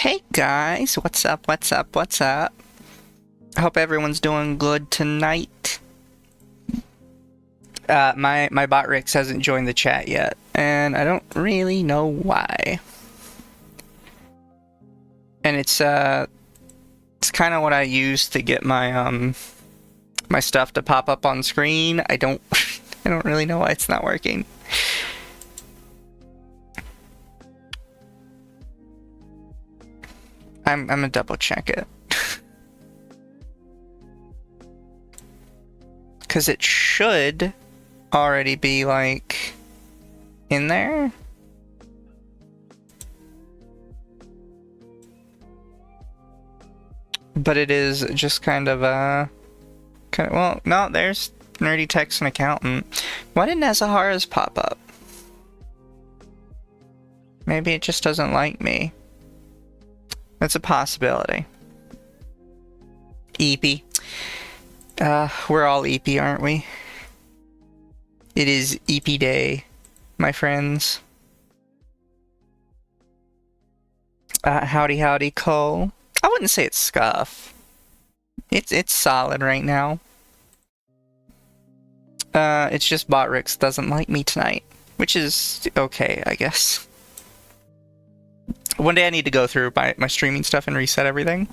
Hey guys, what's up, what's up, what's up? I hope everyone's doing good tonight. My bot Rix hasn't joined the chat yet, and I don't really know why. And it's kind of what I use to get my my stuff to pop up on screen. I don't I don't really know why it's not working. I'm gonna double check it. Cause it should already be like in there. But it is just kind of well, no, there's Nerdy Text and Accountant. Why didn't Azahara's pop up? Maybe it just doesn't like me. That's a possibility. EP. We're all EP, aren't we? It is EP day, my friends. Howdy, howdy, Cole. I wouldn't say it's scuff. It's solid right now. It's just Botrix doesn't like me tonight, which is okay, I guess. One day I need to go through my streaming stuff and reset everything.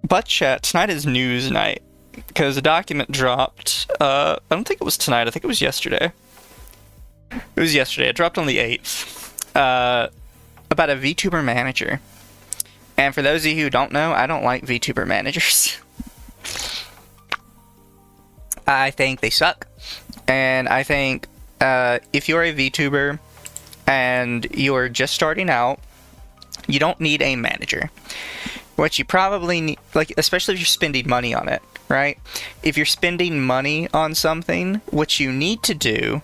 But chat, tonight is news night, because a document dropped, I don't think it was tonight, I think it was yesterday. It was yesterday, it dropped on the 8th, about a VTuber manager. And for those of you who don't know, I don't like VTuber managers. I think they suck. And I think, if you're a VTuber, and you're just starting out, you don't need a manager. What you probably need, like, especially if you're spending money on it, right? If you're spending money on something, what you need to do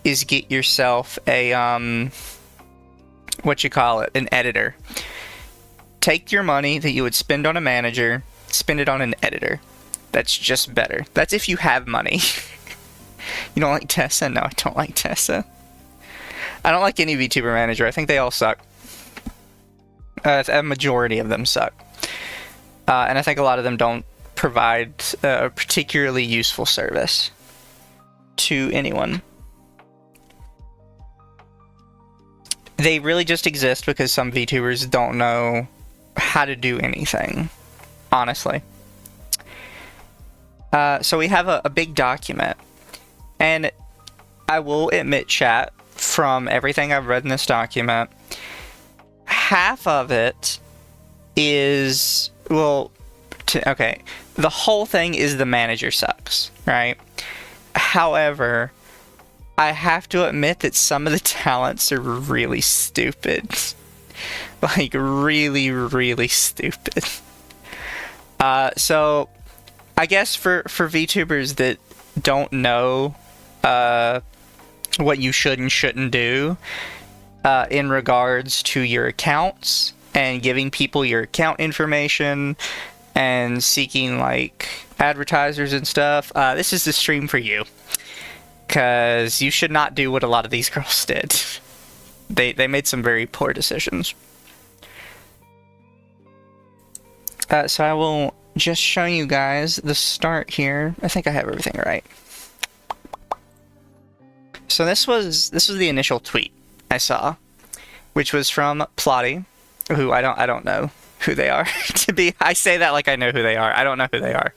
is get yourself a, an editor. Take your money that you would spend on a manager, spend it on an editor. That's just better. That's if you have money. You don't like Tessa? No, I don't like Tessa. I don't like any VTuber manager. I think they all suck. A majority of them suck. And I think a lot of them don't provide a particularly useful service to anyone. They really just exist because some VTubers don't know how to do anything, honestly. So we have a big document. And I will admit, chat, from everything I've read in this document, half of it is, well, okay, the whole thing is the manager sucks, right? However, I have to admit that some of the talents are really stupid. Like, really, really stupid. So, I guess for VTubers that don't know, what you should and shouldn't do in regards to your accounts and giving people your account information and seeking like advertisers and stuff, this is the stream for you, because you should not do what a lot of these girls did. They made some very poor decisions. So I will just show you guys the start here. I think I have everything right. So this was the initial tweet I saw, which was from Plotty, who I don't know who they are. I say that like I know who they are. I don't know who they are.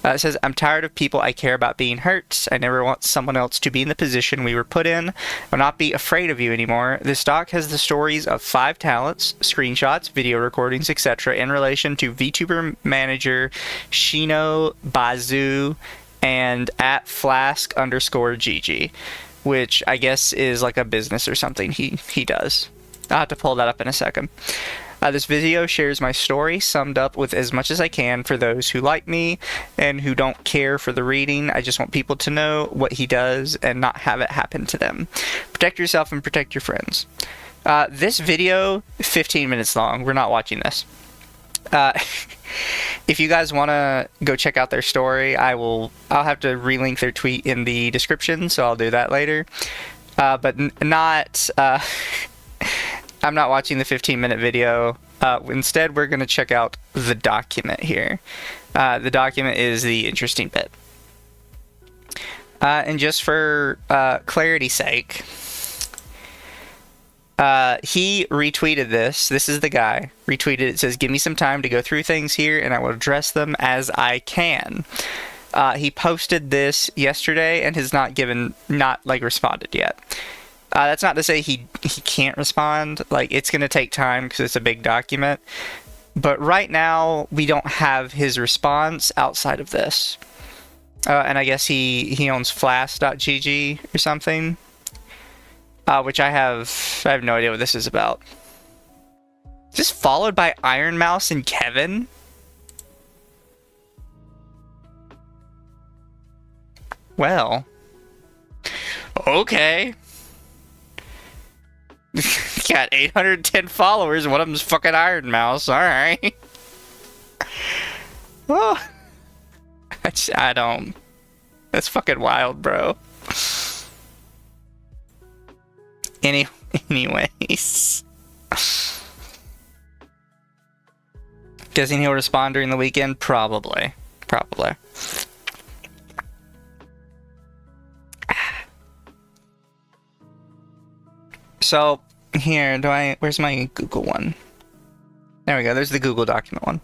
It says, "I'm tired of people I care about being hurt. I never want someone else to be in the position we were put in. I'll not be afraid of you anymore. This doc has the stories of 5 talents, screenshots, video recordings, etc. in relation to VTuber manager Shino Bazoo and at Flask_GG, which I guess is like a business or something he does. I'll have to pull that up in a second. This video shares my story, summed up with as much as I can for those who like me and who don't care for the reading. I just want people to know what he does and not have it happen to them. Protect yourself and protect your friends." This video, 15 minutes long. We're not watching this. If you guys want to go check out their story, I'll have to relink their tweet in the description, so I'll do that later. But not I'm not watching the 15-minute video. Instead, we're going to check out the document here. The document is the interesting bit. And just for clarity's sake, he retweeted this. This is the guy. Retweeted it. It says, "Give me some time to go through things here, and I will address them as I can." He posted this yesterday and has not responded yet. That's not to say he can't respond. Like, it's going to take time because it's a big document. But right now, we don't have his response outside of this. And I guess he owns flash.gg or something. Which I have no idea what this is about. Just followed by Iron Mouse and Kevin? Well. Okay. Got 810 followers, one of them's fucking Iron Mouse, alright. Oh. I don't... That's fucking wild, bro. Anyways. Guessing he'll respond during the weekend? Probably. Probably. So, here, where's my Google one? There we go, there's the Google document one.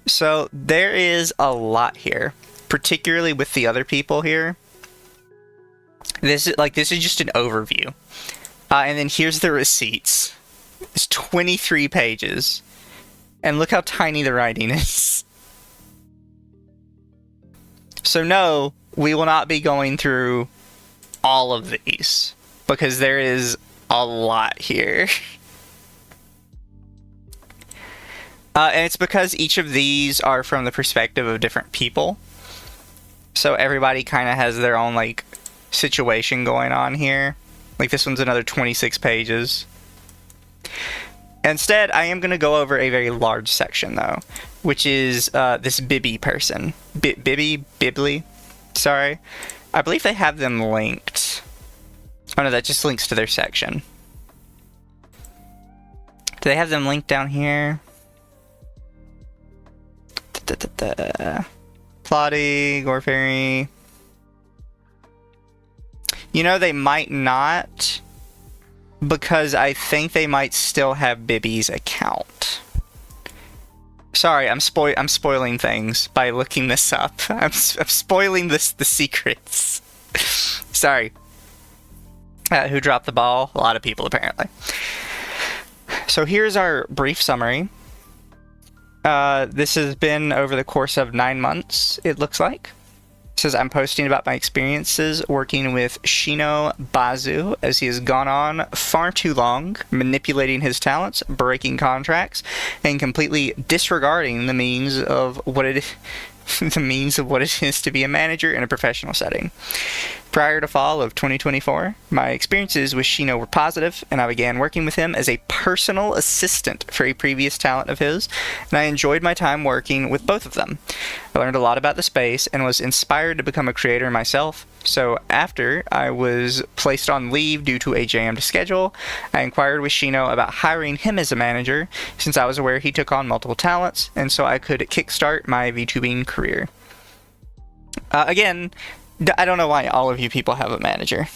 So, there is a lot here, particularly with the other people here. This is just an overview. And then here's the receipts. It's 23 pages. And look how tiny the writing is. So no, we will not be going through all of these, because there is a lot here. And it's because each of these are from the perspective of different people. So everybody kind of has their own, like, situation going on here. Like, this one's another 26 pages. Instead, I am going to go over a very large section, though, which is this Bibby person. Bibly? Sorry. I believe they have them linked. Oh no, that just links to their section. Do they have them linked down here? Plotty, Gore Fairy. You know, they might not, because I think they might still have Bibby's account. Sorry, I'm spoiling things by looking this up. I'm spoiling the secrets. Sorry. Who dropped the ball? A lot of people, apparently. So here's our brief summary. This has been over the course of 9 months, it looks like. It says, I'm posting about my experiences working with Shino Bazu as he has gone on far too long, manipulating his talents, breaking contracts, and completely disregarding the means of what it is to be a manager in a professional setting. Prior to fall of 2024, my experiences with Shino were positive, and I began working with him as a personal assistant for a previous talent of his, and I enjoyed my time working with both of them. I learned a lot about the space and was inspired to become a creator myself. So after I was placed on leave due to a jammed schedule, I inquired with Shino about hiring him as a manager, since I was aware he took on multiple talents, and so I could kickstart my VTubing career. Again, I don't know why all of you people have a manager.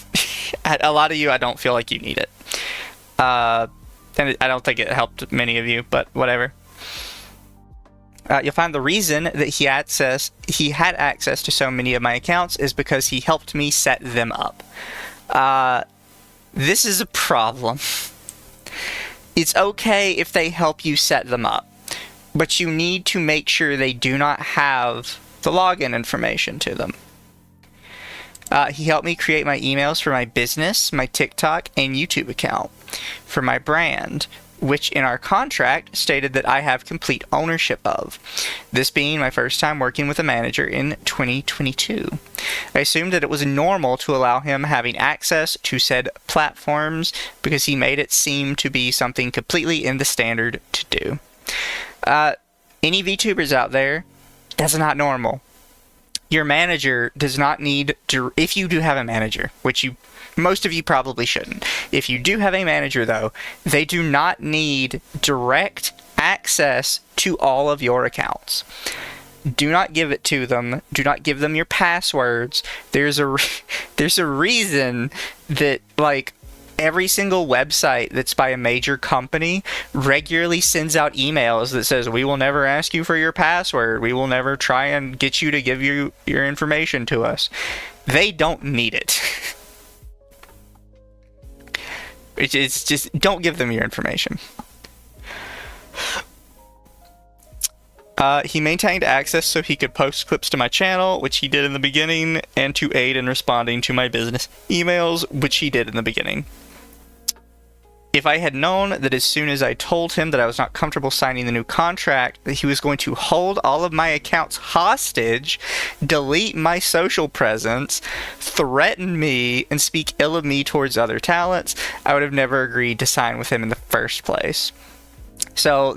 A lot of you, I don't feel like you need it. And I don't think it helped many of you, but whatever. You'll find the reason that he had access to so many of my accounts is because he helped me set them up. This is a problem. It's okay if they help you set them up, but you need to make sure they do not have the login information to them. He helped me create my emails for my business, my TikTok, and YouTube account for my brand, which in our contract stated that I have complete ownership of, this being my first time working with a manager in 2022. I assumed that it was normal to allow him having access to said platforms because he made it seem to be something completely in the standard to do. Any VTubers out there, that's not normal. Your manager does not need to, if you do have a manager, which most of you probably shouldn't. If you do have a manager, though, they do not need direct access to all of your accounts. Do not give it to them. Do not give them your passwords. There's a reason that, like, every single website that's by a major company regularly sends out emails that says, we will never ask you for your password. We will never try and get you to give you your information to us. They don't need it. It's just, don't give them your information. He maintained access so he could post clips to my channel, which he did in the beginning, and to aid in responding to my business emails, which he did in the beginning. If I had known that as soon as I told him that I was not comfortable signing the new contract, that he was going to hold all of my accounts hostage, delete my social presence, threaten me, and speak ill of me towards other talents, I would have never agreed to sign with him in the first place. So,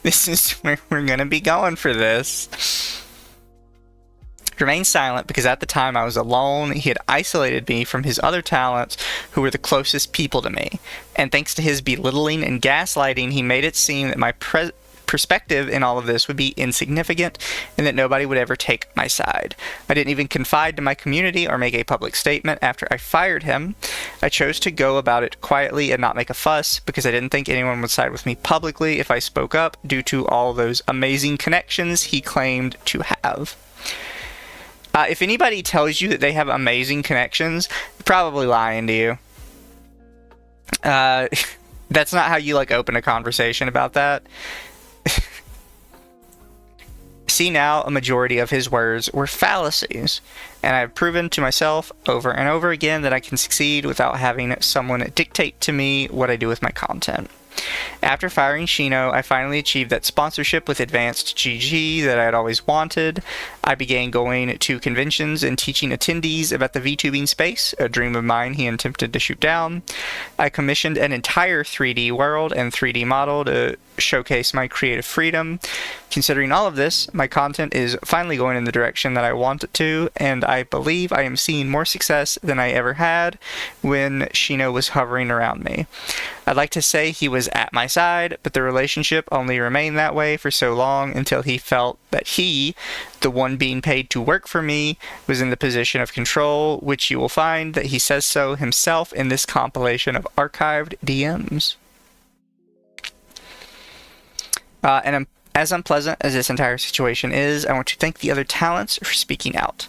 this is where we're going to be going for this. Remained silent because at the time I was alone. He had isolated me from his other talents who were the closest people to me. And thanks to his belittling and gaslighting, he made it seem that my perspective in all of this would be insignificant and that nobody would ever take my side. I didn't even confide to my community or make a public statement after I fired him. I chose to go about it quietly and not make a fuss because I didn't think anyone would side with me publicly if I spoke up due to all those amazing connections he claimed to have. If anybody tells you that they have amazing connections, they're probably lying to you. That's not how you, like, open a conversation about that. See now, a majority of his words were fallacies, and I have proven to myself over and over again that I can succeed without having someone dictate to me what I do with my content. After firing Shino, I finally achieved that sponsorship with Advanced GG that I had always wanted. I began going to conventions and teaching attendees about the VTubing space, a dream of mine he attempted to shoot down. I commissioned an entire 3D world and 3D model to showcase my creative freedom. Considering all of this, my content is finally going in the direction that I want it to, and I believe I am seeing more success than I ever had when Shino was hovering around me. I'd like to say he was at my side, but the relationship only remained that way for so long until he felt that he, the one being paid to work for me, was in the position of control, which you will find that he says so himself in this compilation of archived DMs. And as unpleasant as this entire situation is, I want to thank the other talents for speaking out.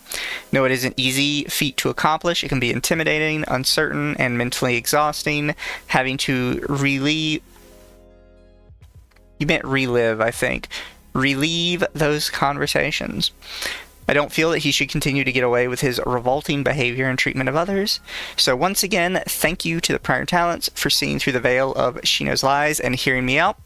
No, it isn't an easy feat to accomplish. It can be intimidating, uncertain, and mentally exhausting, having to relieve... You meant relive, I think. Relieve those conversations. I don't feel that he should continue to get away with his revolting behavior and treatment of others. So once again, thank you to the prior talents for seeing through the veil of Shino's lies and hearing me out.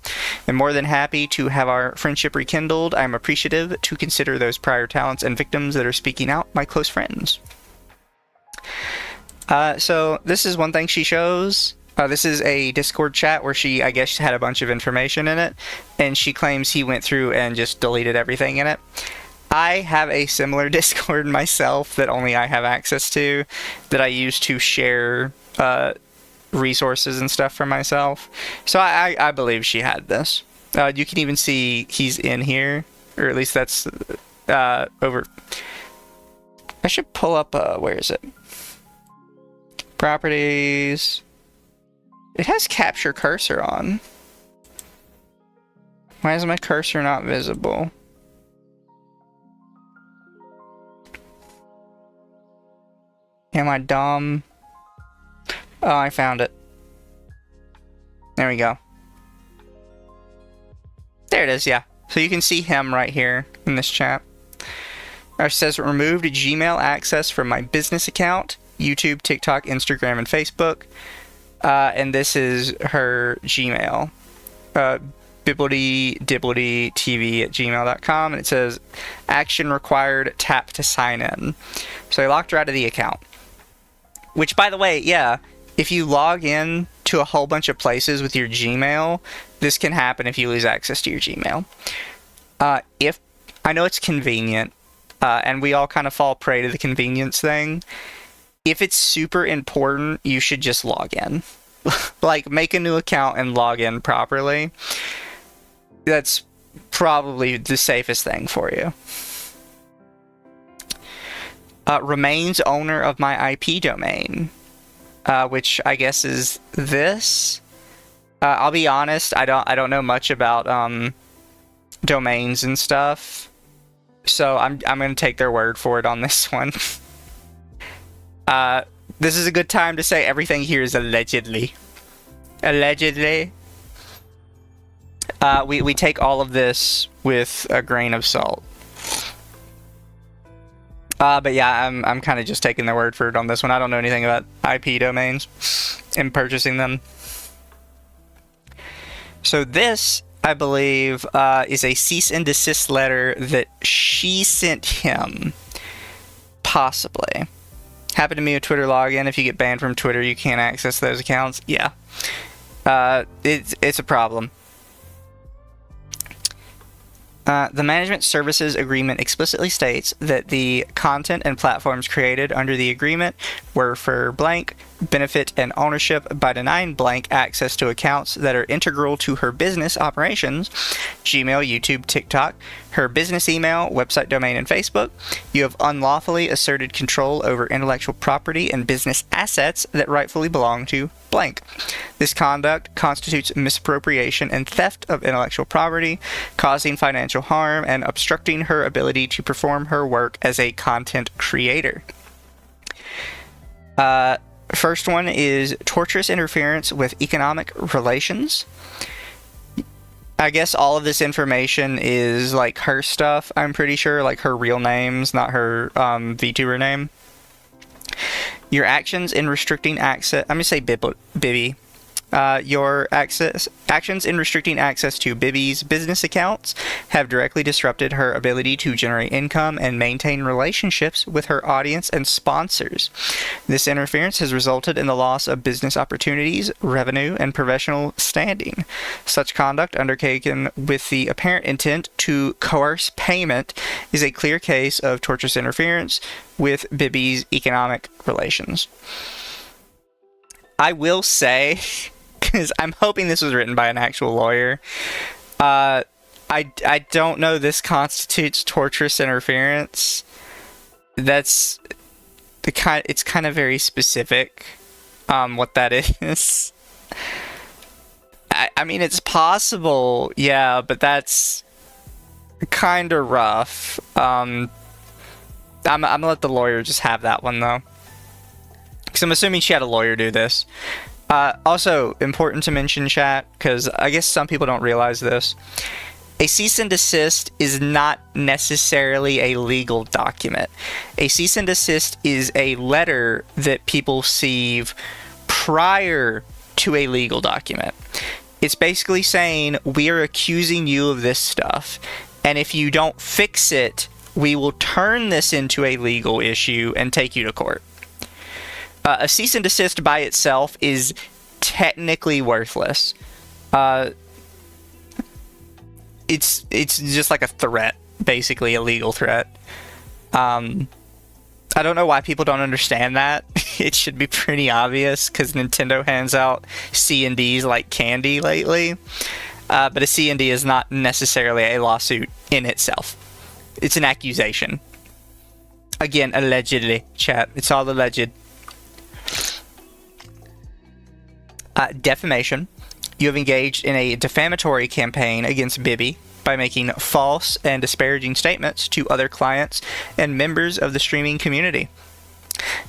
I'm more than happy to have our friendship rekindled. I'm appreciative to consider those prior talents and victims that are speaking out my close friends. So this is one thing she shows. This is a Discord chat where she, I guess, had a bunch of information in it, and she claims he went through and just deleted everything in it. I have a similar Discord myself that only I have access to, that I use to share resources and stuff for myself. So I believe she had this. You can even see he's in here, or at least that's over. I should pull up, where is it? Properties. It has capture cursor on. Why is my cursor not visible? Am I dumb? Oh, I found it. There we go. There it is, yeah. So you can see him right here in this chat. It says removed Gmail access from my business account, YouTube, TikTok, Instagram, and Facebook. And this is her Gmail. bibbledydibbledy.tv@gmail.com, and it says action required, tap to sign in. So I locked her out of the account. Which, by the way, yeah, if you log in to a whole bunch of places with your Gmail, this can happen if you lose access to your Gmail. If I know it's convenient, and we all kind of fall prey to the convenience thing. If it's super important, you should just log in. Like, make a new account and log in properly. That's probably the safest thing for you. Remains owner of my IP domain, which I guess is this. I'll be honest, I don't know much about domains and stuff, so I'm gonna take their word for it on this one. This is a good time to say everything here is allegedly. Allegedly. We take all of this with a grain of salt. But yeah, I'm kind of just taking their word for it on this one. I don't know anything about IP domains and purchasing them. So this, I believe, is a cease and desist letter that she sent him. Possibly. Happened to me with Twitter login. If you get banned from Twitter, you can't access those accounts. Yeah. It's a problem. The Management Services Agreement explicitly states that the content and platforms created under the agreement were for blank benefit and ownership by denying blank access to accounts that are integral to her business operations, Gmail, YouTube, TikTok, her business email, website domain, and Facebook. You have unlawfully asserted control over intellectual property and business assets that rightfully belong to blank. This conduct constitutes misappropriation and theft of intellectual property, causing financial harm and obstructing her ability to perform her work as a content creator. First one is tortious interference with economic relations. I guess all of this information is like her stuff, I'm pretty sure, like her real name's not her VTuber name. Your actions in restricting access, I'm going to say Bibby. Your actions in restricting access to Bibby's business accounts have directly disrupted her ability to generate income and maintain relationships with her audience and sponsors. This interference has resulted in the loss of business opportunities, revenue, and professional standing. Such conduct, undertaken with the apparent intent to coerce payment, is a clear case of tortious interference with Bibby's economic relations. I will say, because I'm hoping this was written by an actual lawyer, I don't know this constitutes torturous interference. That's it's kind of very specific what that is. I mean, it's possible, yeah, but that's kind of rough. I'm gonna let the lawyer just have that one, though. Because I'm assuming she had a lawyer do this. Also, important to mention, chat, because I guess some people don't realize this. A cease and desist is not necessarily a legal document. A cease and desist is a letter that people receive prior to a legal document. It's basically saying, we are accusing you of this stuff, and if you don't fix it, we will turn this into a legal issue and take you to court. A cease and desist by itself is technically worthless. It's just like a threat, basically a legal threat. I don't know why people don't understand that. It should be pretty obvious because Nintendo hands out C&Ds like candy lately. But a C&D is not necessarily a lawsuit in itself. It's an accusation. Again, allegedly, chat. It's all alleged. Defamation. You have engaged in a defamatory campaign against Bibby by making false and disparaging statements to other clients and members of the streaming community.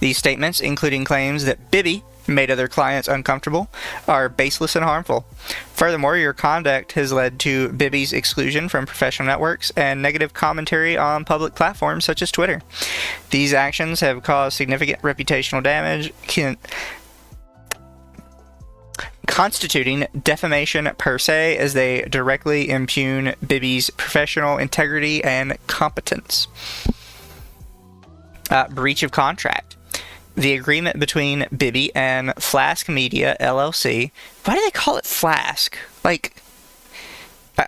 These statements, including claims that Bibby made other clients uncomfortable, are baseless and harmful. Furthermore, your conduct has led to Bibby's exclusion from professional networks and negative commentary on public platforms such as Twitter. These actions have caused significant reputational damage, constituting defamation per se, as they directly impugn Bibby's professional integrity and competence. Breach of contract. The agreement between Bibby and Flask Media, LLC. Why do they call it Flask? Like,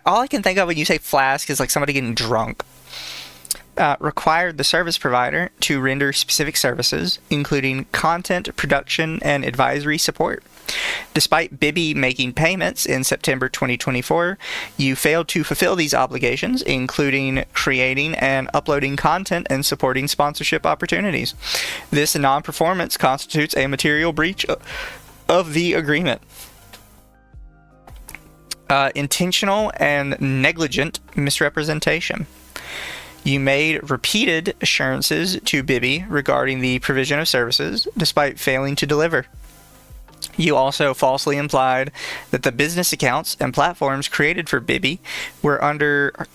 all I can think of when you say Flask is like somebody getting drunk. required the service provider to render specific services, including content production and advisory support. Despite Bibby making payments in September 2024, you failed to fulfill these obligations, including creating and uploading content and supporting sponsorship opportunities. This non-performance constitutes a material breach of the agreement. Intentional and negligent misrepresentation. You made repeated assurances to Bibby regarding the provision of services, despite failing to deliver. You also falsely implied that the business accounts and platforms created for Bibby were under,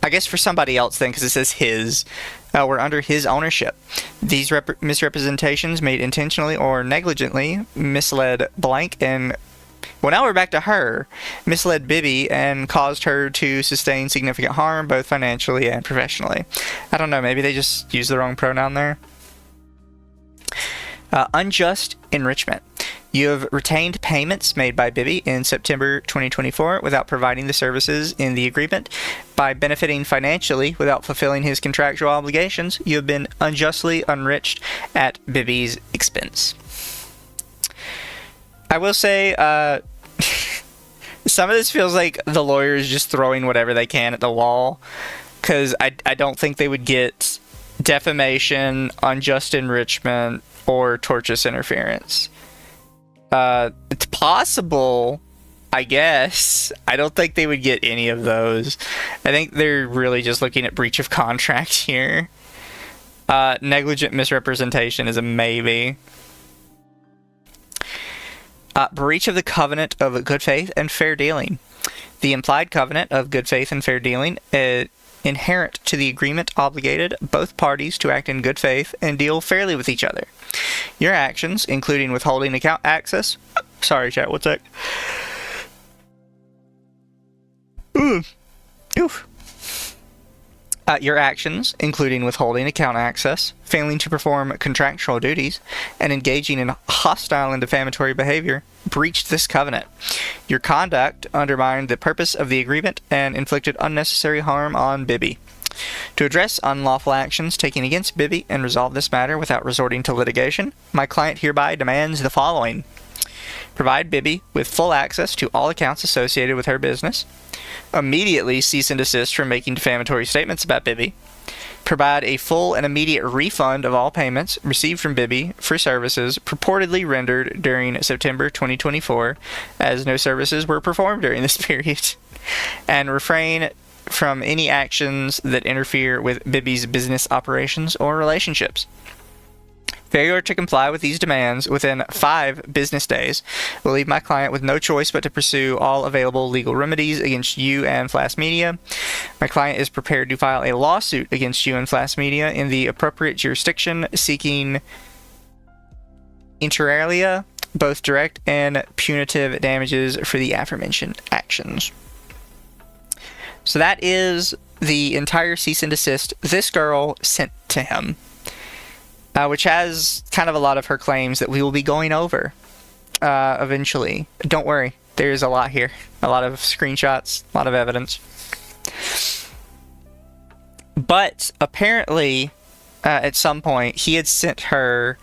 I guess for somebody else then, because it says his, were under his ownership. These misrepresentations made intentionally or negligently misled blank and, well, now we're back to her, misled Bibby and caused her to sustain significant harm both financially and professionally. I don't know, maybe they just used the wrong pronoun there. Unjust enrichment. You have retained payments made by Bibby in September 2024 without providing the services in the agreement. By benefiting financially without fulfilling his contractual obligations, you have been unjustly enriched at Bibby's expense. I will say, some of this feels like the lawyer is just throwing whatever they can at the wall, because I don't think they would get defamation, unjust enrichment, or tortious interference. It's possible, I guess. I don't think they would get any of those. I think they're really just looking at breach of contract here. Negligent misrepresentation is a maybe. Breach of the covenant of good faith and fair dealing. The implied covenant of good faith and fair dealing inherent to the agreement obligated both parties to act in good faith and deal fairly with each other. Your actions, including withholding account access... Sorry, chat, what's that? Oof. Your actions, including withholding account access, failing to perform contractual duties, and engaging in hostile and defamatory behavior, breached this covenant. Your conduct undermined the purpose of the agreement and inflicted unnecessary harm on Bibby. To address unlawful actions taken against Bibby and resolve this matter without resorting to litigation, my client hereby demands the following. Provide Bibby with full access to all accounts associated with her business. Immediately cease and desist from making defamatory statements about Bibby. Provide a full and immediate refund of all payments received from Bibby for services purportedly rendered during September 2024, as no services were performed during this period. And refrain from any actions that interfere with Bibby's business operations or relationships. Failure to comply with these demands within 5 business days will leave my client with no choice but to pursue all available legal remedies against you and Flash Media. My client is prepared to file a lawsuit against you and Flash Media in the appropriate jurisdiction, seeking inter alia, both direct and punitive damages for the aforementioned actions. So that is the entire cease and desist this girl sent to him. Which has kind of a lot of her claims that we will be going over eventually. Don't worry, there's a lot here. A lot of screenshots, a lot of evidence. But apparently, at some point, he had sent her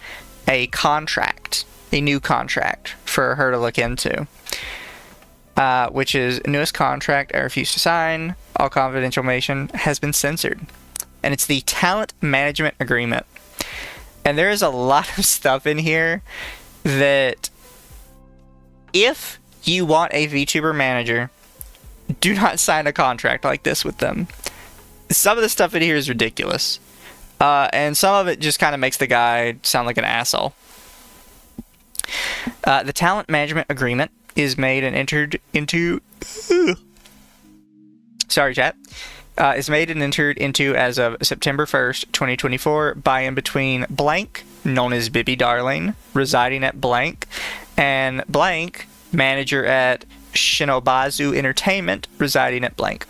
a contract, a new contract for her to look into. Which is, newest contract I refuse to sign. All confidential information has been censored. And it's the talent management agreement. And there is a lot of stuff in here that if you want a VTuber manager, do not sign a contract like this with them. Some of the stuff in here is ridiculous. And some of it just kind of makes the guy sound like an asshole. The talent management agreement is made and entered into... Sorry, chat. Is made and entered into as of September 1st, 2024 by and between blank, known as Bibby Darling, residing at blank, and blank, manager at Shinobazu Entertainment, residing at blank.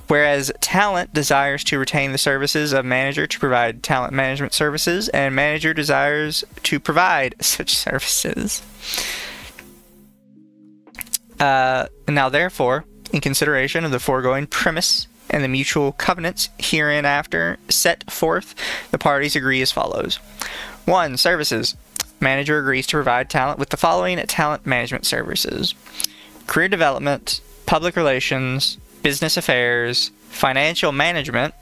Whereas talent desires to retain the services of manager to provide talent management services, and manager desires to provide such services. Now, therefore, in consideration of the foregoing premise and the mutual covenants hereinafter set forth, the parties agree as follows. 1. Services. Manager agrees to provide talent with the following talent management services: career development, public relations, business affairs, financial management,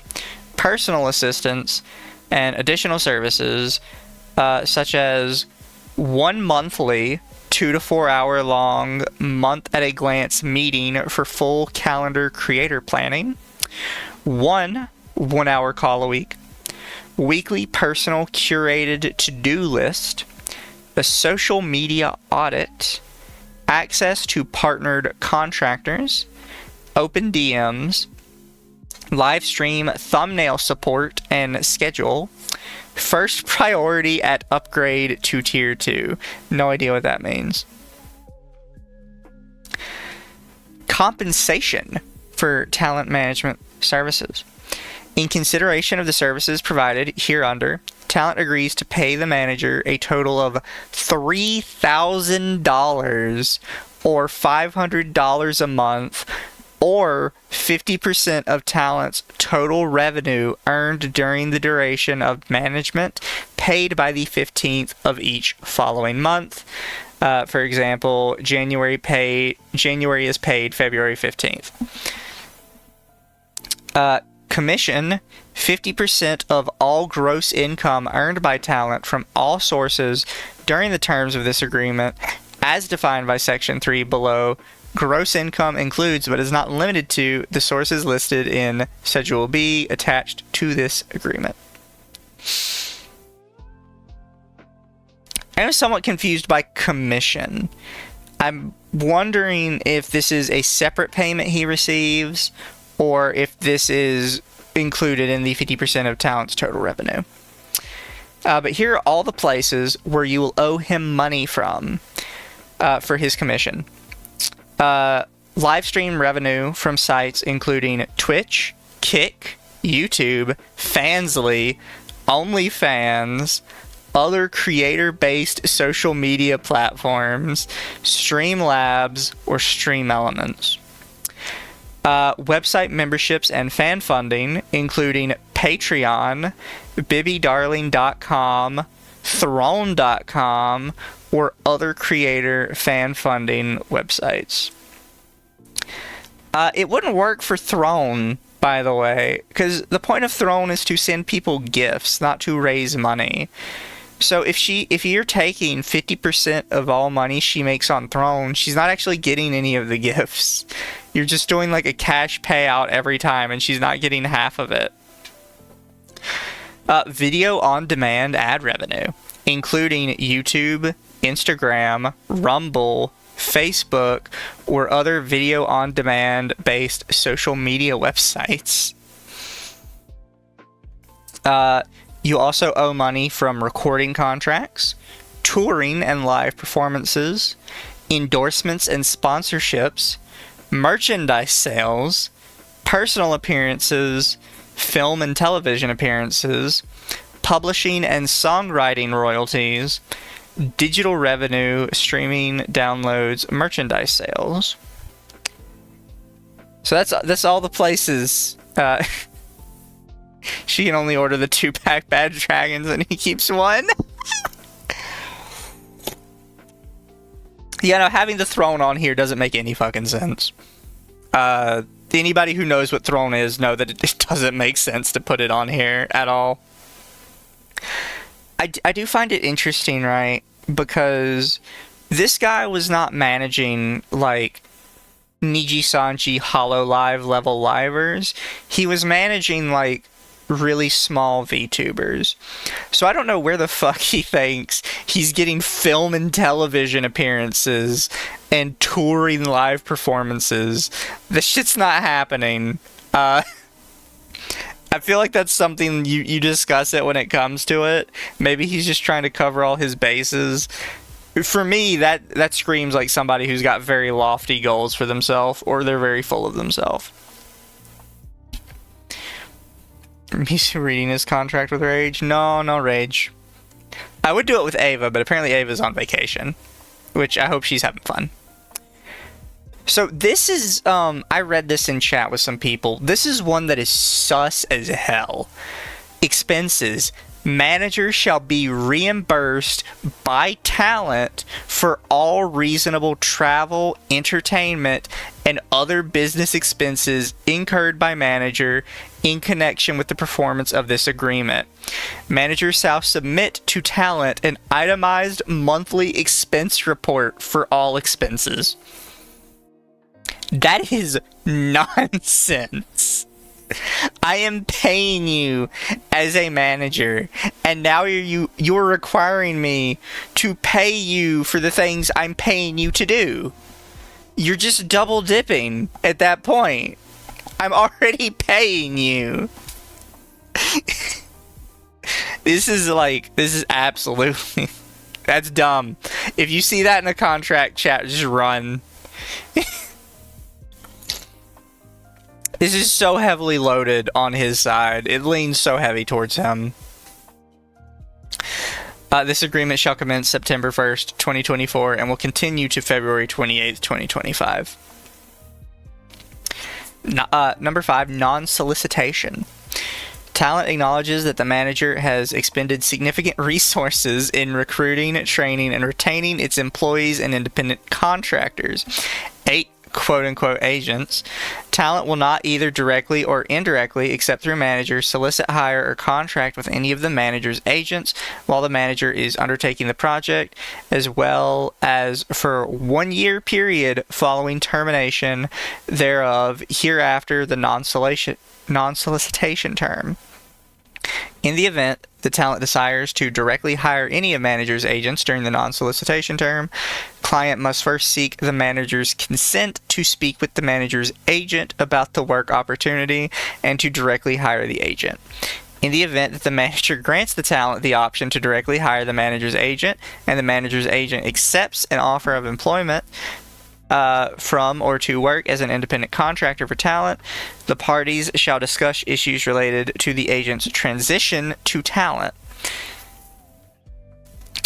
personal assistance, and additional services such as 1 monthly 2 to 4 hour long month at a glance meeting for full calendar creator planning, 1 1 hour call a week, weekly personal curated to-do list, a social media audit, access to partnered contractors, open DMs, live stream thumbnail support and schedule, first priority at upgrade to tier 2. No idea what that means. Compensation for talent management services. In consideration of the services provided hereunder, talent agrees to pay the manager a total of $3,000 or $500 a month, or 50% of talent's total revenue earned during the duration of management, paid by the 15th of each following month. For example, January is paid February 15th. Commission, 50% of all gross income earned by talent from all sources during the terms of this agreement, as defined by Section 3 below. Gross income includes, but is not limited to, the sources listed in Schedule B attached to this agreement. I am somewhat confused by commission. I'm wondering if this is a separate payment he receives, or if this is included in the 50% of talent's total revenue. But here are all the places where you will owe him money from for his commission. Live stream revenue from sites including Twitch, Kick, YouTube, Fansly, OnlyFans, other creator-based social media platforms, Streamlabs, or Stream Elements. Website memberships and fan funding, including Patreon, BibbyDarling.com, Throne.com, or other creator fan funding websites. It wouldn't work for Throne, by the way, because the point of Throne is to send people gifts, not to raise money. So if you're taking 50% of all money she makes on Throne, she's not actually getting any of the gifts. You're just doing like a cash payout every time, and she's not getting half of it. Video on demand ad revenue, including YouTube, Instagram, Rumble, Facebook, or other video on demand based social media websites. You also owe money from recording contracts, touring and live performances, endorsements and sponsorships, merchandise sales, personal appearances, film and television appearances, publishing and songwriting royalties, digital revenue, streaming, downloads, merchandise sales. So that's all the places. She can only order the 2-pack Bad Dragons and he keeps one. Yeah, no, having the Throne on here doesn't make any fucking sense. Anybody who knows what Throne is know that it doesn't make sense to put it on here at all. I do find it interesting, right? Because this guy was not managing, like, Niji Sanji Hollow Live level livers. He was managing, like, really small VTubers. So I don't know where the fuck he thinks he's getting film and television appearances and touring live performances. This shit's not happening. I feel like that's something you discuss it when it comes to it. Maybe he's just trying to cover all his bases. For me, that screams like somebody who's got very lofty goals for themselves, or they're very full of themselves. He's reading his contract with rage. No rage. I would do it with Ava, but apparently Ava's on vacation, which I hope she's having fun. So this is, I read this in chat with some people. This is one that is sus as hell. Expenses. Manager shall be reimbursed by talent for all reasonable travel, entertainment, and other business expenses incurred by manager in connection with the performance of this agreement. Manager shall submit to talent an itemized monthly expense report for all expenses. That is nonsense. I am paying you as a manager, and now you're requiring me to pay you for the things I'm paying you to do. You're just double dipping at that point. I'm already paying you. This is absolutely, that's dumb. If you see that in a contract, chat, just run. This is so heavily loaded on his side. It leans so heavy towards him. This agreement shall commence September 1st, 2024, and will continue to February 28th, 2025. Number 5, non-solicitation. Talent acknowledges that the manager has expended significant resources in recruiting, training, and retaining its employees and independent contractors. 8 quote-unquote agents. Talent will not either directly or indirectly, except through managers, solicit, hire, or contract with any of the manager's agents while the manager is undertaking the project, as well as for 1 year period following termination thereof, hereafter the non-solicitation term. In the event the talent desires to directly hire any of manager's agents during the non-solicitation term, client must first seek the manager's consent to speak with the manager's agent about the work opportunity and to directly hire the agent. In the event that the manager grants the talent the option to directly hire the manager's agent and the manager's agent accepts an offer of employment from or to work as an independent contractor for talent, the parties shall discuss issues related to the agent's transition to talent.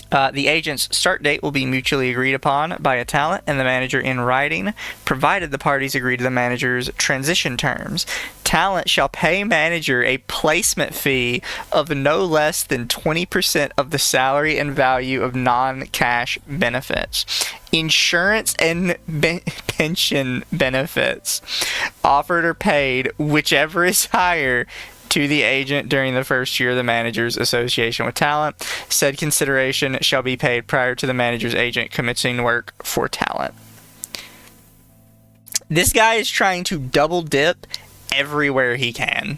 The agent's start date will be mutually agreed upon by a talent and the manager in writing, provided the parties agree to the manager's transition terms. Talent shall pay manager a placement fee of no less than 20% of the salary and value of non-cash benefits. Insurance and pension benefits offered or paid, whichever is higher, to the agent during the first year of the manager's association with talent. Said consideration shall be paid prior to the manager's agent commencing work for talent. This guy is trying to double dip everywhere he can.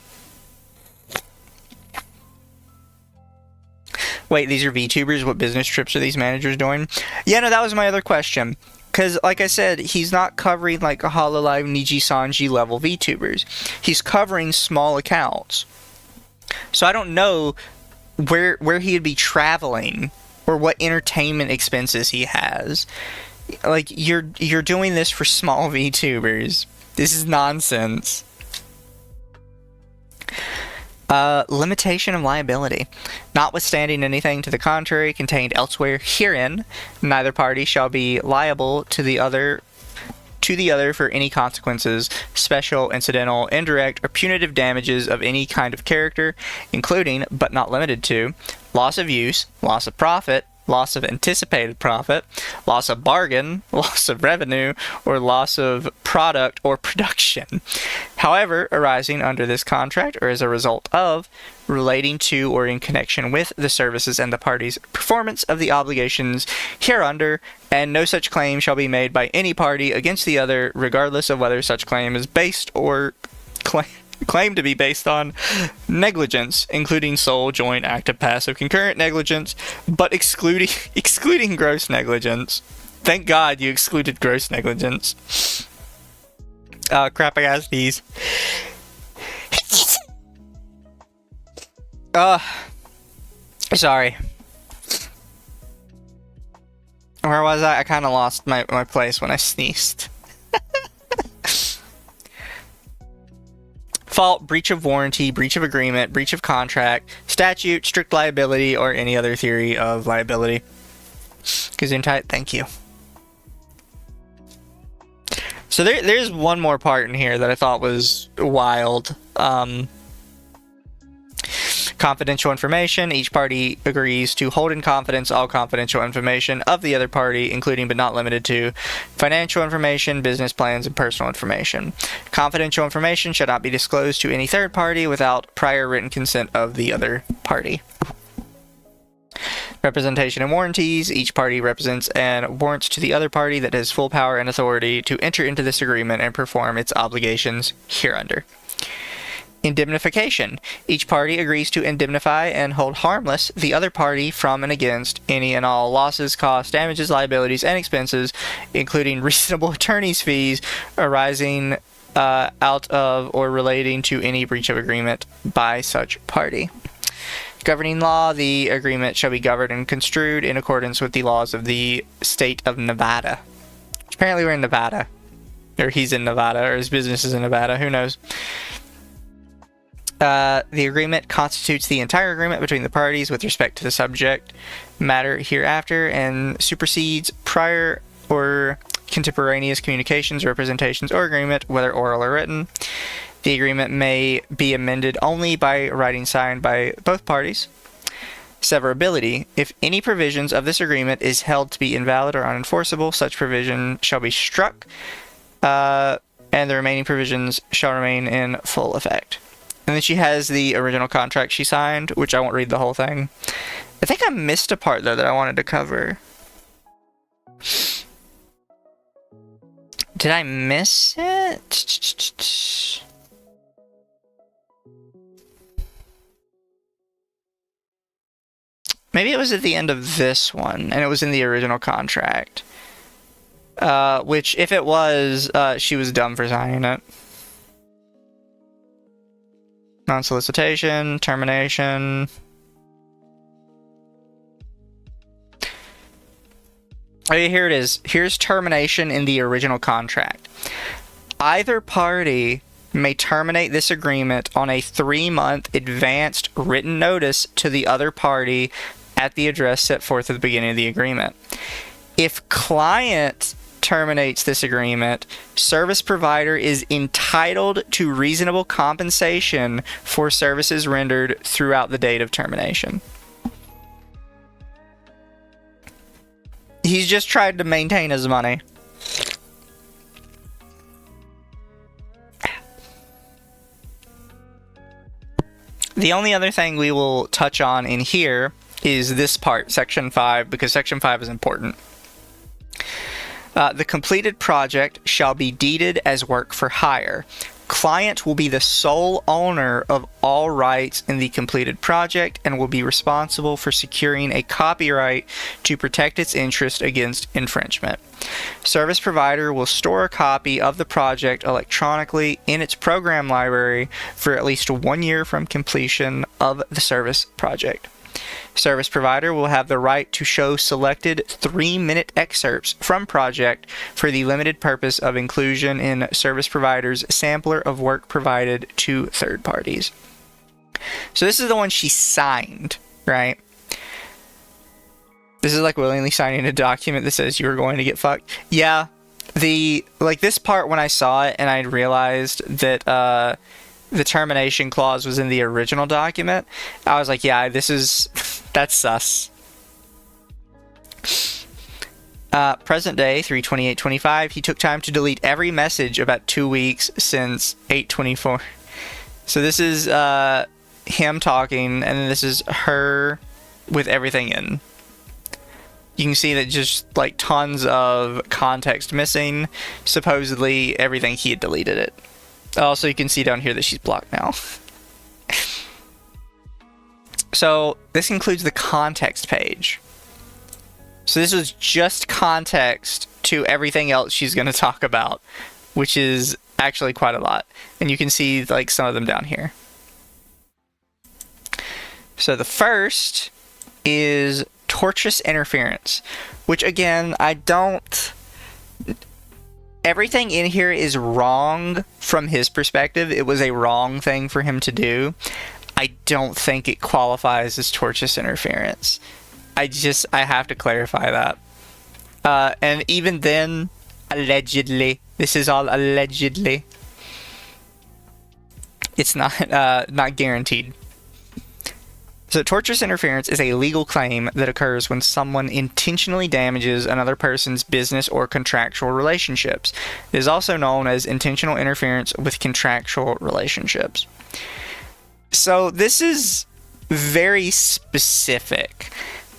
Wait, these are VTubers? What business trips are these managers doing? Yeah, no, that was my other question. Because, like I said, he's not covering, like, a Hololive, Niji Sanji level VTubers. He's covering small accounts. So I don't know where he'd be traveling or what entertainment expenses he has. Like, you're doing this for small VTubers. This is nonsense. Limitation of liability. Notwithstanding anything to the contrary contained elsewhere herein, neither party shall be liable to the other for any consequences, special, incidental, indirect, or punitive damages of any kind of character, including, but not limited to, loss of use, loss of profit, loss of anticipated profit, loss of bargain, loss of revenue, or loss of product or production. However, arising under this contract or as a result of, relating to or in connection with the services and the party's performance of the obligations hereunder, and no such claim shall be made by any party against the other, regardless of whether such claim is based or claimed to be based on negligence, including sole, joint, active, passive, concurrent negligence, but excluding gross negligence. Thank God you excluded gross negligence. Crap, I got these. Sorry. Where was I? I kind of lost my place when I sneezed. Fault, breach of warranty, breach of agreement, breach of contract, statute, strict liability, or any other theory of liability. Gesundheit, thank you. So there's one more part in here that I thought was wild. Confidential information. Each party agrees to hold in confidence all confidential information of the other party, including but not limited to financial information, business plans, and personal information. Confidential information shall not be disclosed to any third party without prior written consent of the other party. Representation and warranties. Each party represents and warrants to the other party that has full power and authority to enter into this agreement and perform its obligations hereunder. Indemnification. Each party agrees to indemnify and hold harmless the other party from and against any and all losses, costs, damages, liabilities, and expenses, including reasonable attorney's fees arising out of or relating to any breach of agreement by such party. Governing law. The agreement shall be governed and construed in accordance with the laws of the state of Nevada. Apparently we're in Nevada. Or he's in Nevada, or his business is in Nevada, who knows. The agreement constitutes the entire agreement between the parties with respect to the subject matter hereafter and supersedes prior or contemporaneous communications, representations, or agreement, whether oral or written. The agreement may be amended only by writing signed by both parties. Severability. If any provisions of this agreement is held to be invalid or unenforceable, such provision shall be struck, and the remaining provisions shall remain in full effect. And then she has the original contract she signed, which I won't read the whole thing. I think I missed a part, though, that I wanted to cover. Did I miss it? Maybe it was at the end of this one, and it was in the original contract. Which, if it was, she was dumb for signing it. Non-solicitation, termination. Okay, here it is. Here's termination in the original contract. Either party may terminate this agreement on a 3-month advanced written notice to the other party at the address set forth at the beginning of the agreement. If client terminates this agreement, service provider is entitled to reasonable compensation for services rendered throughout the date of termination. He's just tried to maintain his money. The only other thing we will touch on in here is this part, Section 5, because Section 5 is important. The completed project shall be deeded as work for hire. Client will be the sole owner of all rights in the completed project and will be responsible for securing a copyright to protect its interest against infringement. Service provider will store a copy of the project electronically in its program library for at least 1 year from completion of the service project. Service provider will have the right to show selected 3-minute excerpts from project for the limited purpose of inclusion in service provider's sampler of work provided to third parties. So this is the one she signed, right? This is like willingly signing a document that says you were going to get fucked. Yeah, this part when I saw it and I realized that the termination clause was in the original document, I was like, yeah, that's sus. Present day, 3/28/25, he took time to delete every message about 2 weeks since 8/24. So this is him talking, and then this is her with everything in. You can see that just like tons of context missing. Supposedly everything he had deleted it. Also, you can see down here that she's blocked now. So this includes the context page. So this was just context to everything else she's going to talk about, which is actually quite a lot. And you can see like some of them down here. So the first is tortious interference, which again, everything in here is wrong from his perspective. It was a wrong thing for him to do. I don't think it qualifies as tortious interference. I have to clarify that. And even then, allegedly, This is all allegedly. It's not guaranteed. So tortious interference is a legal claim that occurs when someone intentionally damages another person's business or contractual relationships. It is also known as intentional interference with contractual relationships. So this is very specific.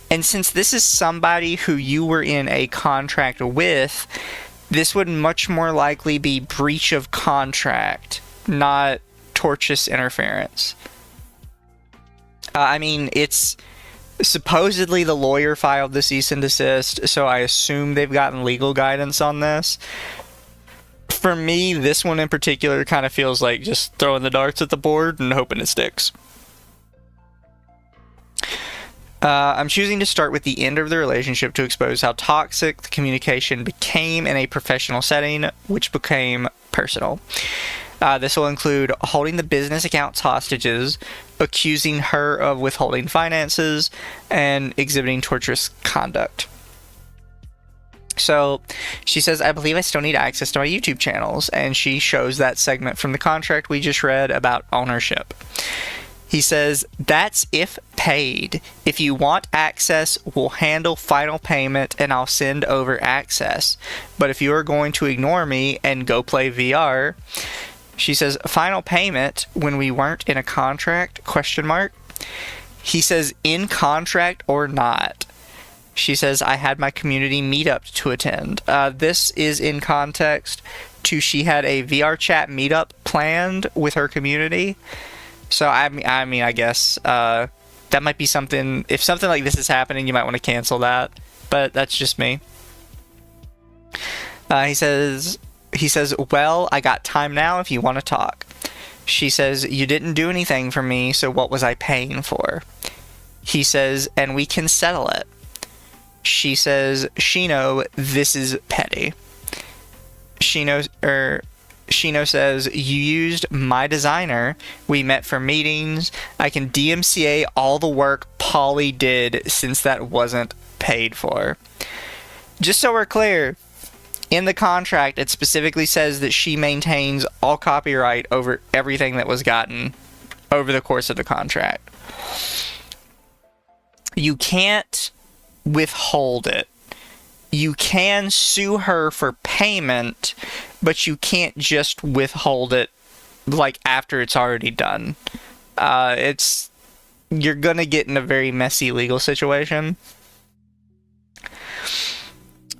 And since this is somebody who you were in a contract with, this would much more likely be breach of contract, not tortious interference. I mean, it's supposedly the lawyer filed the cease and desist, so I assume they've gotten legal guidance on this. For me, this one in particular kind of feels like just throwing the darts at the board and hoping it sticks. I'm choosing to start with the end of the relationship to expose how toxic the communication became in a professional setting, which became personal. This will include holding the business accounts hostages, accusing her of withholding finances, and exhibiting torturous conduct. So she says, I believe I still need access to my YouTube channels, and she shows that segment from the contract we just read about ownership. He says, that's if paid. If you want access, we'll handle final payment and I'll send over access. But if you are going to ignore me and go play VR... She says, final payment when we weren't in a contract, ? He says, in contract or not. She says, I had my community meetup to attend. This is in context to she had a VR chat meetup planned with her community. So, I mean, I guess that might be something, if something like this is happening, you might want to cancel that. But that's just me. He says, well, I got time now if you want to talk. She says, you didn't do anything for me, so what was I paying for? He says, and we can settle it. She says, Shino, this is petty. Shino says, you used my designer. We met for meetings. I can DMCA all the work Polly did since that wasn't paid for. Just so we're clear, in the contract, it specifically says that she maintains all copyright over everything that was gotten over the course of the contract. You can't withhold it. You can sue her for payment, but you can't just withhold it like after it's already done. You're gonna get in a very messy legal situation.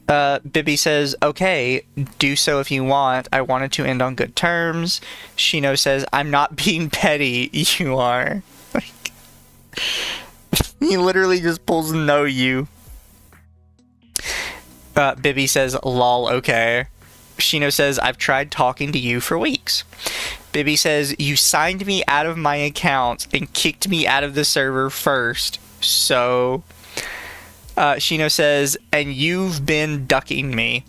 Bibby says, okay, do so if you want. I wanted to end on good terms. Shino says, I'm not being petty. You are. He literally just pulls no you. Bibby says, lol, okay. Shino says, I've tried talking to you for weeks. Bibby says, you signed me out of my account and kicked me out of the server first. So... Shino says, and you've been ducking me.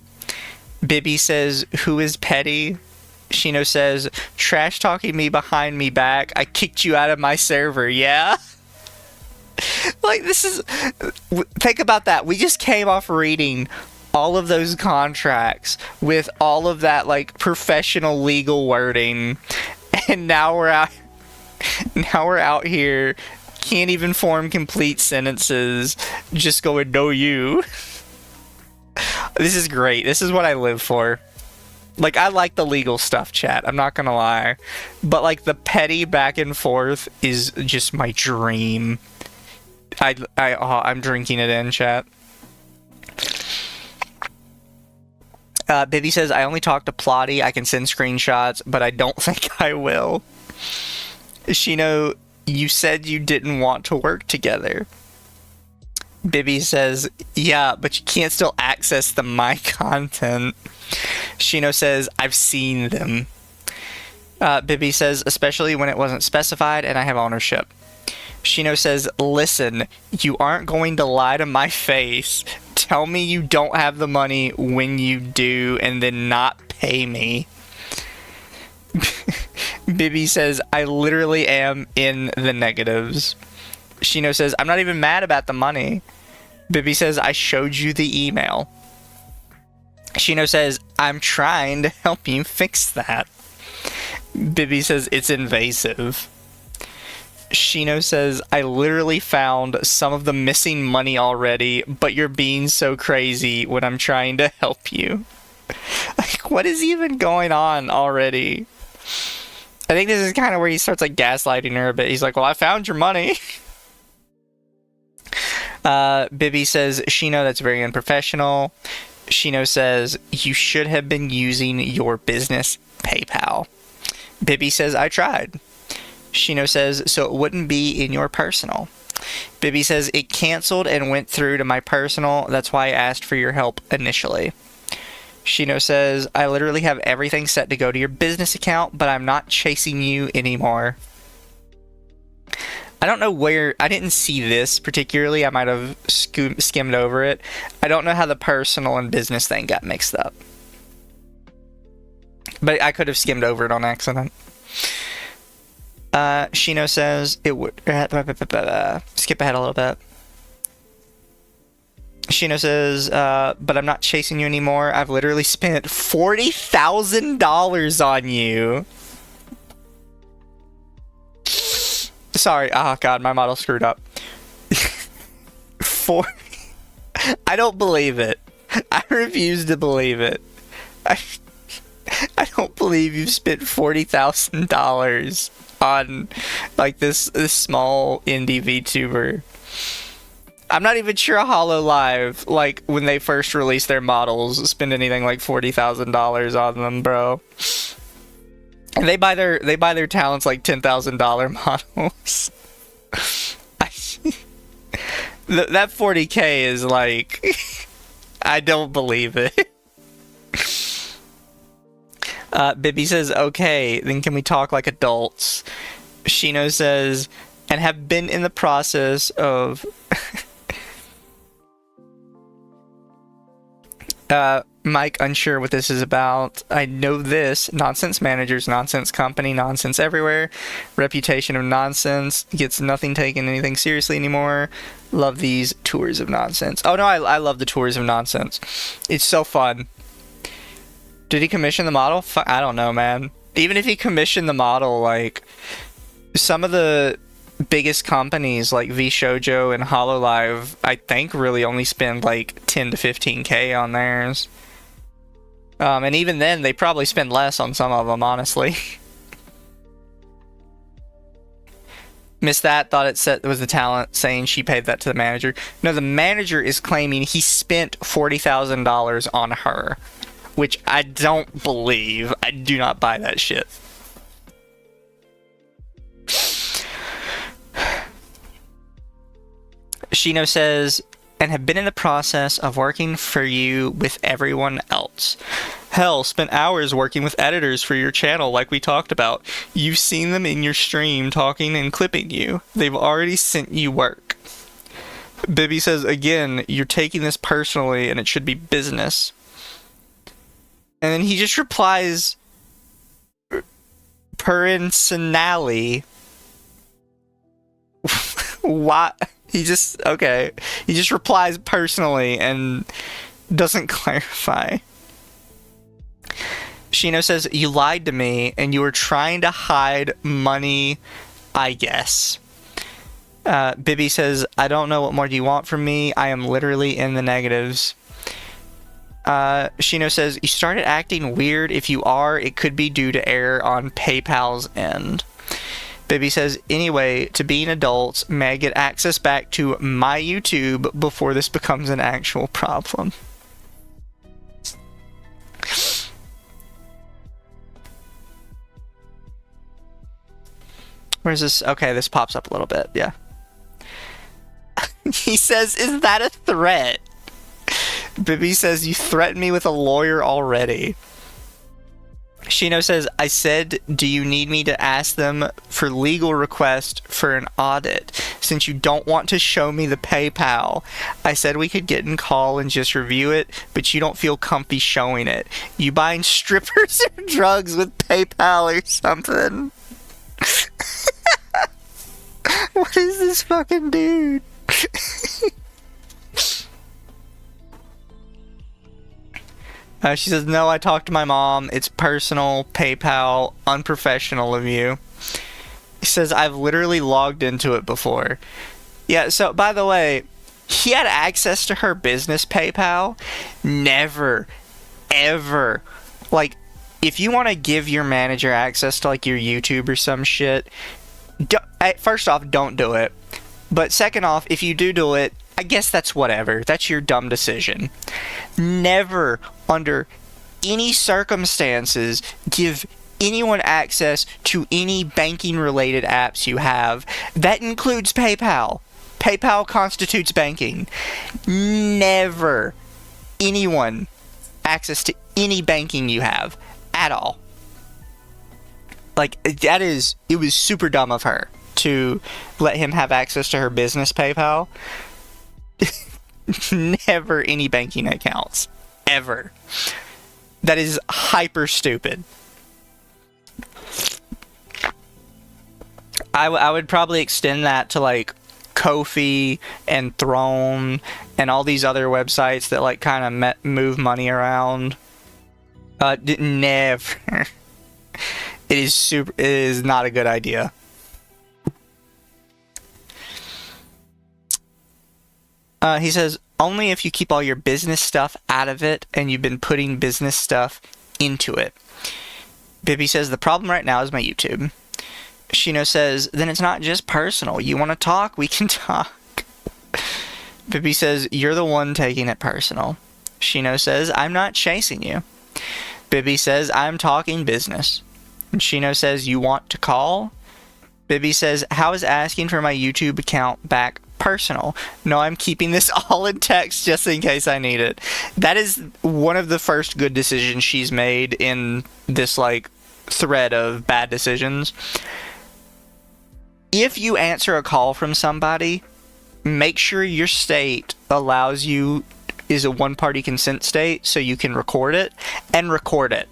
Bibby says, who is petty? Shino says, trash talking me behind me back. I kicked you out of my server, yeah? Like, this is... Think about that. We just came off reading all of those contracts with all of that, like, professional legal wording. And now we're out here... Can't even form complete sentences, just going, no you. This is great. This is what I live for. Like, I like the legal stuff, chat. I'm not gonna lie. But, like, the petty back and forth is just my dream. I'm drinking it in, chat. Bibby says, I only talked to Plotty. I can send screenshots, but I don't think I will. Shino... You said you didn't want to work together. Bibby says, yeah, but you can't still access my content. Shino says, I've seen them. Bibby says, especially when it wasn't specified and I have ownership. Shino says, listen, you aren't going to lie to my face. Tell me you don't have the money when you do and then not pay me. Bibby says, I literally am in the negatives. Shino says, I'm not even mad about the money. Bibby says, I showed you the email. Shino says, I'm trying to help you fix that. Bibby says, it's invasive. Shino says, I literally found some of the missing money already, but you're being so crazy when I'm trying to help you. Like, what is even going on already? I think this is kind of where he starts like gaslighting her a bit. He's like, well, I found your money. Bibby says, Shino, that's very unprofessional. Shino says, you should have been using your business PayPal. Bibby says, I tried. Shino says, so it wouldn't be in your personal. Bibby says, it canceled and went through to my personal. That's why I asked for your help initially. Shino says, I literally have everything set to go to your business account, but I'm not chasing you anymore. I don't know where, I didn't see this particularly. I might have skimmed over it. I don't know how the personal and business thing got mixed up. But I could have skimmed over it on accident. Shino says, it would, skip ahead a little bit. Shino says, but I'm not chasing you anymore. I've literally spent $40,000 on you. Sorry. Oh, God, my model screwed up. I don't believe it. I refuse to believe it. I don't believe you've spent $40,000 on, like, this small indie VTuber. I'm not even sure HoloLive, like, when they first released their models, spend anything like $40,000 on them, bro. And they buy their talents like $10,000 models. That 40K is like, I don't believe it. Bibby says, okay, then can we talk like adults? Shino says, and have been in the process of... Mike, unsure what this is about. I know this. Nonsense managers, nonsense company, nonsense everywhere. Reputation of nonsense. Gets nothing taken anything seriously anymore. Love these tours of nonsense. Oh no, I love the tours of nonsense. It's so fun. Did he commission the model? I don't know, man. Even if he commissioned the model, like, some of the biggest companies like VShojo and HoloLive, I think, really only spend like 10 to 15K on theirs. And even then, they probably spend less on some of them, honestly. Missed that, thought it was the talent saying she paid that to the manager. No, the manager is claiming he spent $40,000 on her, which I don't believe. I do not buy that shit. Shino says, and have been in the process of working for you with everyone else. Hell, spent hours working with editors for your channel like we talked about. You've seen them in your stream talking and clipping you. They've already sent you work. Bibby says, again, you're taking this personally and it should be business. And then he just replies, personally. What? He just replies personally and doesn't clarify. Shino says, you lied to me and you were trying to hide money, I guess. Bibby says, I don't know what more do you want from me. I am literally in the negatives. Shino says, you started acting weird. If you are, it could be due to error on PayPal's end. Bibby says, anyway, to being adults, may I get access back to my YouTube before this becomes an actual problem? Where's this? Okay, this pops up a little bit, yeah. He says, is that a threat? Bibby says, you threatened me with a lawyer already. Shino says, I said, do you need me to ask them for legal request for an audit since you don't want to show me the PayPal? I said we could get in call and just review it, but you don't feel comfy showing it. You buying strippers or drugs with PayPal or something? What is this fucking dude? She says, no, I talked to my mom. It's personal, PayPal, unprofessional of you. He says, I've literally logged into it before. Yeah, so, by the way, he had access to her business PayPal. Never, ever. Like, if you want to give your manager access to, like, your YouTube or some shit, first off, don't do it. But second off, if you do it, I guess that's whatever. That's your dumb decision. Never, under any circumstances, give anyone access to any banking-related apps you have. That includes PayPal. PayPal constitutes banking. Never anyone access to any banking you have at all. Like, it was super dumb of her to let him have access to her business PayPal. Never any banking accounts. Ever. That is hyper stupid. I would probably extend that to, like, Ko-fi and Throne and all these other websites that, like, kind of move money around. Never. It is not a good idea. He says, only if you keep all your business stuff out of it and you've been putting business stuff into it. Bibby says, the problem right now is my YouTube. Shino says, then it's not just personal. You want to talk? We can talk. Bibby says, you're the one taking it personal. Shino says, I'm not chasing you. Bibby says, I'm talking business. And Shino says, you want to call? Bibby says, how is asking for my YouTube account back personal? No, I'm keeping this all in text just in case I need it. That is one of the first good decisions she's made in this, like, thread of bad decisions. If you answer a call from somebody, make sure your state allows you, is a one-party consent state, so you can record it, and record it.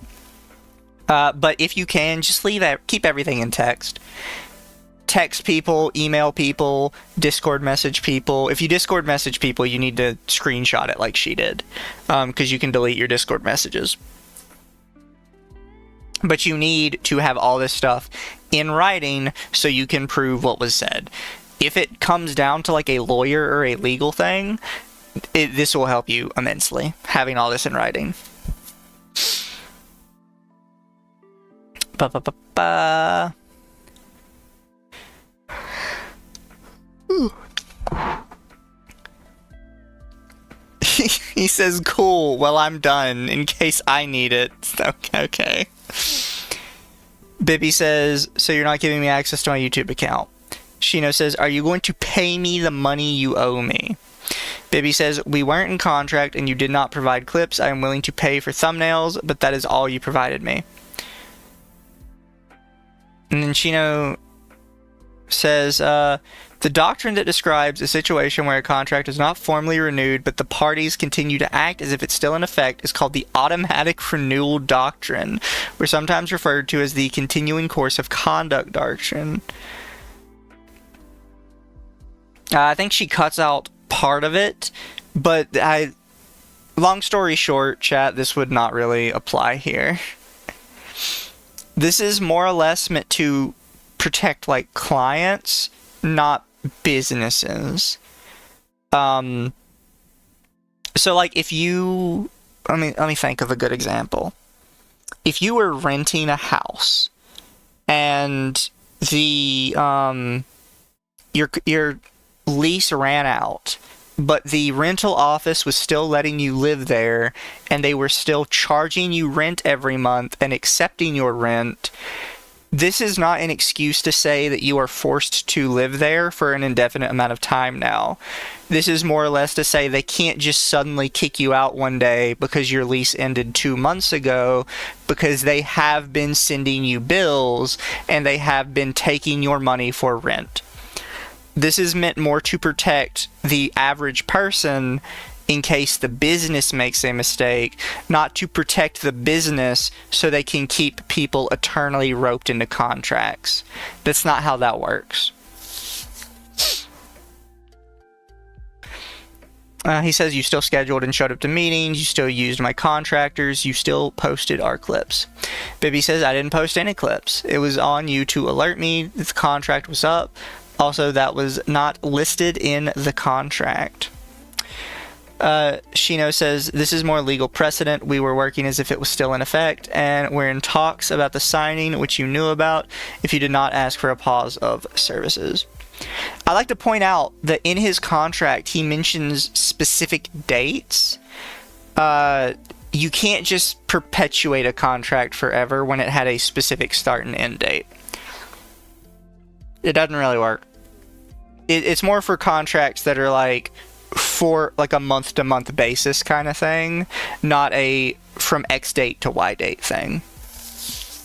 But if you can, just keep everything in text. Text people, email people, Discord message people. If you Discord message people, you need to screenshot it like she did, because you can delete your Discord messages. But you need to have all this stuff in writing so you can prove what was said. If it comes down to, like, a lawyer or a legal thing, this will help you immensely, having all this in writing. Ba-ba-ba-ba. He says, cool, well, I'm done, in case I need it. Okay. Bibby says, so you're not giving me access to my YouTube account. Shino says, are you going to pay me the money you owe me? Bibby says, we weren't in contract and you did not provide clips. I am willing to pay for thumbnails, but that is all you provided me. And then Shino says, the doctrine that describes a situation where a contract is not formally renewed, but the parties continue to act as if it's still in effect, is called the automatic renewal doctrine, or sometimes referred to as the continuing course of conduct doctrine. I think she cuts out part of it, but long story short, chat, this would not really apply here. This is more or less meant to protect, like, clients, not businesses. So, like, if you... let me think of a good example. If you were renting a house, and the, your lease ran out, but the rental office was still letting you live there, and they were still charging you rent every month and accepting your rent, this is not an excuse to say that you are forced to live there for an indefinite amount of time now. This is more or less to say they can't just suddenly kick you out one day because your lease ended 2 months ago, because they have been sending you bills and they have been taking your money for rent. This is meant more to protect the average person in case the business makes a mistake, not to protect the business so they can keep people eternally roped into contracts. That's not how that works. He says, you still scheduled and showed up to meetings, you still used my contractors, you still posted our clips. Bibby says, I didn't post any clips. It was on you to alert me that the contract was up. Also, that was not listed in the contract. Shino says, this is more legal precedent. We were working as if it was still in effect, and we're in talks about the signing, which you knew about, if you did not ask for a pause of services. I like to point out that in his contract, he mentions specific dates. You can't just perpetuate a contract forever when it had a specific start and end date. It doesn't really work. It's more for contracts that are like for like a month-to-month basis kind of thing, not a from X date to Y date thing.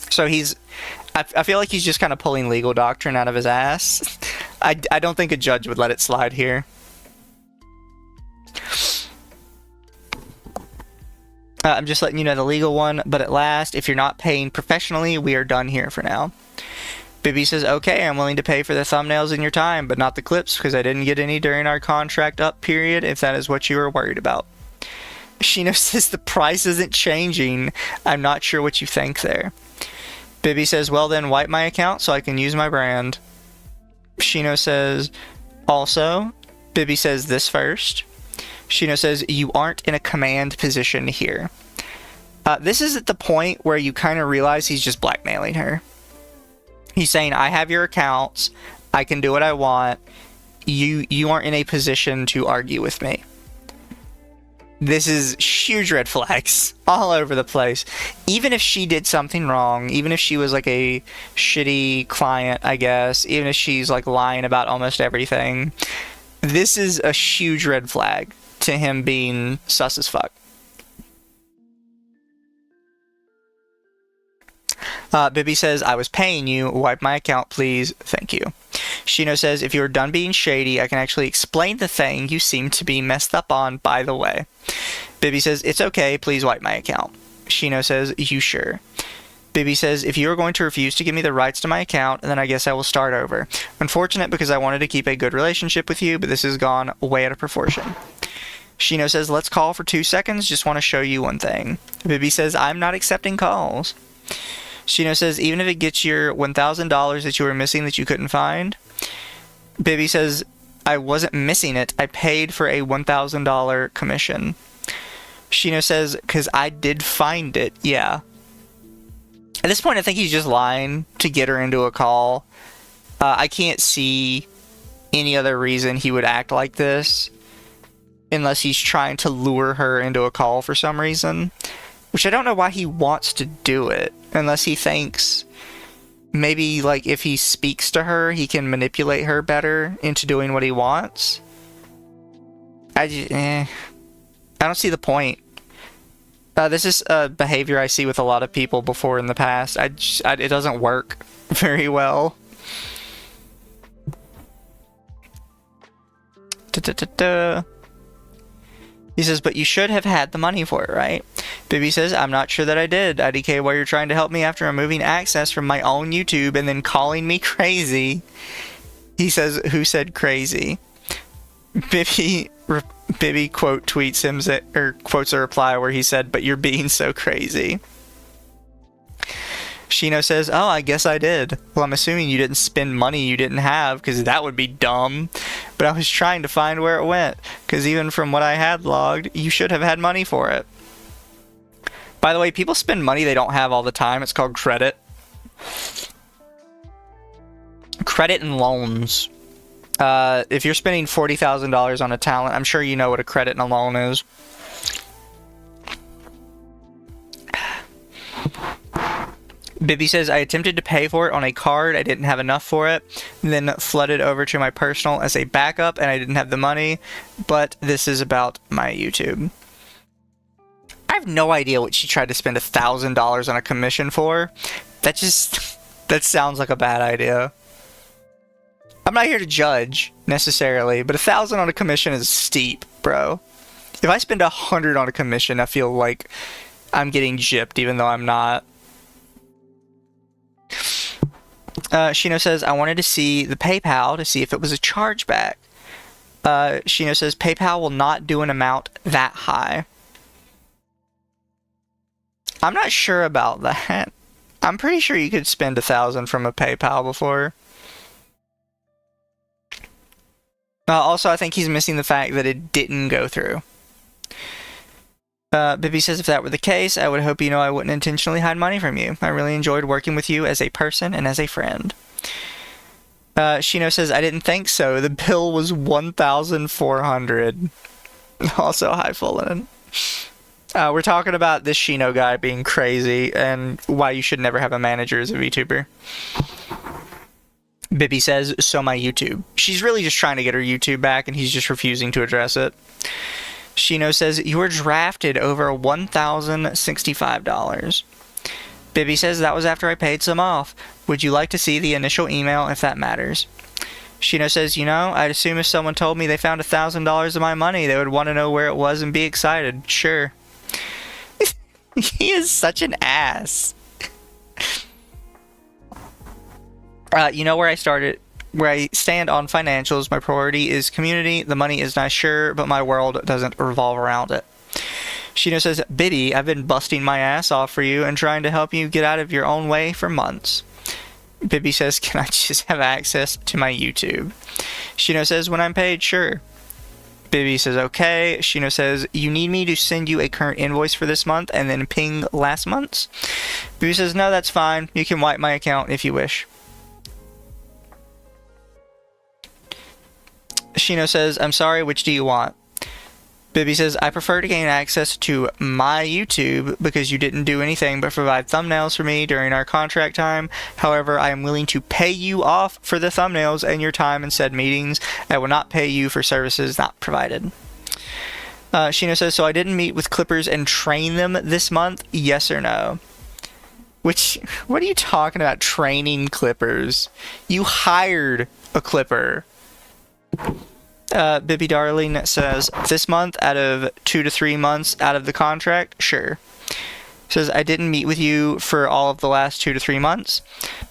So I feel like he's just kind of pulling legal doctrine out of his ass. I don't think a judge would let it slide here. I'm just letting you know the legal one, but at last, if you're not paying professionally, we are done here for now. Bibby says, okay, I'm willing to pay for the thumbnails in your time, but not the clips, because I didn't get any during our contract up period, if that is what you were worried about. Shino says, the price isn't changing. I'm not sure what you think there. Bibby says, well then, wipe my account so I can use my brand. Shino says, also, Bibby says this first. Shino says, you aren't in a command position here. This is at the point where you kind of realize he's just blackmailing her. He's saying, I have your accounts, I can do what I want, you aren't in a position to argue with me. This is huge red flags all over the place. Even if she did something wrong, even if she was like a shitty client, I guess, even if she's like lying about almost everything, this is a huge red flag to him being sus as fuck. Bibby says, I was paying you. Wipe my account, please. Thank you. Shino says, if you're done being shady, I can actually explain the thing you seem to be messed up on, by the way. Bibby says, it's okay. Please wipe my account. Shino says, you sure? Bibby says, if you are going to refuse to give me the rights to my account, then I guess I will start over. Unfortunate because I wanted to keep a good relationship with you, but this has gone way out of proportion. Shino says, let's call for 2 seconds. Just want to show you one thing. Bibby says, I'm not accepting calls. Shino says, even if it gets your $1,000 that you were missing that you couldn't find. Bibby says, I wasn't missing it. I paid for a $1,000 commission. Shino says, because I did find it. Yeah. At this point, I think he's just lying to get her into a call. I can't see any other reason he would act like this unless he's trying to lure her into a call for some reason. Which I don't know why he wants to do it, unless he thinks maybe, like, if he speaks to her, he can manipulate her better into doing what he wants. I don't see the point. This is a behavior I see with a lot of people before in the past. It doesn't work very well. He says, but you should have had the money for it, right? Bibby says, I'm not sure that I did. IDK, while you're trying to help me after removing access from my own YouTube and then calling me crazy. He says, who said crazy? Bibby quote tweets him, or quotes a reply where he said, but you're being so crazy. Shino says, oh, I guess I did. Well, I'm assuming you didn't spend money you didn't have, because that would be dumb. But I was trying to find where it went, because even from what I had logged, you should have had money for it. By the way, people spend money they don't have all the time. It's called credit. Credit and loans. If you're spending $40,000 on a talent, I'm sure you know what a credit and a loan is. Bibby says, I attempted to pay for it on a card. I didn't have enough for it. Then flooded over to my personal as a backup, and I didn't have the money. But this is about my YouTube. I have no idea what she tried to spend $1,000 on a commission for. That sounds like a bad idea. I'm not here to judge, necessarily, but $1,000 on a commission is steep, bro. If I spend $100 on a commission, I feel like I'm getting gypped, even though I'm not. Shino says, I wanted to see the PayPal to see if it was a chargeback. Shino says, PayPal will not do an amount that high. I'm not sure about that. I'm pretty sure you could spend 1,000 from a PayPal before. Also, I think he's missing the fact that it didn't go through. Bibby says, if that were the case, I would hope you know I wouldn't intentionally hide money from you. I really enjoyed working with you as a person and as a friend. Shino says, I didn't think so. The bill was 1,400. Also, hi, Fullen. We're talking about this Shino guy being crazy and why you should never have a manager as a VTuber. Bibby says, so my YouTube. She's really just trying to get her YouTube back and he's just refusing to address it. Shino says, you were drafted over $1,065. Bibby says, that was after I paid some off. Would you like to see the initial email if that matters? Shino says, you know, I'd assume if someone told me they found $1,000 of my money, they would want to know where it was and be excited. Sure. He is such an ass. You know where I stand on financials. My priority is community. The money is nice, sure, but my world doesn't revolve around it. Shino says, Biddy, I've been busting my ass off for you and trying to help you get out of your own way for months. Bibby says, can I just have access to my YouTube? Shino says, when I'm paid, sure. Bibby says, okay. Shino says, you need me to send you a current invoice for this month and then ping last month's? Bibby says, no, that's fine. You can wipe my account if you wish. Shino says, I'm sorry, which do you want? Bibby says, I prefer to gain access to my YouTube because you didn't do anything but provide thumbnails for me during our contract time. However, I am willing to pay you off for the thumbnails and your time in said meetings. I will not pay you for services not provided. Shino says, so I didn't meet with clippers and train them this month? Yes or no? What are you talking about, training clippers? You hired a clipper. Bibby Darling says, this month out of 2 to 3 months out of the contract? Sure. Says, I didn't meet with you for all of the last 2 to 3 months.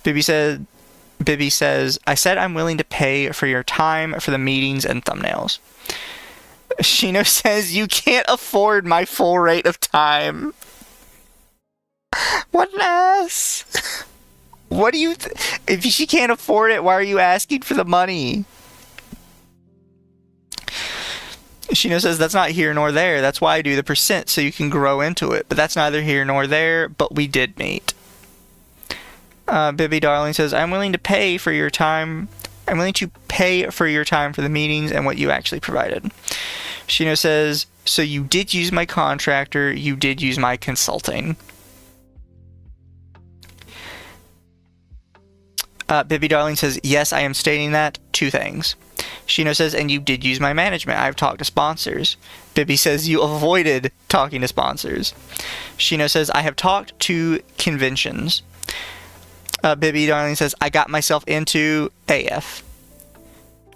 Bibby says, I said I'm willing to pay for your time for the meetings and thumbnails. Shino says, you can't afford my full rate of time. What an ass. What do you... if she can't afford it, why are you asking for the money? Shino says, that's not here nor there. That's why I do the percent, so you can grow into it. But that's neither here nor there, but we did meet. Bibby Darling says, I'm willing to pay for your time. I'm willing to pay for your time for the meetings and what you actually provided. Shino says, so you did use my contractor. You did use my consulting. Bibby Darling says, yes, I am stating that. 2 things. Shino says, and you did use my management. I've talked to sponsors. Bibby says, you avoided talking to sponsors. Shino says, I have talked to conventions. Bibby Darling says, I got myself into AF.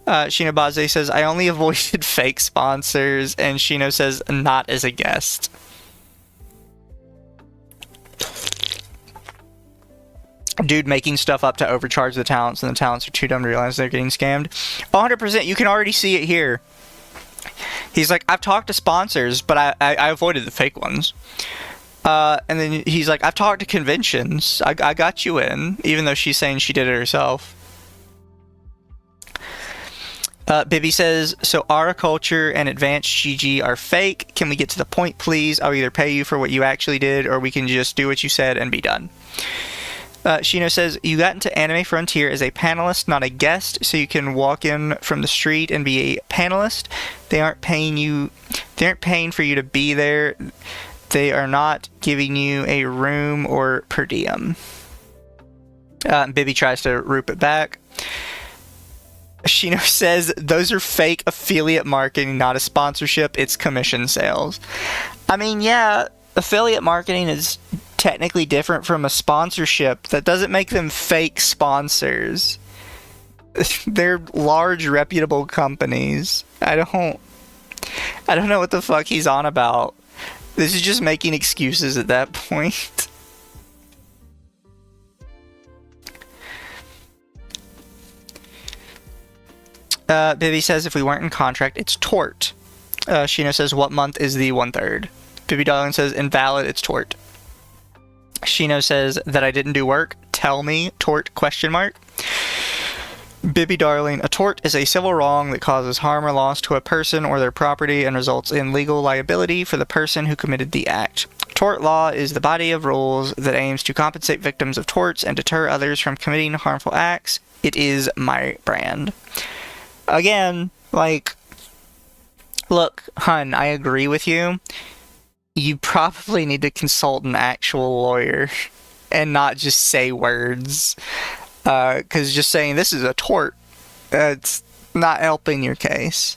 Shino Baze says, I only avoided fake sponsors. And Shino says, not as a guest. Dude making stuff up to overcharge the talents, and the talents are too dumb to realize they're getting scammed. 100%, you can already see it here. He's like, I've talked to sponsors, but I avoided the fake ones. And then he's like, I've talked to conventions. I got you in, even though she's saying she did it herself. Bibby says, so Araculture and Advanced GG are fake. Can we get to the point, please? I'll either pay you for what you actually did, or we can just do what you said and be done. Shino says, you got into Anime Frontier as a panelist, not a guest, so you can walk in from the street and be a panelist. They aren't paying for you to be there. They are not giving you a room or per diem. Bibby tries to roop it back. Shino says, those are fake affiliate marketing, not a sponsorship. It's commission sales. I mean, yeah, affiliate marketing is technically different from a sponsorship. That doesn't make them fake sponsors. They're large, reputable companies. I don't know what the fuck he's on about. This is just making excuses at that point. Bibby says if we weren't in contract, it's tort. Shino says, what month is the 1/3? Bibby Darling says, invalid, it's tort. Shino says that I didn't do work. Tell me, tort, question mark. Bibby Darling, a tort is a civil wrong that causes harm or loss to a person or their property and results in legal liability for the person who committed the act. Tort law is the body of rules that aims to compensate victims of torts and deter others from committing harmful acts. It is my brand. Again, like, look, hun, I agree with you. You probably need to consult an actual lawyer and not just say words. Because just saying this is a tort, it's not helping your case.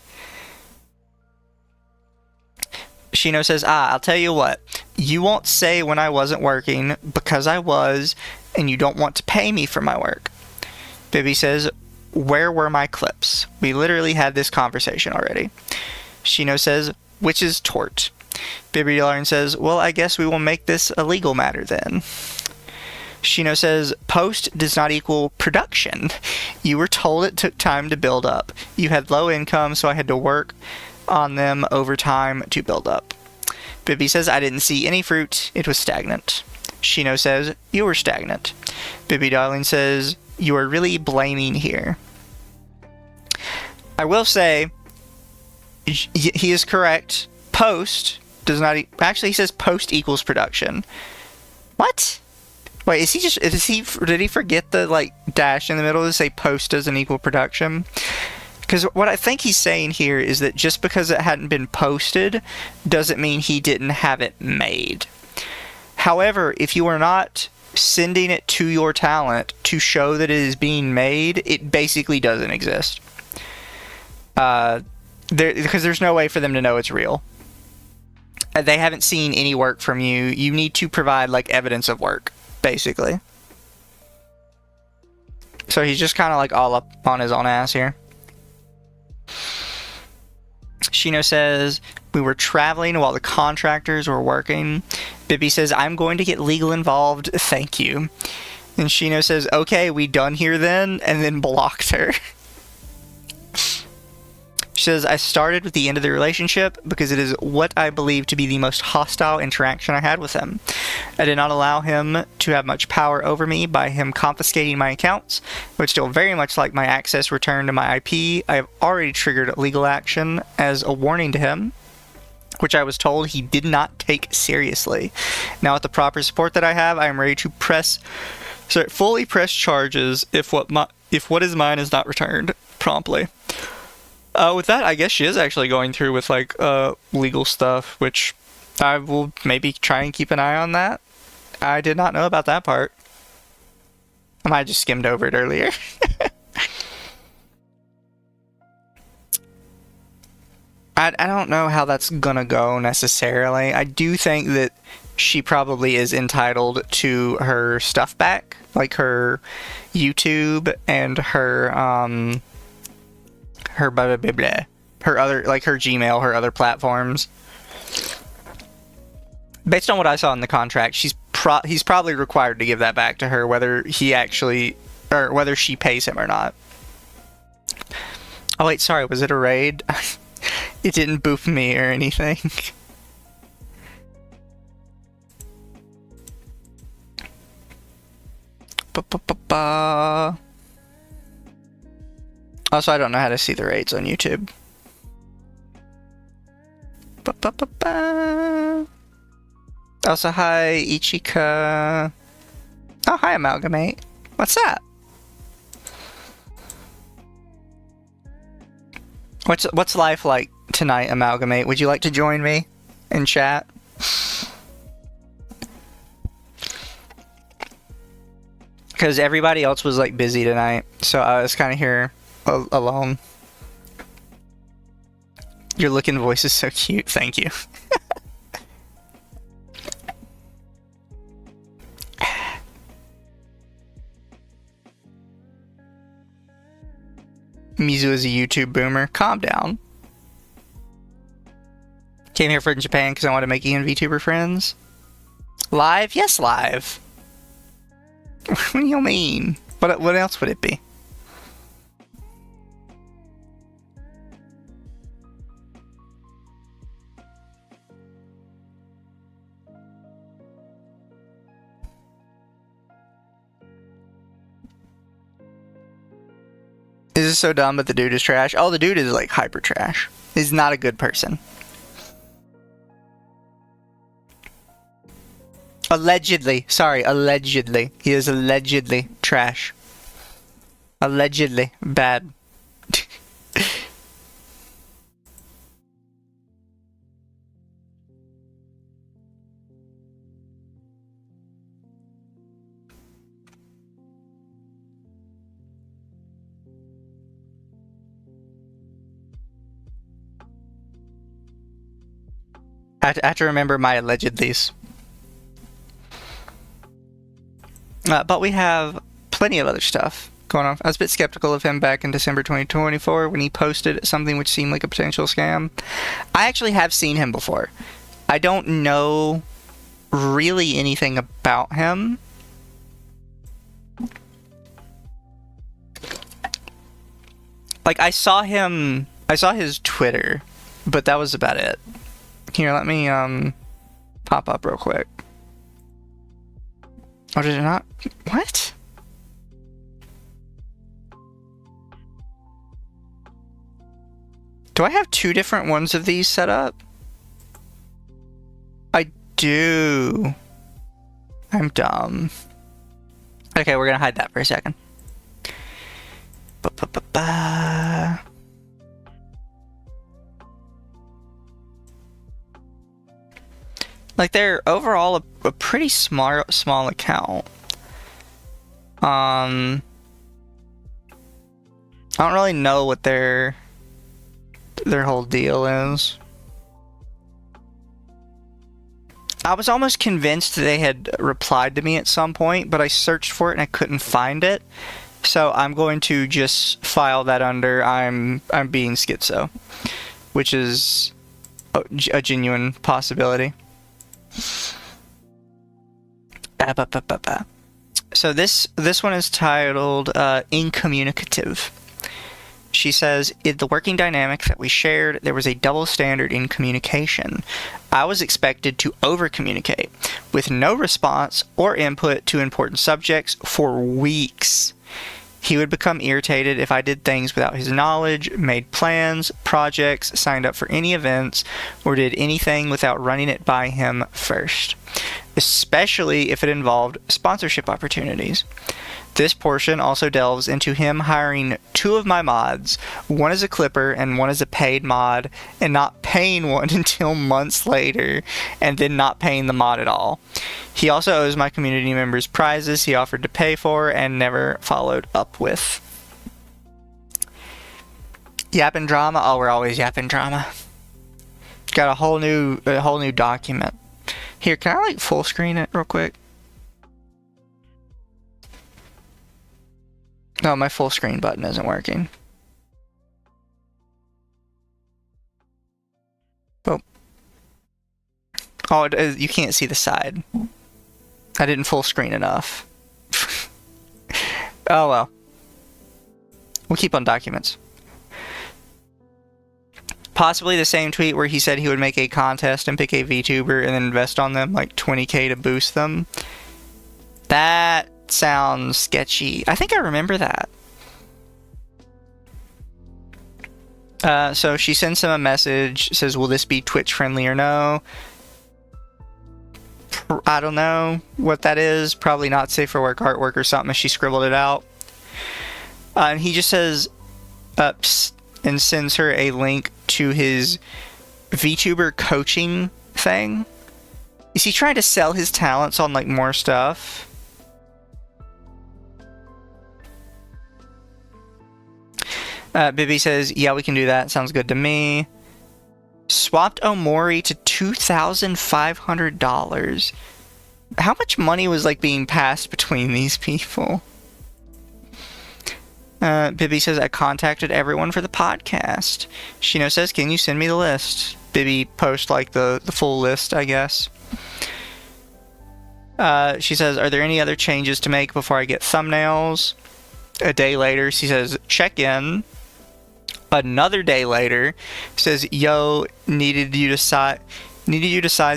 Shino says, I'll tell you what. You won't say when I wasn't working because I was, and you don't want to pay me for my work. Bibby says, where were my clips? We literally had this conversation already. Shino says, which is tort. Bibby Darling says, well, I guess we will make this a legal matter then. Shino says, post does not equal production. You were told it took time to build up. You had low income, so I had to work on them over time to build up. Bibby says, I didn't see any fruit. It was stagnant. Shino says, you were stagnant. Bibby Darling says, you are really blaming here. I will say, he is correct. Post does not... Actually, he says post equals production. What? Wait, did he forget the, like, dash in the middle to say post doesn't equal production? Because what I think he's saying here is that just because it hadn't been posted doesn't mean he didn't have it made. However, if you are not sending it to your talent to show that it is being made, it basically doesn't exist. Because there's no way for them to know it's real. They haven't seen any work from you. You need to provide, like, evidence of work, basically. So he's just kind of, like, all up on his own ass here. Shino says, we were traveling while the contractors were working. Bibby says, I'm going to get legal involved, thank you. And Shino says, okay, we done here then? And then blocked her. She says, I started with the end of the relationship because it is what I believe to be the most hostile interaction I had with him. I did not allow him to have much power over me by him confiscating my accounts, which still very much like my access returned to my IP. I have already triggered legal action as a warning to him, which I was told he did not take seriously. Now with the proper support that I have, I am ready to fully press charges if what is mine is not returned promptly. With that, I guess she is actually going through with, like, legal stuff, which I will maybe try and keep an eye on that. I did not know about that part. I might have just skimmed over it earlier. I don't know how that's gonna go, necessarily. I do think that she probably is entitled to her stuff back, like her YouTube and her other, like, her Gmail, her other platforms. Based on what I saw in the contract, he's probably required to give that back to her, whether whether she pays him or not. Oh wait, sorry, was it a raid? It didn't boop me or anything. Also, I don't know how to see the raids on YouTube. Also, hi, Ichika. Oh, hi, Amalgamate. What's that? What's life like tonight, Amalgamate? Would you like to join me in chat? Because everybody else was, like, busy tonight, so I was kind of here alone. Your looking voice is so cute, thank you. Mizu is a YouTube boomer. Calm down. Came here from Japan because I want to make Ian VTuber friends. Live? Yes, live. What do you mean? What else would it be? This is so dumb, but the dude is trash. Oh, the dude is like hyper trash. He's not a good person. Allegedly. Sorry, allegedly. He is allegedly trash. Allegedly bad. I have to remember my allegedlys. But we have plenty of other stuff going on. I was a bit skeptical of him back in December 2024 when he posted something which seemed like a potential scam. I actually have seen him before. I don't know really anything about him. Like, I saw his Twitter, but that was about it. Here, let me pop up real quick. Oh, did it not? What? Do I have two different ones of these set up? I do. I'm dumb. Okay, we're gonna hide that for a second. Ba-ba-ba-ba. Like, they're overall a pretty small account. I don't really know what their whole deal is. I was almost convinced they had replied to me at some point, but I searched for it and I couldn't find it. So I'm going to just file that under I'm being schizo, which is a genuine possibility. So this one is titled Incommunicative. She says, in the working dynamic that we shared, there was a double standard in communication. I was expected to over-communicate, with no response or input to important subjects for weeks. He would become irritated if I did things without his knowledge, made plans, projects, signed up for any events, or did anything without running it by him first, especially if it involved sponsorship opportunities. This portion also delves into him hiring two of my mods, one as a clipper and one as a paid mod, and not paying one until months later, and then not paying the mod at all. He also owes my community members prizes he offered to pay for and never followed up with. Yapping drama? Oh, we're always yapping drama. Got a whole new document. Here, can I like full screen it real quick? No, my full screen button isn't working. Oh, you can't see the side. I didn't full screen enough. Oh well. We'll keep on documents. Possibly the same tweet where he said he would make a contest and pick a VTuber and then invest on them like 20k to boost them. That sounds sketchy. I think I remember that. So she sends him a message, says, will this be Twitch friendly or no? I don't know what that is. Probably not safe for work artwork or something if she scribbled it out. And he just says, and sends her a link to his VTuber coaching thing. Is he trying to sell his talents on like more stuff? Bibby says, yeah, we can do that. Sounds good to me. Swapped Omori to $2,500. How much money was like being passed between these people? Bibby says, I contacted everyone for the podcast. Shino says, can you send me the list? Bibby post like the full list, I guess. She says, are there any other changes to make before I get thumbnails? A day later, she says, check in. Another day later, says, yo, needed you to size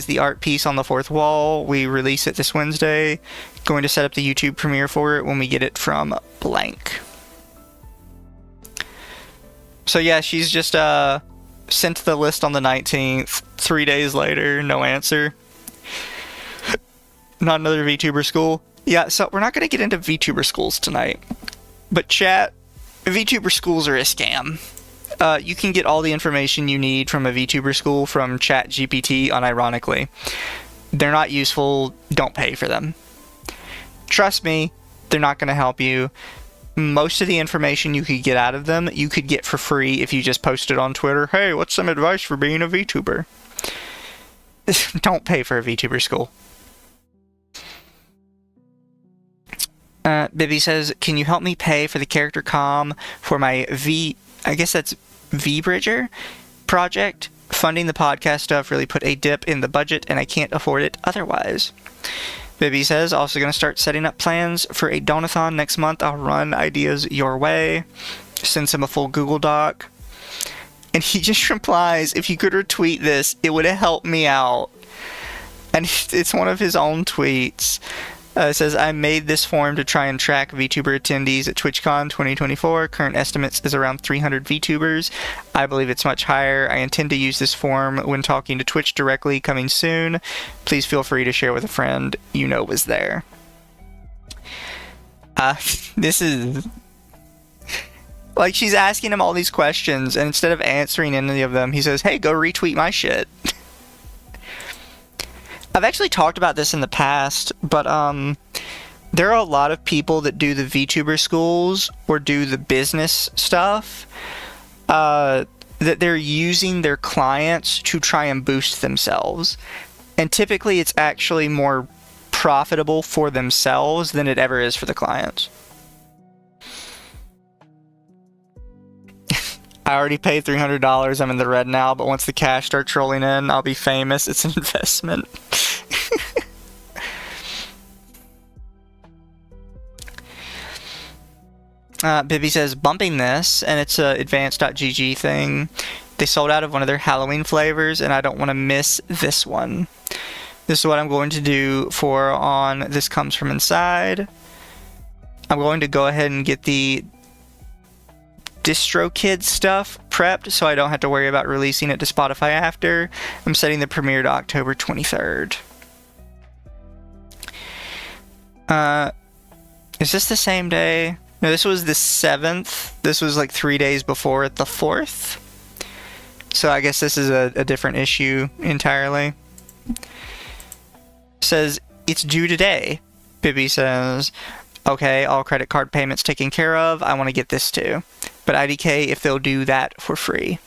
the art piece on the fourth wall. We release it this Wednesday. Going to set up the YouTube premiere for it when we get it from blank. So yeah, she's just sent the list on the 19th. 3 days later, no answer. Not another VTuber school. Yeah, so we're not going to get into VTuber schools tonight. But chat, VTuber schools are a scam. You can get all the information you need from a VTuber school from ChatGPT, unironically. They're not useful. Don't pay for them. Trust me, they're not going to help you. Most of the information you could get out of them, you could get for free if you just posted on Twitter, hey, what's some advice for being a VTuber? Don't pay for a VTuber school. Bibby says, can you help me pay for the character comm for my I guess that's V-Bridger project? Funding the podcast stuff really put a dip in the budget and I can't afford it otherwise. Bibby says, also going to start setting up plans for a donathon next month. I'll run ideas your way. Sends him a full Google Doc. And he just replies, if you could retweet this, it would have helped me out. And it's one of his own tweets. It says, I made this form to try and track VTuber attendees at TwitchCon 2024. Current estimates is around 300 VTubers. I believe it's much higher. I intend to use this form when talking to Twitch directly coming soon. Please feel free to share with a friend you know was there. This is... like, she's asking him all these questions, and instead of answering any of them, he says, hey, go retweet my shit. I've actually talked about this in the past, but there are a lot of people that do the VTuber schools or do the business stuff that they're using their clients to try and boost themselves. And typically it's actually more profitable for themselves than it ever is for the clients. I already paid $300. I'm in the red now, but once the cash starts rolling in, I'll be famous. It's an investment. Bibby says, bumping this, and it's a advanced.gg thing. They sold out of one of their Halloween flavors, and I don't want to miss this one. This is what I'm going to do for on This Comes From Inside. I'm going to go ahead and get the DistroKid stuff prepped so I don't have to worry about releasing it to Spotify after. I'm setting the premiere to October 23rd. Is this the same day? No, this was the 7th. This was like 3 days before it, the 4th. So I guess this is a different issue entirely. Says, it's due today. Bibby says, okay, all credit card payments taken care of. I want to get this too. But IDK if they'll do that for free.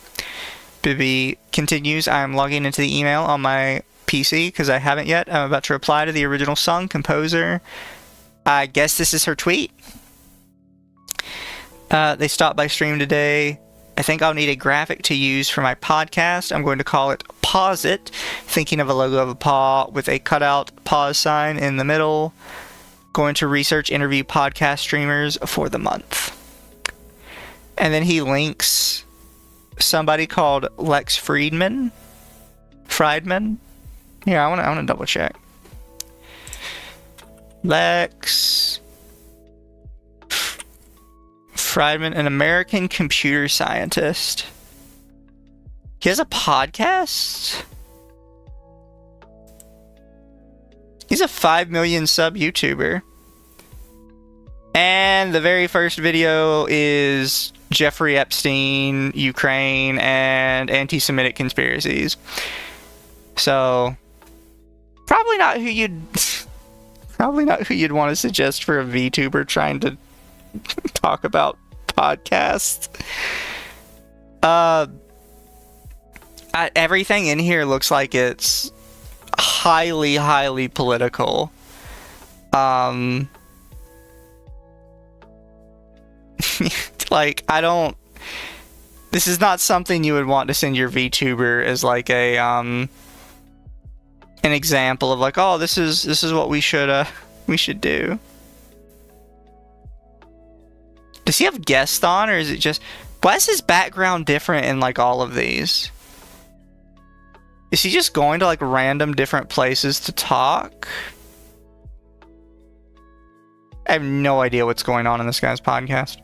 Bibby continues, I'm logging into the email on my PC because I haven't yet. I'm about to reply to the original song composer. I guess this is her tweet. They stopped by stream today. I think I'll need a graphic to use for my podcast. I'm going to call it Pause It, thinking of a logo of a paw with a cutout pause sign in the middle. Going to research interview podcast streamers for the month. And then he links somebody called Lex Friedman. Here, I want to double check. Lex Friedman, an American computer scientist. He has a podcast? He's a 5 million sub YouTuber. And the very first video is Jeffrey Epstein, Ukraine, and anti-Semitic conspiracies. So, probably not who you'd want to suggest for a VTuber trying to talk about podcasts. Everything in here looks like it's highly, highly political. Like, this is not something you would want to send your VTuber as like a, an example of like, oh, this is what we should do. Does he have guests on, or is it just... Why is his background different in, like, all of these? Is he just going to, like, random different places to talk? I have no idea what's going on in this guy's podcast.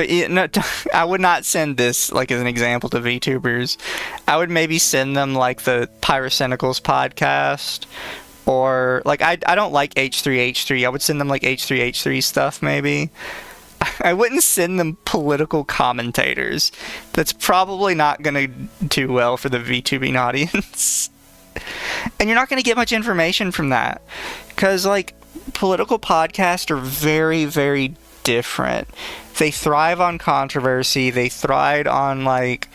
But no, I would not send this like as an example to VTubers. I would maybe send them like the Pyrocynicals podcast, or like I don't like H3H3. I would send them like H3H3 stuff maybe. I wouldn't send them political commentators. That's probably not going to do well for the VTubing audience. And you're not going to get much information from that. Because, like, political podcasts are very, very different. They thrive on controversy. They thrive on, like,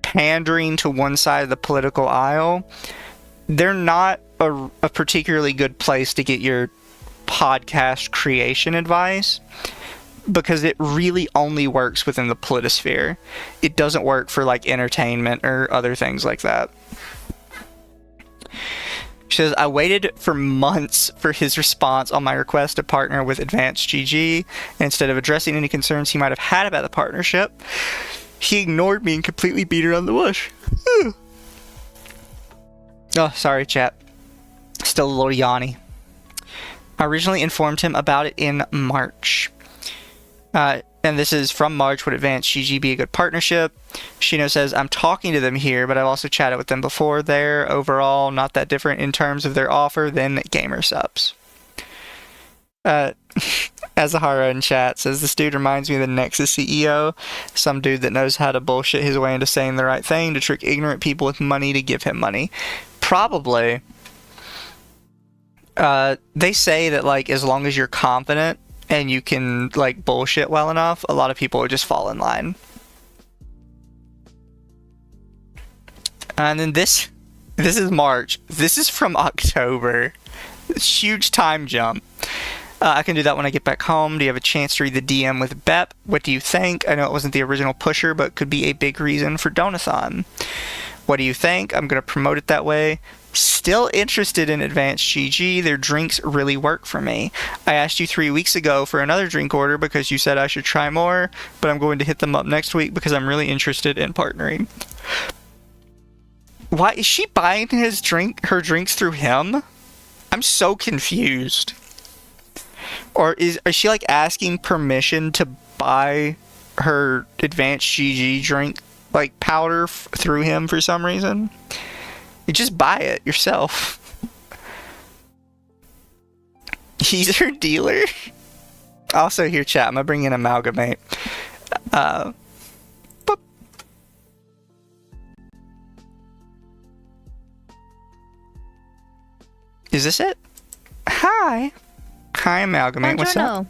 pandering to one side of the political aisle. They're not a particularly good place to get your podcast creation advice, because it really only works within the politosphere. It doesn't work for, like, entertainment or other things like that. She says, I waited for months for his response on my request to partner with Advanced GG, and instead of addressing any concerns he might have had about the partnership, he ignored me and completely beat around the bush. Oh, sorry, chat. Still a little yawny. I originally informed him about it in March. And this is from March. Would Advanced GG be a good partnership? Shino says, I'm talking to them here, but I've also chatted with them before. They're overall not that different in terms of their offer than Gamer Subs. Azahara in chat says, this dude reminds me of the Nexus CEO. Some dude that knows how to bullshit his way into saying the right thing to trick ignorant people with money to give him money. Probably. They say that, like, as long as you're confident and you can, like, bullshit well enough, a lot of people will just fall in line. And then this is March. This is from October. Huge time jump. I can do that when I get back home. Do you have a chance to read the DM with Bep? What do you think? I know it wasn't the original pusher, but could be a big reason for Donathon. What do you think? I'm going to promote it that way. Still interested in Advanced GG. Their drinks really work for me. I asked you 3 weeks ago for another drink order because you said I should try more, but I'm going to hit them up next week because I'm really interested in partnering. Why is she buying her drinks through him? I'm so confused. Or is she like asking permission to buy her Advanced GG drink, like powder through him for some reason? You just buy it yourself. He's her dealer. Also here, chat. I'm gonna bring in Amalgamate. Boop. Is this it? Hi. Hi, Amalgamate. What's up?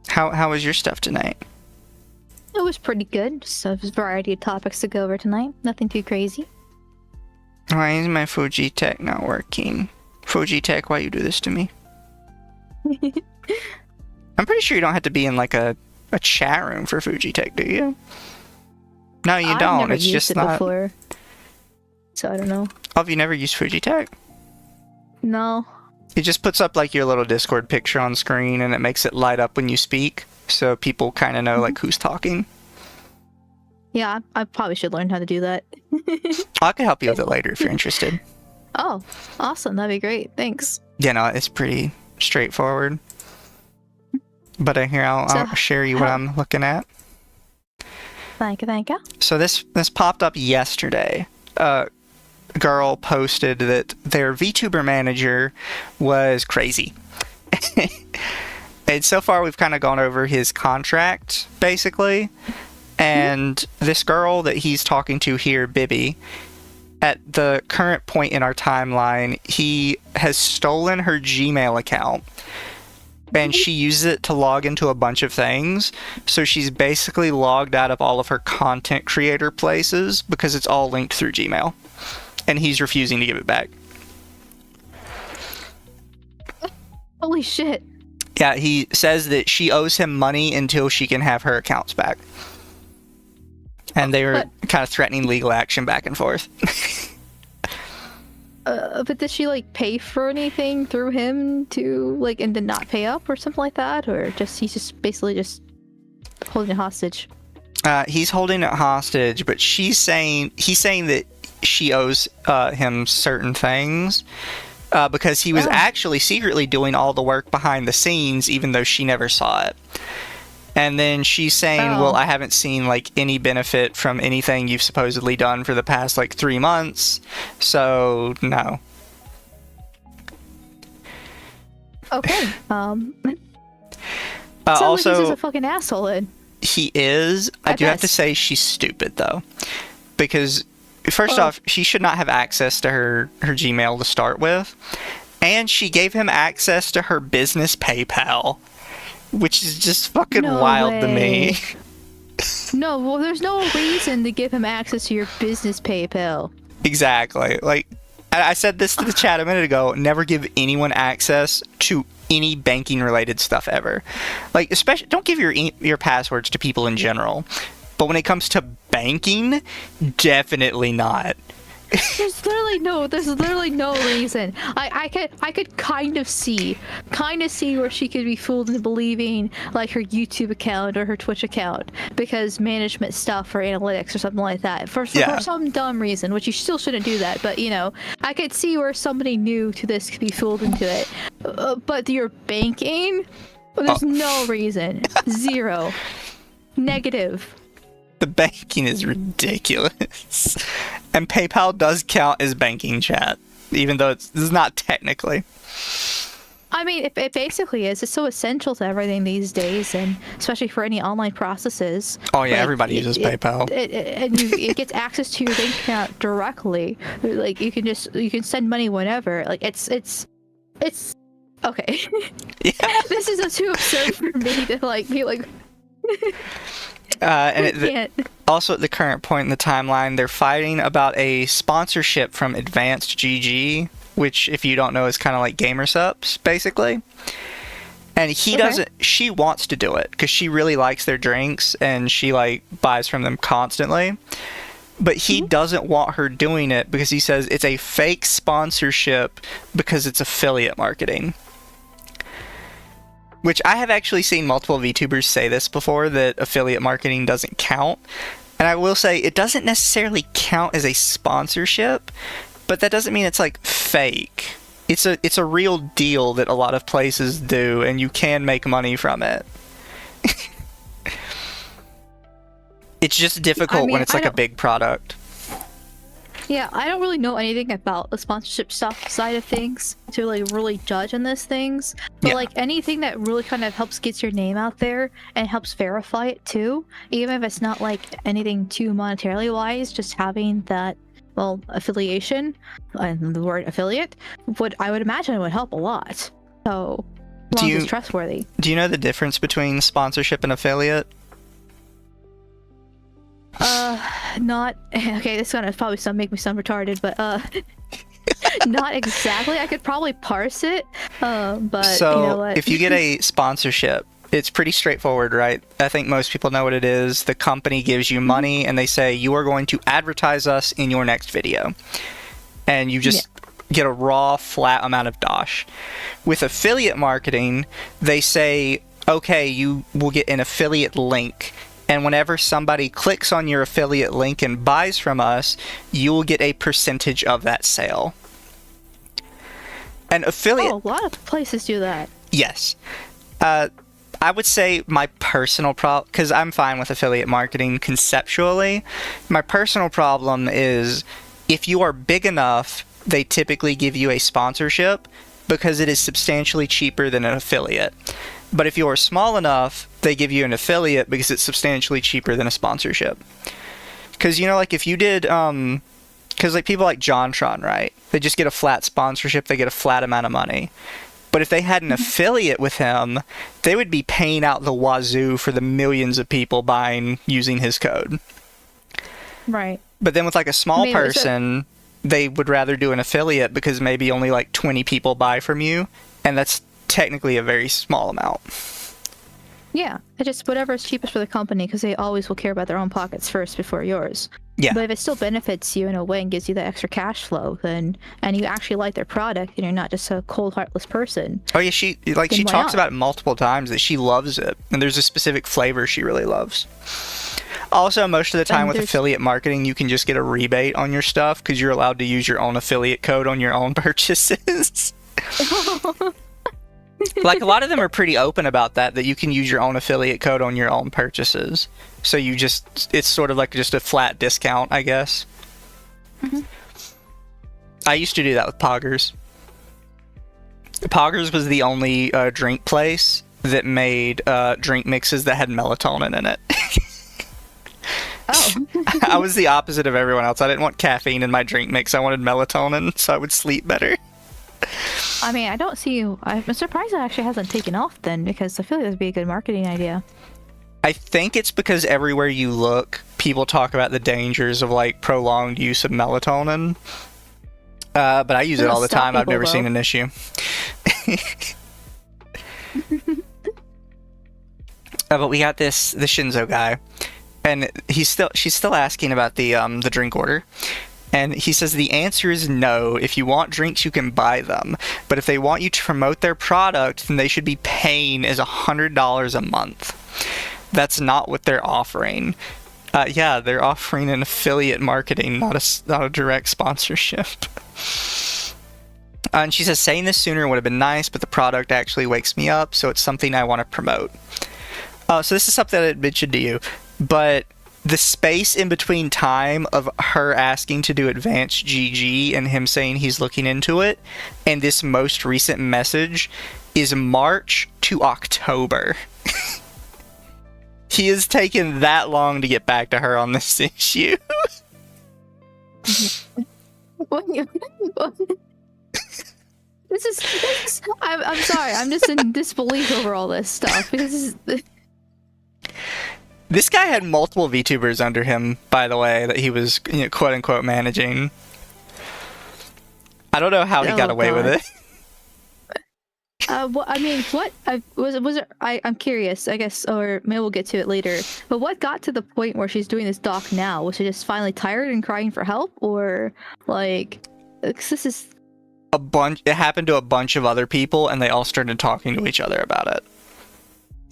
How was your stuff tonight? It was pretty good. Just a variety of topics to go over tonight. Nothing too crazy. Why is my Fujitech not working? Fujitech, why you do this to me? I'm pretty sure you don't have to be in like a chat room for Fujitech, do you? No, you don't. I've never it's used just it not. Before, so I don't know. Oh, have you never used Fujitech? No. It just puts up like your little Discord picture on screen, and it makes it light up when you speak, so people kind of know like who's talking. Yeah, I probably should learn how to do that. I could help you with it later if you're interested. Oh, awesome. That'd be great. Thanks. Yeah, no, it's pretty straightforward. But here, I'll share you what I'm looking at. Thank you. So this popped up yesterday. A girl posted that their VTuber manager was crazy. And so far, we've kind of gone over his contract, basically. And this girl that he's talking to here, Bibby, at the current point in our timeline, he has stolen her Gmail account. And she uses it to log into a bunch of things. So she's basically logged out of all of her content creator places because it's all linked through Gmail. And he's refusing to give it back. Holy shit. Yeah, he says that she owes him money until she can have her accounts back. And they were kind of threatening legal action back and forth. But did she, like, pay for anything through him to, like, and then not pay up or something like that? Or he's just basically just holding it hostage? He's holding it hostage, but he's saying that she owes him certain things because he was actually secretly doing all the work behind the scenes, even though she never saw it. And then she's saying, well, I haven't seen like any benefit from anything you've supposedly done for the past like 3 months, so no. Okay. Also, like he's just a fucking asshole. Then he is. I do have to say she's stupid though, because first off, she should not have access to her Gmail to start with, and she gave him access to her business PayPal, which is just fucking wild to me. No, well, there's no reason to give him access to your business PayPal. Exactly. Like, I said this to the chat a minute ago, never give anyone access to any banking related stuff ever. Like, especially, don't give your passwords to people in general. But when it comes to banking, definitely not. There's literally no reason. I could kind of see where she could be fooled into believing like her YouTube account or her Twitch account because management stuff or analytics or something like that for some dumb reason, which you still shouldn't do that. But you know, I could see where somebody new to this could be fooled into it. But your banking, there's no reason. Zero. Negative. The banking is ridiculous. And PayPal does count as banking, chat, even though it's not technically. I mean, it basically is. It's so essential to everything these days, and especially for any online processes. Oh yeah, like, everybody uses PayPal. It gets access to your bank account directly. Like you can send money whenever. Like it's okay. Yeah. This is too absurd for me to like be like. Also, at the current point in the timeline, they're fighting about a sponsorship from Advanced GG, which, if you don't know, is kind of like Gamer Subs, basically. And she wants to do it because she really likes their drinks and she like buys from them constantly. But he doesn't want her doing it because he says it's a fake sponsorship because it's affiliate marketing. Which I have actually seen multiple VTubers say this before, that affiliate marketing doesn't count. And I will say it doesn't necessarily count as a sponsorship, but that doesn't mean it's like fake. It's a real deal that a lot of places do, and you can make money from it. It's just difficult when it's like a big product. Yeah, I don't really know anything about the sponsorship stuff side of things to like really judge on those things. But like anything that really kind of helps get your name out there and helps verify it too, even if it's not like anything too monetarily wise, just having that affiliation and the word affiliate I would imagine it would help a lot. So as long as it's trustworthy. Do you know the difference between sponsorship and affiliate? Not okay. This is gonna probably make me sound retarded, but not exactly. I could probably parse it, but so you know what? If you get a sponsorship, it's pretty straightforward, right? I think most people know what it is. The company gives you money, and they say you are going to advertise us in your next video, and you just get a raw, flat amount of dosh. With affiliate marketing, they say, okay, you will get an affiliate link. And whenever somebody clicks on your affiliate link and buys from us, you will get a percentage of that sale. And affiliate... Oh, a lot of places do that. Yes. I would say my personal problem... Because I'm fine with affiliate marketing conceptually. My personal problem is if you are big enough, they typically give you a sponsorship because it is substantially cheaper than an affiliate. But if you are small enough, they give you an affiliate because it's substantially cheaper than a sponsorship. Because, you know, like if you did, because like people like JonTron, right? They just get a flat sponsorship, they get a flat amount of money. But if they had an affiliate with him, they would be paying out the wazoo for the millions of people buying using his code. Right. But then with like a small person, they would rather do an affiliate because maybe only like 20 people buy from you, and that's technically a very small amount. Yeah, it's just whatever is cheapest for the company because they always will care about their own pockets first before yours. Yeah. But if it still benefits you in a way and gives you that extra cash flow, then and you actually like their product and you're not just a cold, heartless person. Oh yeah, she talks about it multiple times that she loves it, and there's a specific flavor she really loves. Also, most of the time with affiliate marketing, you can just get a rebate on your stuff because you're allowed to use your own affiliate code on your own purchases. Like, a lot of them are pretty open about that you can use your own affiliate code on your own purchases. So it's sort of like just a flat discount, I guess. Mm-hmm. I used to do that with Poggers. Poggers was the only drink place that made drink mixes that had melatonin in it. Oh. I was the opposite of everyone else. I didn't want caffeine in my drink mix. I wanted melatonin so I would sleep better. I mean, I'm surprised that actually hasn't taken off then, because I feel like that'd be a good marketing idea. I think it's because everywhere you look, people talk about the dangers of like prolonged use of melatonin. But I use it all the time. I've never seen an issue. But we got the Shinzo guy, and she's still asking about the drink order. And he says the answer is no. If you want drinks, you can buy them. But if they want you to promote their product, then they should be paying as $100 a month. That's not what they're offering. Yeah, they're offering an affiliate marketing, not a direct sponsorship. And she says, saying this sooner would have been nice, but the product actually wakes me up, so it's something I want to promote. So this is something I mentioned to you, but the space in between time of her asking to do advanced GG and him saying he's looking into it, and this most recent message is March to October. He has taken that long to get back to her on this issue. I'm sorry, I'm just in disbelief over all this stuff, because this guy had multiple VTubers under him, by the way, that he was, quote unquote managing. I don't know how he got away with it. Well, I mean, what was it? I'm curious, I guess, or maybe we'll get to it later. But what got to the point where she's doing this doc now? Was she just finally tired and crying for help, or like, 'cause this is it happened to a bunch of other people, and they all started talking to each other about it.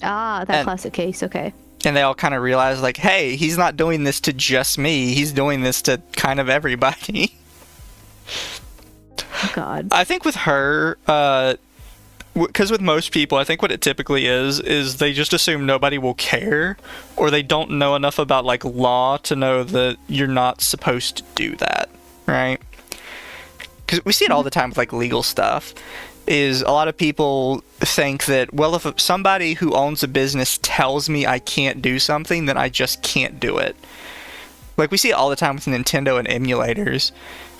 Classic case. Okay. And they all kind of realized, like, hey, he's not doing this to just me. He's doing this to kind of everybody. Oh, God. I think with her, because with most people, I think what it typically is they just assume nobody will care, or they don't know enough about, like, law to know that you're not supposed to do that, right? Because we see it all the time with, like, legal stuff. Is a lot of people think that, well, if somebody who owns a business tells me I can't do something, then I just can't do it. Like, we see it all the time with Nintendo and emulators.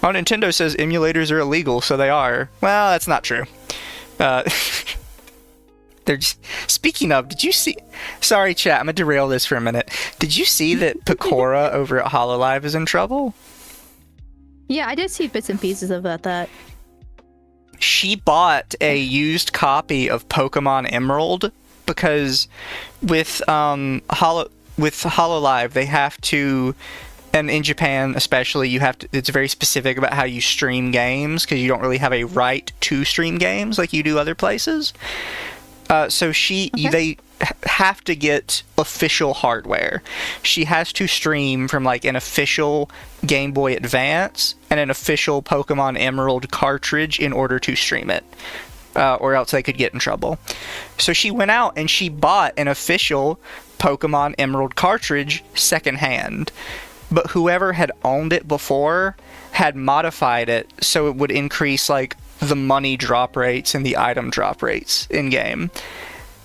Oh, Nintendo says emulators are illegal, so they are. Well, that's not true. They're just... Speaking of, did you see... Sorry, chat, I'm gonna derail this for a minute. Did you see that Pecora over at HoloLive is in trouble? Yeah, I did see bits and pieces of that. She bought a used copy of Pokemon Emerald because with HoloLive they have to, and in Japan especially, you have to. It's very specific about how you stream games because you don't really have a right to stream games like you do other places. So they have to get official hardware. She has to stream from like an official Game Boy Advance and an official Pokemon Emerald cartridge in order to stream it, or else they could get in trouble. So she went out and she bought an official Pokemon Emerald cartridge secondhand, but whoever had owned it before had modified it so it would increase like the money drop rates and the item drop rates in game.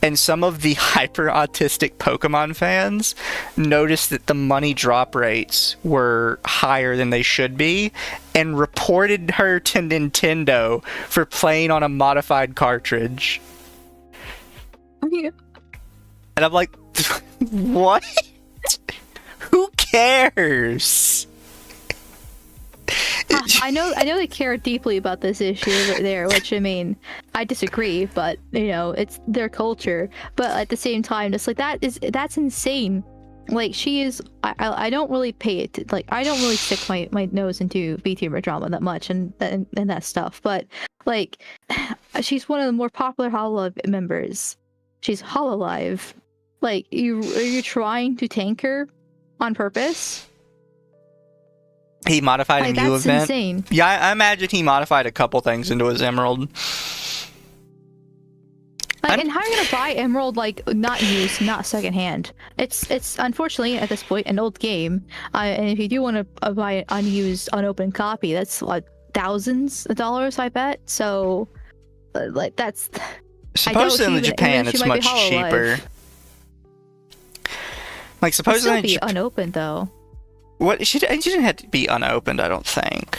And some of the hyper-autistic Pokemon fans noticed that the money drop rates were higher than they should be and reported her to Nintendo for playing on a modified cartridge. Yeah. And I'm like, what? Who cares? I know they care deeply about this issue right there, which I mean, I disagree, but it's their culture. But at the same time, it's like that's insane. Like she is, I don't really pay it. Like I don't really stick my nose into VTuber drama that much and that stuff. But like, she's one of the more popular HoloLive members. She's HoloLive. Like are you trying to tank her on purpose? He modified a new event. Insane. Yeah, I imagine he modified a couple things into his Emerald. Like, and how are you gonna buy Emerald like not used, not secondhand? It's unfortunately at this point an old game, and if you do want to buy an unused, unopened copy, that's like thousands of dollars, I bet. So, like that's. Supposedly in Japan, it's much cheaper. Like supposedly it'd still be unopened though. What she didn't have to be unopened, I don't think.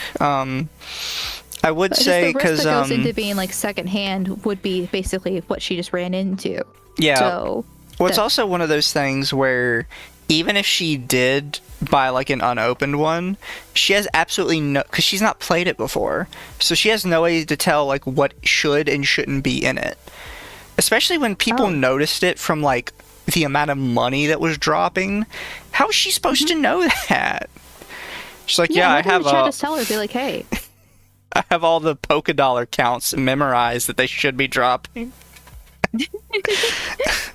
I would say because the risk that goes into being like secondhand would be basically what she just ran into. Yeah. So, well, it's also one of those things where even if she did buy like an unopened one, she has absolutely no, because she's not played it before, so she has no way to tell like what should and shouldn't be in it. Especially when people noticed it from like the amount of money that was dropping. How is she supposed to know that? She's like, yeah, I have try to sell her, be like, hey. I have all the polka dollar counts memorized that they should be dropping.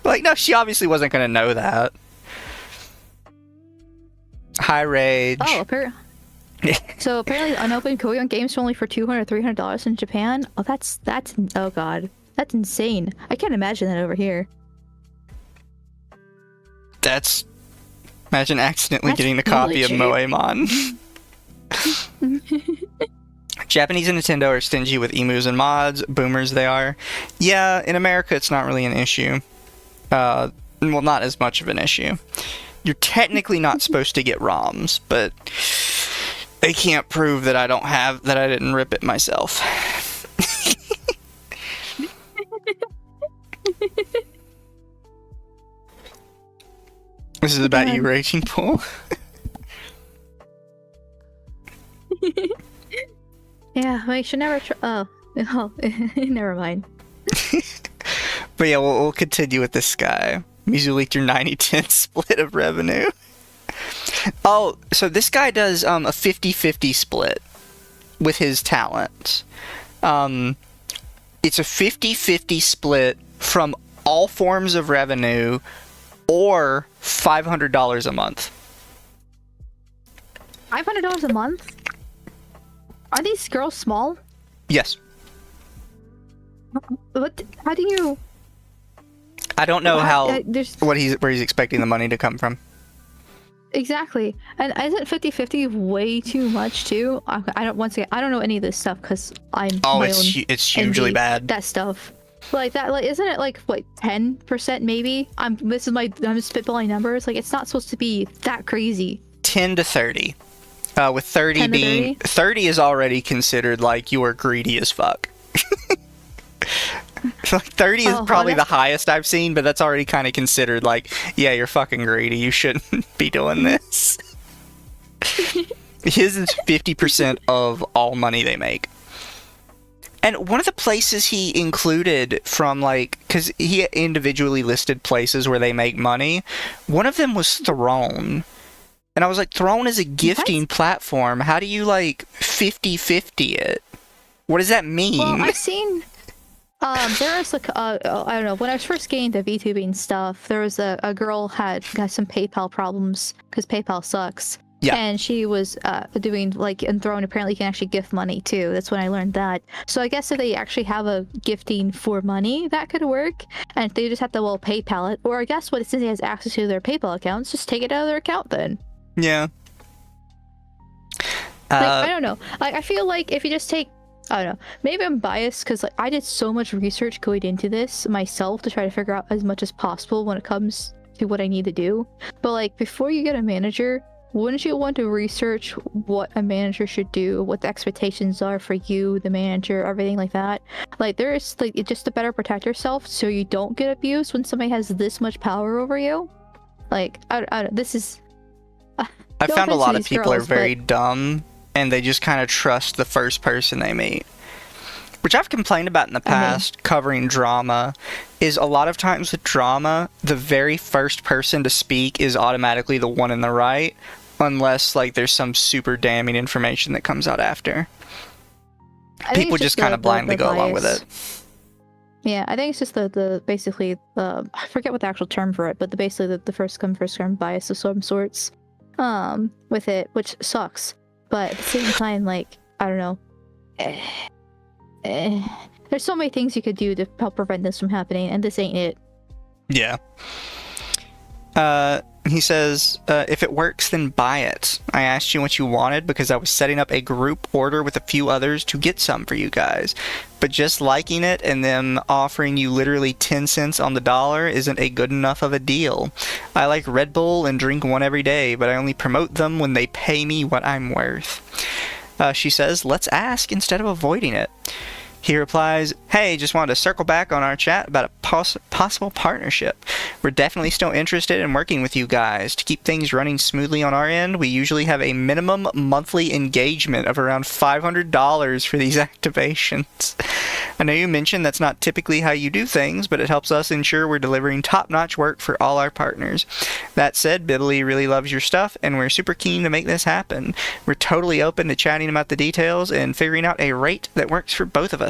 Like, no, she obviously wasn't going to know that. High rage. Oh, so apparently unopened Korean games are only for $200, $300 in Japan. Oh, that's oh god, that's insane. I can't imagine that over here. Imagine accidentally getting a copy of Moemon. Japanese and Nintendo are stingy with emus and mods. Boomers they are. Yeah, in America it's not really an issue. Well, not as much of an issue. You're technically not supposed to get ROMs, but they can't prove that I didn't rip it myself. This is about you raging, Paul. Yeah, we should never oh, never mind. But yeah, we'll continue with this guy. Mizu leaked your 90-10 split of revenue. Oh, so this guy does a 50-50 split with his talents. It's a 50-50 split from all forms of revenue or $500 a month. $500 a month? Are these girls small? Yes. What? How do you? I don't know where he's expecting the money to come from. Exactly. And isn't 50-50 way too much too? I don't know any of this stuff because I'm it's hugely bad. That stuff. Like that, like isn't it like what 10% maybe? I'm spitballing numbers. Like it's not supposed to be that crazy. 10 to 30. With 30 being 30 is already considered like you are greedy as fuck. Like 30 is probably the highest I've seen, but that's already kind of considered like, yeah, you're fucking greedy. You shouldn't be doing this. His is 50% of all money they make. And one of the places he included from like, because he individually listed places where they make money, one of them was Throne. And I was like, Throne is a gifting platform. How do you like 50-50 it? What does that mean? Well, I've seen there was like I don't know, when I was first getting into VTubing stuff, there was a girl had some PayPal problems because PayPal sucks. Yeah. And she was doing like in Throne apparently you can actually gift money too. That's when I learned that. So I guess if they actually have a gifting for money, that could work. And if they just have to PayPal it, or I guess since he has access to their PayPal accounts, just take it out of their account then. Yeah. Like, I don't know. Like I feel like if you just take, I don't know, maybe I'm biased because like I did so much research going into this myself to try to figure out as much as possible when it comes to what I need to do. But like before you get a manager, wouldn't you want to research what a manager should do, what the expectations are for you, the manager, everything like that? Like there is like just to better protect yourself so you don't get abused when somebody has this much power over you. Like this is. I found a lot of people are very dumb and they just kind of trust the first person they meet. Which I've complained about in the past, covering drama, is a lot of times with drama, the very first person to speak is automatically the one in the right, unless like there's some super damning information that comes out after. People just kind of blindly go along with it. Yeah, I think it's just the basically I forget what the actual term for it, but basically the first come first served bias of some sorts. With it, which sucks, but at the same time, like I don't know, There's so many things you could do to help prevent this from happening, and this ain't it. Yeah. He says, if it works, then buy it. I asked you what you wanted because I was setting up a group order with a few others to get some for you guys. But just liking it and them offering you literally 10 cents on the dollar isn't a good enough of a deal. I like Red Bull and drink one every day, but I only promote them when they pay me what I'm worth. She says, let's ask instead of avoiding it. He replies, hey, just wanted to circle back on our chat about a possible partnership. We're definitely still interested in working with you guys. To keep things running smoothly on our end, we usually have a minimum monthly engagement of around $500 for these activations. I know you mentioned that's not typically how you do things, but it helps us ensure we're delivering top-notch work for all our partners. That said, Bibbly really loves your stuff, and we're super keen to make this happen. We're totally open to chatting about the details and figuring out a rate that works for both of us.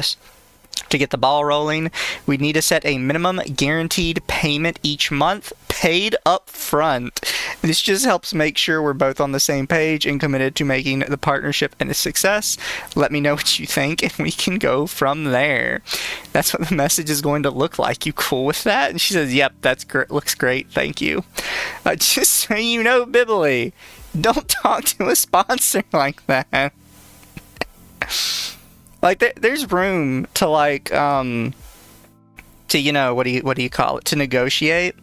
To get the ball rolling, we need to set a minimum guaranteed payment each month, paid up front. This just helps make sure we're both on the same page and committed to making the partnership a success. Let me know what you think, and we can go from there. That's what the message is going to look like. You cool with that? And she says, yep, that's great. Looks great. Thank you. Just so you know, Bibbly, don't talk to a sponsor like that. Like, there's room to, like, to, you know, what do you call it, to negotiate.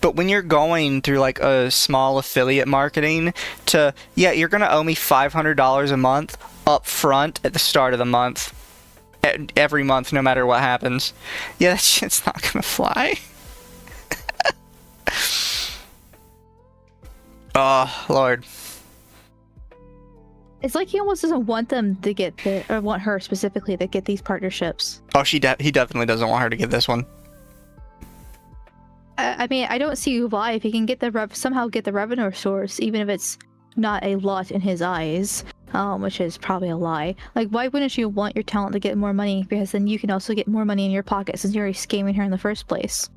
But when you're going through, like, a small affiliate marketing to, yeah, you're going to owe me $500 a month up front at the start of the month, every month, no matter what happens. Yeah, that shit's not going to fly. Oh, Lord. It's like he almost doesn't want them to get or want her specifically to get these partnerships. Oh, he definitely doesn't want her to get this one. I mean, I don't see why. If he can get somehow get the revenue source, even if it's not a lot in his eyes, which is probably a lie. Like, why wouldn't you want your talent to get more money? Because then you can also get more money in your pocket since you're already scamming her in the first place.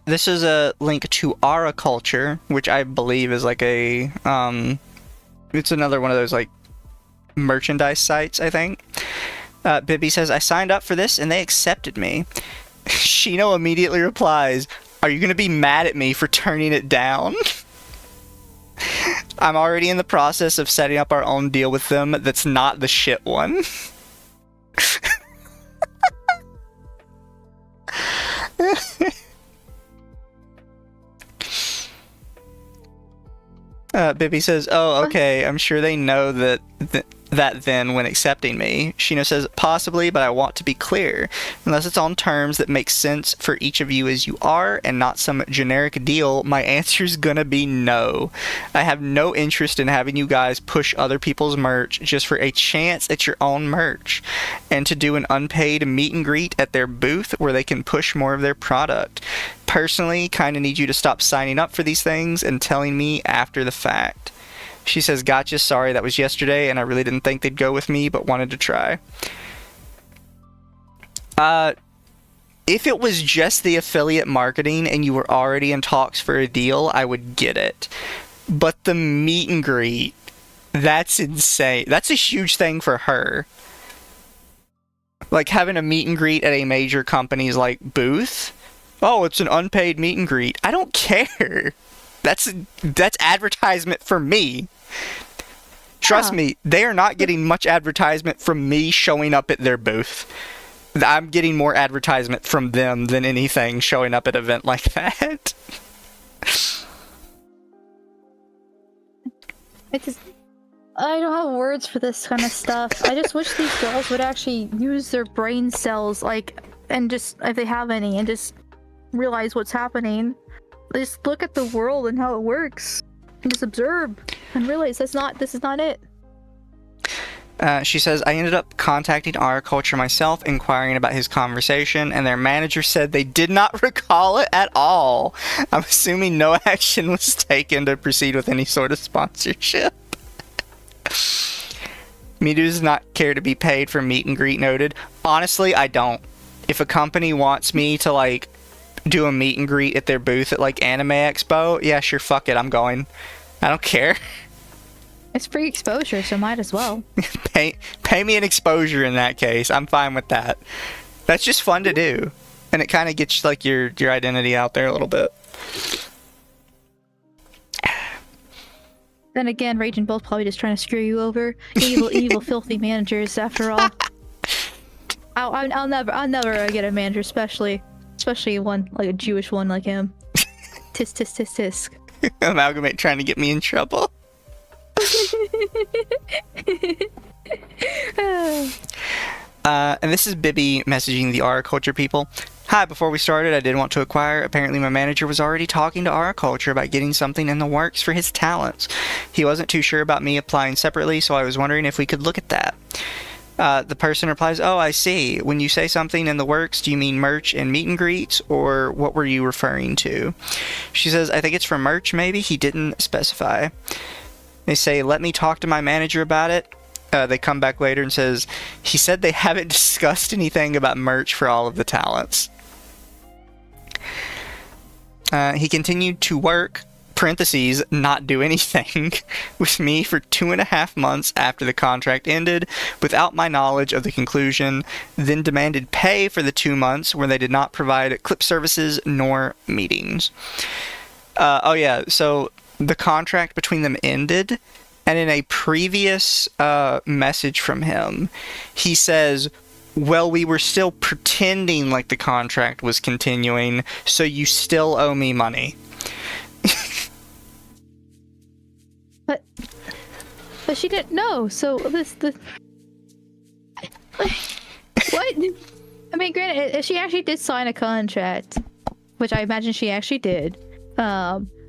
This is a link to Aura Culture, which I believe is like a it's another one of those, like, merchandise sites, I think. Bibby says, I signed up for this and they accepted me. Shino immediately replies, are you going to be mad at me for turning it down? I'm already in the process of setting up our own deal with them that's not the shit one. Bibby says, oh, okay, I'm sure they know that then when accepting me. Shino says, possibly, but I want to be clear. Unless it's on terms that make sense for each of you as you are and not some generic deal, my answer's gonna be no. I have no interest in having you guys push other people's merch just for a chance at your own merch and to do an unpaid meet and greet at their booth where they can push more of their product. Personally, kind of need you to stop signing up for these things and telling me after the fact. She says, gotcha, sorry, that was yesterday, and I really didn't think they'd go with me, but wanted to try. If it was just the affiliate marketing and you were already in talks for a deal, I would get it. But the meet and greet, that's insane. That's a huge thing for her. Like, having a meet and greet at a major company's, like, booth. Oh, it's an unpaid meet and greet. I don't care. That's advertisement for me. Trust me, they are not getting much advertisement from me showing up at their booth. I'm getting more advertisement from them than anything showing up at an event like that. I don't have words for this kind of stuff. I just wish these girls would actually use their brain cells, like, and just, if they have any, and just realize what's happening. Just look at the world and how it works, and just observe and realize this is not it. She says, I ended up contacting Our Culture myself, inquiring about his conversation, and their manager said they did not recall it at all. I'm assuming no action was taken to proceed with any sort of sponsorship. Me does not care to be paid for meet and greet noted. Honestly, I don't. If a company wants me to, like, do a meet and greet at their booth at, like, Anime Expo, yeah, sure, fuck it, I'm going. I don't care. It's free exposure, so might as well. Pay me an exposure in that case. I'm fine with that. That's just fun to do, and it kind of gets like your identity out there a little bit. Then again, Rage and Bull's probably just trying to screw you over. Evil, filthy managers, after all. I'll never get a manager, especially one like a Jewish one like him. Tisk tisk tisk tisk. Amalgamate trying to get me in trouble. And this is Bibby messaging the Aura Culture people. Hi, before we started, I did want to acquire. Apparently my manager was already talking to Aura Culture about getting something in the works for his talents. He wasn't too sure about me applying separately, so I was wondering if we could look at that. The person replies, oh, I see. When you say something in the works, do you mean merch and meet and greets, or what were you referring to? She says, I think it's for merch, maybe? He didn't specify. They say, let me talk to my manager about it. They come back later and says, he said they haven't discussed anything about merch for all of the talents. He continued to work, parentheses, not do anything, with me for 2.5 months after the contract ended, without my knowledge of the conclusion, then demanded pay for the 2 months where they did not provide clip services nor meetings. Oh yeah, so the contract between them ended, and in a previous message from him, he says, well, we were still pretending like the contract was continuing, so you still owe me money. But she didn't know, so what? I mean, granted, if she actually did sign a contract, which I imagine she actually did,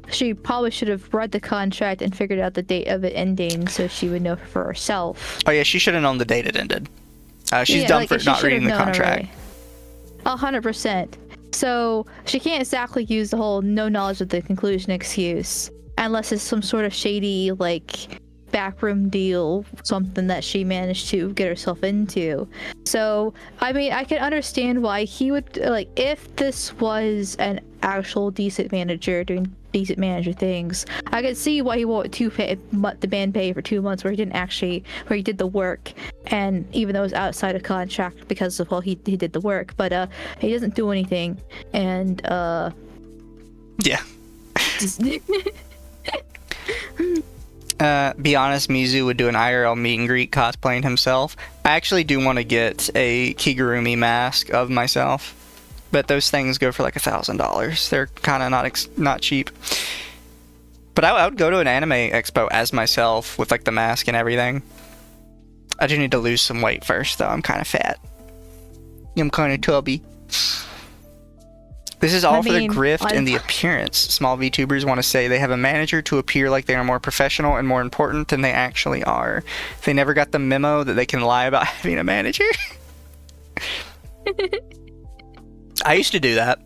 she probably should have read the contract and figured out the date of it ending so she would know for herself. Oh yeah, she should have known the date it ended. She's dumb for not reading the contract. 100%. So she can't exactly use the whole no knowledge of the conclusion excuse, unless it's some sort of shady, like, backroom deal, something that she managed to get herself into. So, I mean, I can understand why he would, like, if this was an actual decent manager doing decent manager things, I could see why he wanted to pay the band pay for 2 months where he did the work, and even though it was outside of contract because of, well, he did the work, but he doesn't do anything, and yeah. Be honest, Mizu would do an IRL meet and greet cosplaying himself. I actually do want to get a Kigurumi mask of myself, but those things go for like $1,000. They're kind of not cheap. But I would go to an anime expo as myself with like the mask and everything. I do need to lose some weight first, though. I'm kind of fat. I'm kind of tubby. This is all for the grift and the appearance. Small VTubers want to say they have a manager to appear like they are more professional and more important than they actually are. They never got the memo that they can lie about having a manager. I used to do that.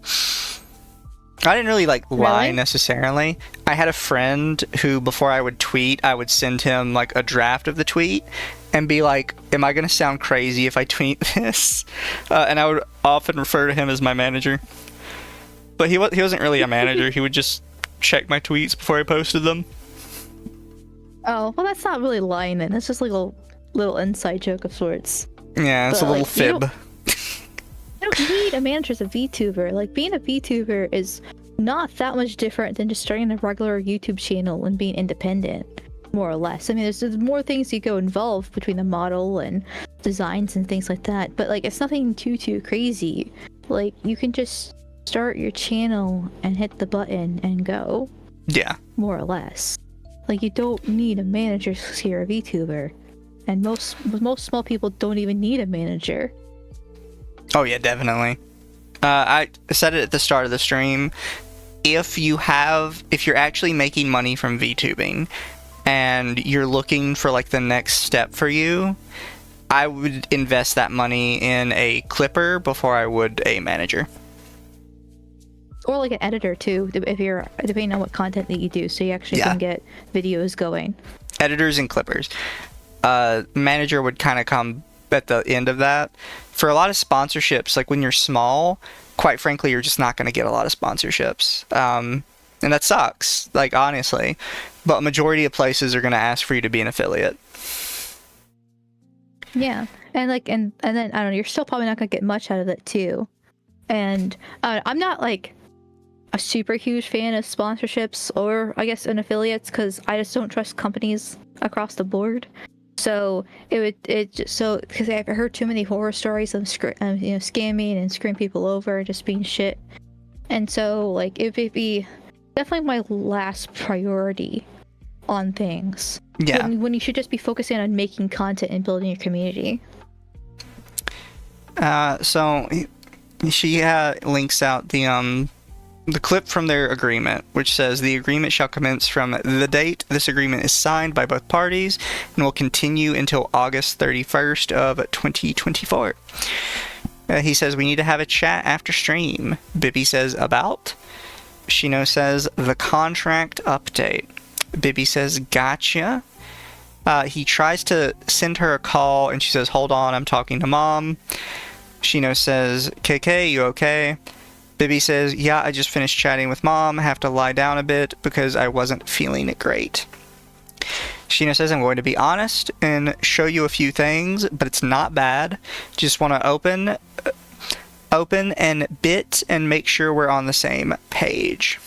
I didn't really lie necessarily. I had a friend who, before I would tweet, I would send him like a draft of the tweet and be like, am I going to sound crazy if I tweet this? And I would often refer to him as my manager. But he wasn't really a manager. He would just check my tweets before I posted them. Oh, well, that's not really lying then. That's just like a little inside joke of sorts. Yeah, it's a little fib. You don't need a manager as a VTuber. Like, being a VTuber is not that much different than just starting a regular YouTube channel and being independent, more or less. I mean, there's more things you go involved between the model and designs and things like that, but like, it's nothing too crazy. Like, you can just start your channel and hit the button and go. Yeah. More or less. Like, you don't need a manager because you're a VTuber. And most small people don't even need a manager. Oh yeah, definitely. I said it at the start of the stream. If you're actually making money from VTubing and you're looking for like the next step for you, I would invest that money in a clipper before I would a manager. Or like an editor too, if you're depending on what content that you do, so you actually can get videos going. Editors and clippers. Manager would kind of come at the end of that. For a lot of sponsorships, like when you're small, quite frankly, you're just not going to get a lot of sponsorships. And that sucks, like, honestly. But a majority of places are going to ask for you to be an affiliate. Yeah, and like, and then I don't know, you're still probably not gonna get much out of it too. And I'm not like a super huge fan of sponsorships or I guess in affiliates because I just don't trust companies across the board. So because I've heard too many horror stories of scamming and screwing people over, just being shit. And so like it would be definitely my last priority on things. Yeah. When you should just be focusing on making content and building your community. So she links out the clip from their agreement, which says the agreement shall commence from the date this agreement is signed by both parties and will continue until August 31st of 2024. He says we need to have a chat after stream. Bibby says about. Shino says the contract update. Bibby says gotcha. He tries to send her a call and she says hold on, I'm talking to mom. Shino says KK, you okay? Bibby says yeah, I just finished chatting with mom, have to lie down a bit because I wasn't feeling it great. Shino says I'm going to be honest and show you a few things, but it's not bad. Just want to open and bit and make sure we're on the same page.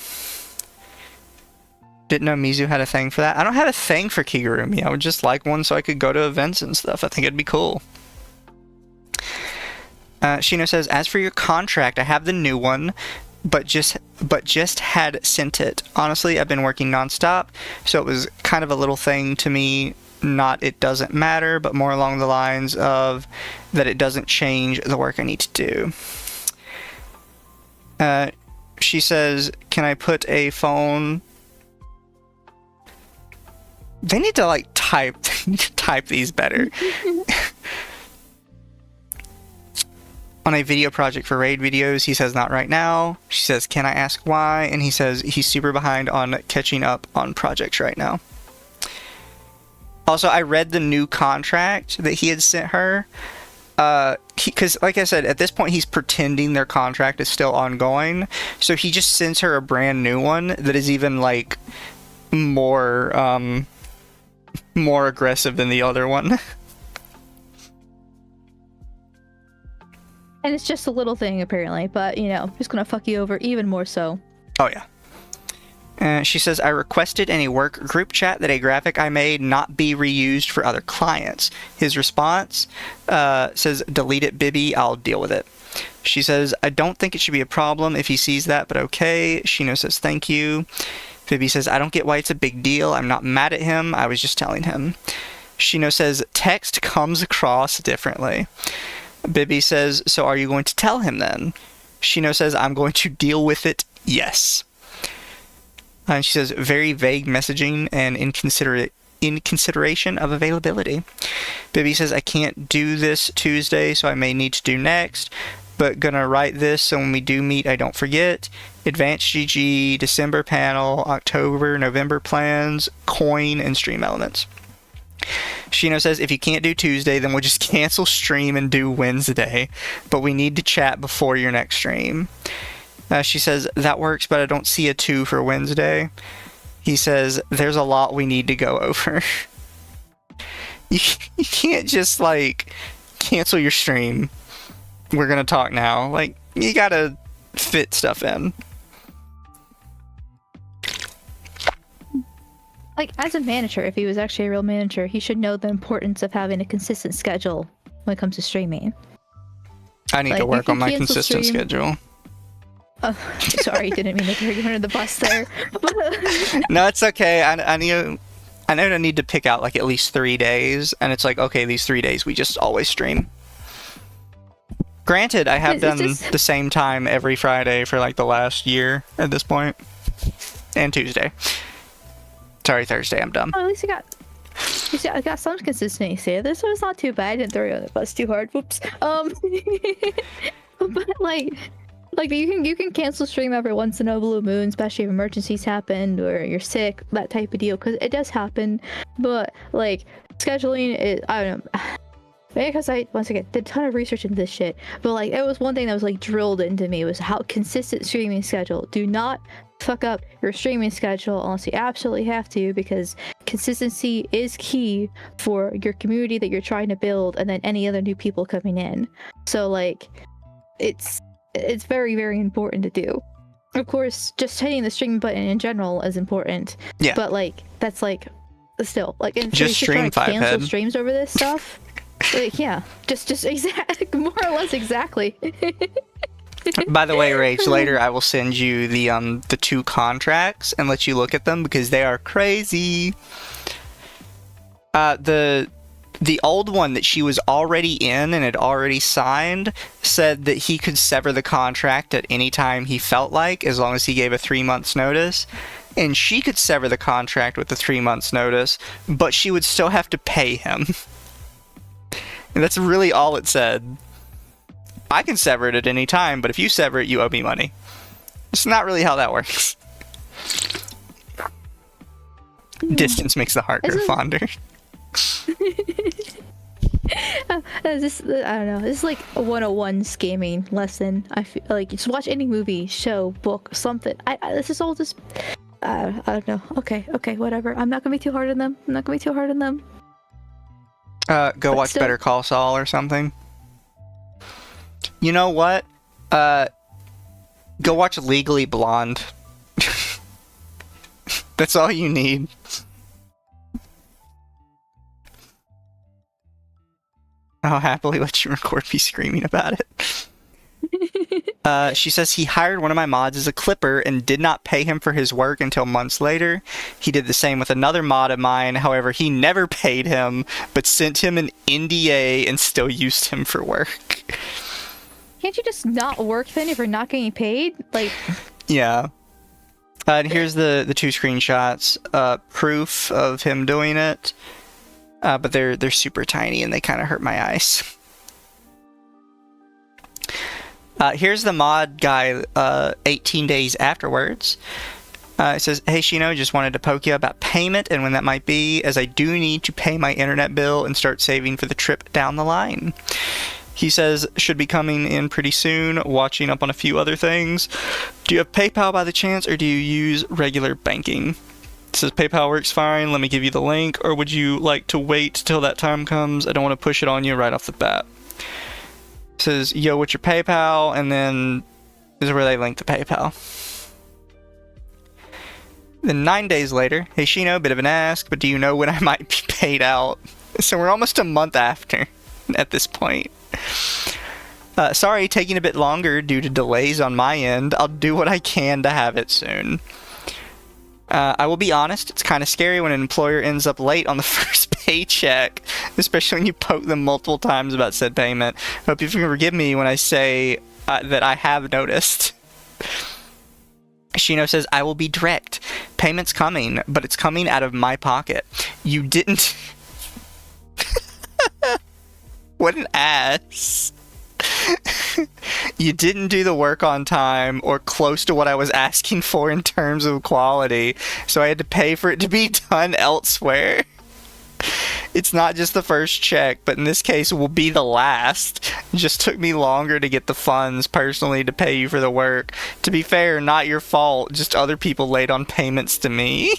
Didn't know Mizu had a thing for that. I don't have a thing for Kigurumi. I would just like one so I could go to events and stuff. I think it'd be cool. Shino says, as for your contract, I have the new one, but just had sent it. Honestly, I've been working nonstop, so it was kind of a little thing to me. Not it doesn't matter, but more along the lines of that it doesn't change the work I need to do. She says, can I put a phone... They need to like type these better. On a video project for raid videos, he says not right now. She says, can I ask why? And he says he's super behind on catching up on projects right now. Also, I read the new contract that he had sent her. Because, like I said, at this point he's pretending their contract is still ongoing. So he just sends her a brand new one that is even like more aggressive than the other one. And it's just a little thing apparently, but you know, just gonna fuck you over even more so. Oh yeah. She says, I requested in a work group chat that a graphic I made not be reused for other clients. His response says, delete it, Bibby, I'll deal with it. She says, I don't think it should be a problem if he sees that, but okay. Shino says, thank you. Bibby says, I don't get why it's a big deal. I'm not mad at him. I was just telling him. Shino says, text comes across differently. Bibby says, so are you going to tell him then? Shino says, I'm going to deal with it, yes. And she says, very vague messaging and in consideration of availability. Bibby says, I can't do this Tuesday, so I may need to do next, but gonna write this so when we do meet, I don't forget. Advanced GG, December panel, October, November plans, coin, and stream elements. Shino says, if you can't do Tuesday, then we'll just cancel stream and do Wednesday, but we need to chat before your next stream. She says, that works, but I don't see a 2 for Wednesday. He says, there's a lot we need to go over. You can't just, like, cancel your stream. We're gonna talk now. Like, you gotta fit stuff in. Like, as a manager, if he was actually a real manager, he should know the importance of having a consistent schedule when it comes to streaming. I need to work on my consistent schedule. Oh, sorry, didn't mean to throw you under the bus there. No, it's okay. I know I need to pick out like at least 3 days, and it's like, okay, these 3 days we just always stream. Granted, I have done the same time every Friday for like the last year at this point. And Tuesday. Sorry, Thursday, I'm dumb. Oh, at least I got some consistency. This was not too bad. I didn't throw you on the bus too hard. Whoops. But like you can cancel stream every once in a blue moon, especially if emergencies happen or you're sick, that type of deal, because it does happen. But like scheduling is, I don't know. Maybe because I once again did a ton of research into this shit, but like it was one thing that was like drilled into me was how consistent streaming schedule. Do not fuck up your streaming schedule unless you absolutely have to, because consistency is key for your community that you're trying to build and then any other new people coming in. So like it's very, very important to do. Of course, just hitting the stream button in general is important. Yeah. But like that's like still like, and just so stream trying to cancel 5head. streams over this stuff. Like, yeah, just exactly, more or less exactly. By the way, Rach, later I will send you the 2 contracts and let you look at them because they are crazy. The old one that she was already in and had already signed said that he could sever the contract at any time he felt like, as long as he gave a 3 months notice. And she could sever the contract with a 3 months notice, but she would still have to pay him. And that's really all it said. I can sever it at any time, but if you sever it, you owe me money. It's not really how that works. Distance makes the heart grow fonder. This, I don't know. This is like a 101 scamming lesson. I feel like just watch any movie, show, book, something. This is all just. I don't know. Okay, whatever. I'm not gonna be too hard on them. Go watch Better Call Saul or something. You know what? Go watch Legally Blonde. That's all you need. I'll happily let you record me screaming about it. She says he hired one of my mods as a clipper and did not pay him for his work until months later. He did the same with another mod of mine. However, he never paid him, but sent him an NDA and still used him for work. Can't you just not work then if you're not getting paid? Like. Yeah. And here's the 2 screenshots. Proof of him doing it. But they're super tiny and they kind of hurt my eyes. Here's the mod guy 18 days afterwards. It says, "Hey Shino, just wanted to poke you about payment and when that might be, as I do need to pay my internet bill and start saving for the trip down the line." He says, "Should be coming in pretty soon, watching up on a few other things. Do you have PayPal by the chance, or do you use regular banking?" It says, "PayPal works fine, let me give you the link, or would you like to wait till that time comes? I don't want to push it on you right off the bat." It says, "Yo, what's your PayPal?" And then this is where they link to PayPal. Then 9 days later, "Hey Shino, bit of an ask, but do you know when I might be paid out?" So we're almost a month after at this point. "Sorry, taking a bit longer due to delays on my end. I'll do what I can to have it soon. I will be honest, it's kind of scary when an employer ends up late on the first paycheck, especially when you poke them multiple times about said payment. Hope you can forgive me when I say that I have noticed." Shino says, "I will be direct. Payment's coming, but it's coming out of my pocket. You didn't..." What an ass. "You didn't do the work on time or close to what I was asking for in terms of quality, so I had to pay for it to be done elsewhere. It's not just the first check, but in this case it will be the last. It just took me longer to get the funds personally to pay you for the work. To be fair, not your fault, just other people late on payments to me."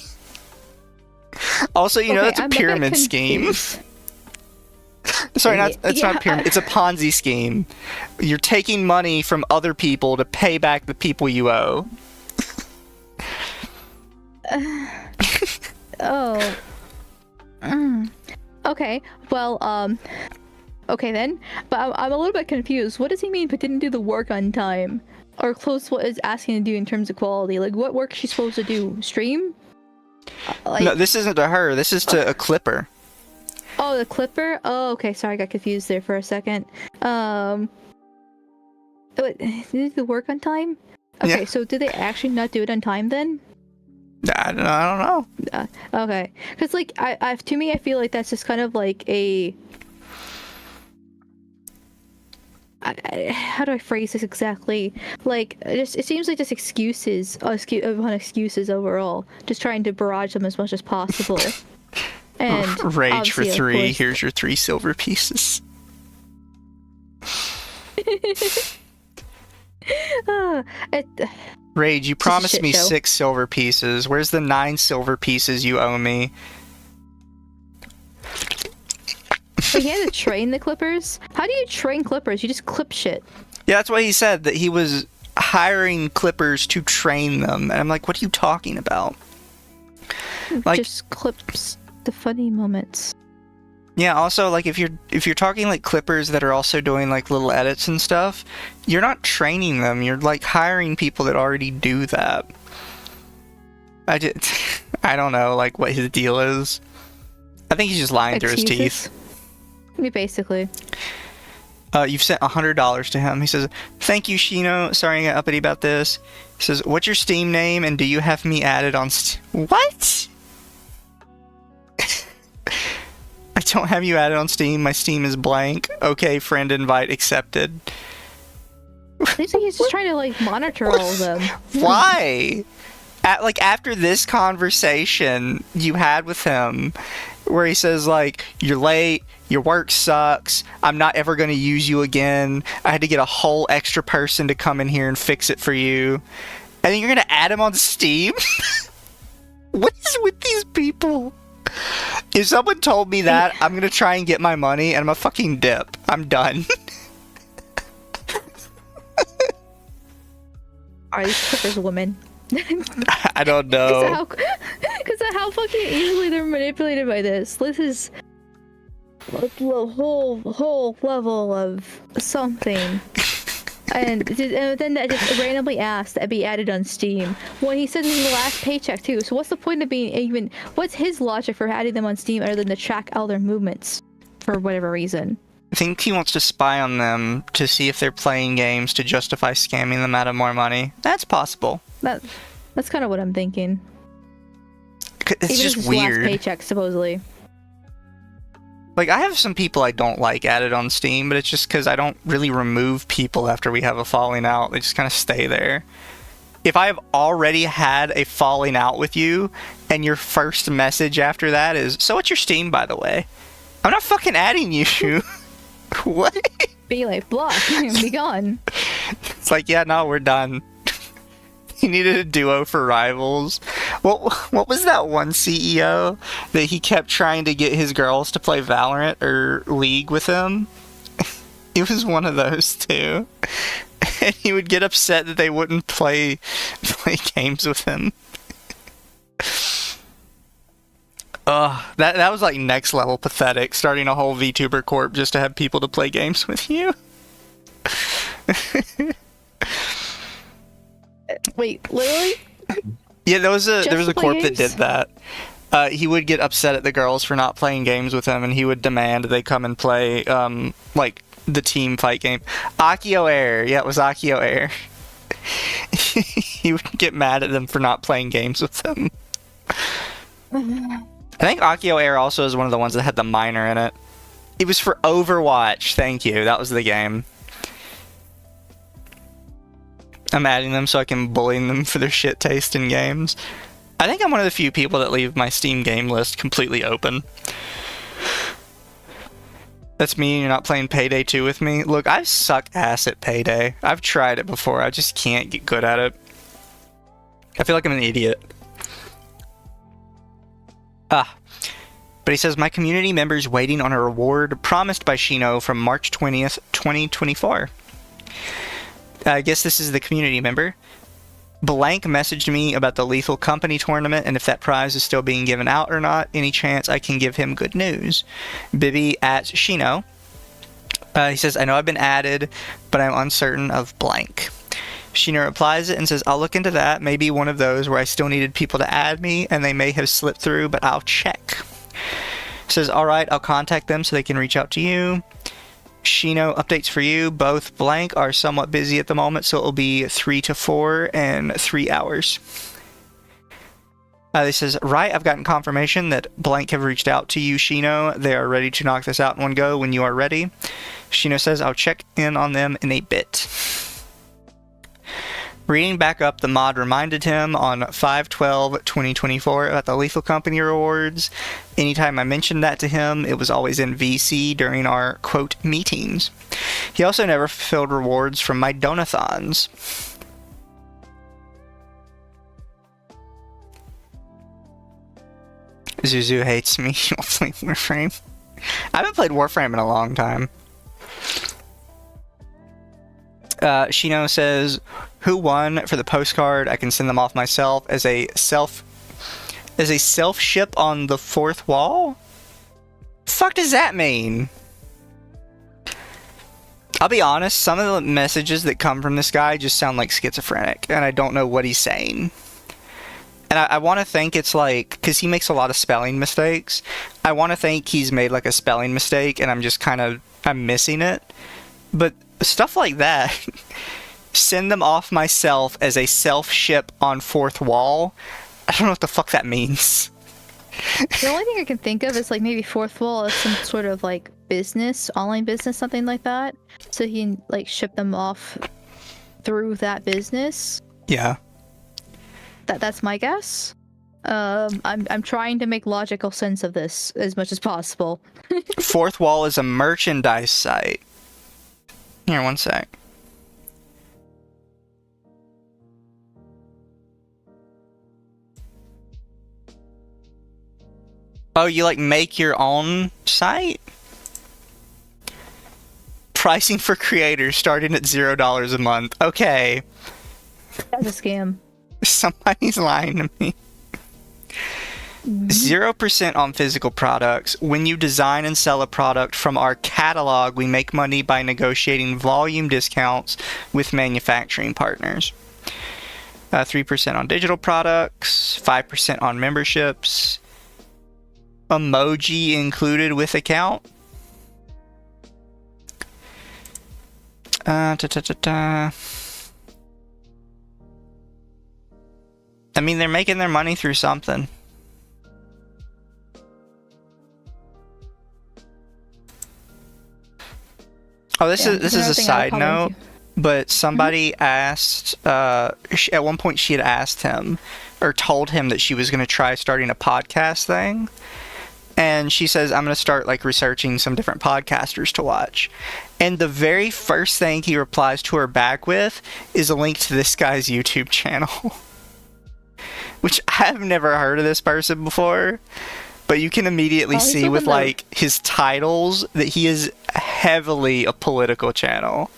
Also, you know, that's a pyramid scheme. Sorry, it's not a pyramid. It's a Ponzi scheme. You're taking money from other people to pay back the people you owe. Oh. Okay. Well, okay then. But I'm a little bit confused. What does he mean but didn't do the work on time? Or close what is asking to do in terms of quality? Like, what work is she supposed to do? Stream? No, this isn't to her. This is to a clipper. Oh, the clipper? Oh, okay. Sorry, I got confused there for a second. Wait, did the work on time? Okay, yeah. So did they actually not do it on time then? I don't know. Okay, because like to me, I feel like that's just kind of like a. How do I phrase this exactly? Like, it seems like just excuses upon excuses overall. Just trying to barrage them as much as possible. And rage for 3. Here's your 3 silver pieces. Rage, you It's just a promised shit me show. 6 silver pieces. Where's the 9 silver pieces you owe me? But he had to train the clippers. How do you train clippers? You just clip shit. Yeah, that's what he said, that he was hiring clippers to train them. And I'm like, what are you talking about? Like, Just clips the funny moments. yeah, also, like, if you're talking, like, clippers that are also doing, like, little edits and stuff, you're not training them. You're, like, hiring people that already do that. I don't know, like, what his deal is. I think he's just lying through his teeth. Yeah, basically. You've sent $100 to him. He says, thank you, Shino. Sorry I got uppity about this. He says, what's your Steam name, and do you have me added on What? I don't have you added on Steam. My Steam is blank. Okay, friend invite accepted. Seems like he's just trying to, like, monitor all of them. Why? After this conversation you had with him, where he says, like, you're late, your work sucks, I'm not ever going to use you again, I had to get a whole extra person to come in here and fix it for you, and then you're going to add him on Steam? What is with these people? If someone told me that, I'm going to try and get my money, and I'm a fucking dip. I'm done. Are these clippers women? I don't know. Because of how fucking easily they're manipulated by this. This is a whole level of something. And then that just randomly asked that be added on Steam. Well, he said this is the last paycheck too. So what's the point of being even? What's his logic for adding them on Steam other than to track all their movements for whatever reason? I think he wants to spy on them to see if they're playing games to justify scamming them out of more money. That's possible. That's kind of what I'm thinking. It's Even just his weird. last paycheck, supposedly. Like, I have some people I don't like added on Steam, but it's just because I don't really remove people after we have a falling out. They just kind of stay there. If I have already had a falling out with you, and your first message after that is, so what's your Steam, by the way? I'm not fucking adding you. What? Be like, block, be gone. It's like, yeah, no, we're done. He needed a duo for Rivals. What was that one CEO that he kept trying to get his girls to play Valorant or League with him? It was one of those two. And he would get upset that they wouldn't play games with him. That was like next level pathetic, starting a whole VTuber corp just to have people to play games with you. Wait, literally? Yeah, there was a Just corp play that did that. He would get upset at the girls for not playing games with him, and he would demand they come and play like the team fight game. Akio Air, yeah, it was Akio Air. He would get mad at them for not playing games with him. I think Akio Air also is one of the ones that had the miner in it. It was for Overwatch. Thank you. That was the game. I'm adding them so I can bully them for their shit taste in games. I think I'm one of the few people that leave my Steam game list completely open. That's me, you're not playing Payday 2 with me? Look, I suck ass at Payday. I've tried it before, I just can't get good at it. I feel like I'm an idiot. But he says, my community member's waiting on a reward promised by Shino from March 20th, 2024. I guess this is the community member. Blank messaged me about the Lethal Company tournament and if that prize is still being given out or not. Any chance I can give him good news? Bibby at Shino. He says, I know I've been added, but I'm uncertain of blank. Shino replies it and says, I'll look into that. Maybe one of those where I still needed people to add me and they may have slipped through, but I'll check. Says, alright, I'll contact them so they can reach out to you. Shino, updates for you. Both blank are somewhat busy at the moment, so it will be 3 to 4 and 3 hours. He says, right, I've gotten confirmation that blank have reached out to you, Shino. They are ready to knock this out in one go when you are ready. Shino says, I'll check in on them in a bit. Reading back up, the mod reminded him on 5/12/2024 about the Lethal Company rewards. Anytime I mentioned that to him, it was always in VC during our, quote, meetings. He also never fulfilled rewards from my donathons. Zuzu hates me. He won't play Warframe. I haven't played Warframe in a long time. Shino says, who won for the postcard? I can send them off myself as a self ship on the fourth wall? Fuck does that mean? I'll be honest, some of the messages that come from this guy just sound like schizophrenic, and I don't know what he's saying. And I want to think it's like, because he makes a lot of spelling mistakes, I want to think he's made like a spelling mistake, and I'm missing it. But stuff like that, send them off myself as a self-ship on fourth wall, I don't know what the fuck that means. The only thing I can think of is like maybe fourth wall is some sort of like business, online business, something like that. So he can like ship them off through that business. Yeah. That's my guess. I'm trying to make logical sense of this as much as possible. Fourth wall is a merchandise site. Here, one sec. Oh, you like make your own site? Pricing for creators starting at $0 a month. Okay. That's a scam. Somebody's lying to me. 0% on physical products. When you design and sell a product from our catalog, we make money by negotiating volume discounts with manufacturing partners. 3% on digital products, 5% on memberships. Emoji included with account. I mean, they're making their money through something. Oh, this is a side note, but somebody asked, at one point she had asked him, or told him that she was going to try starting a podcast thing. And she says, I'm going to start like researching some different podcasters to watch. And the very first thing he replies to her back with is a link to this guy's YouTube channel. Which I've never heard of this person before. But you can immediately see with like his titles that he is heavily a political channel.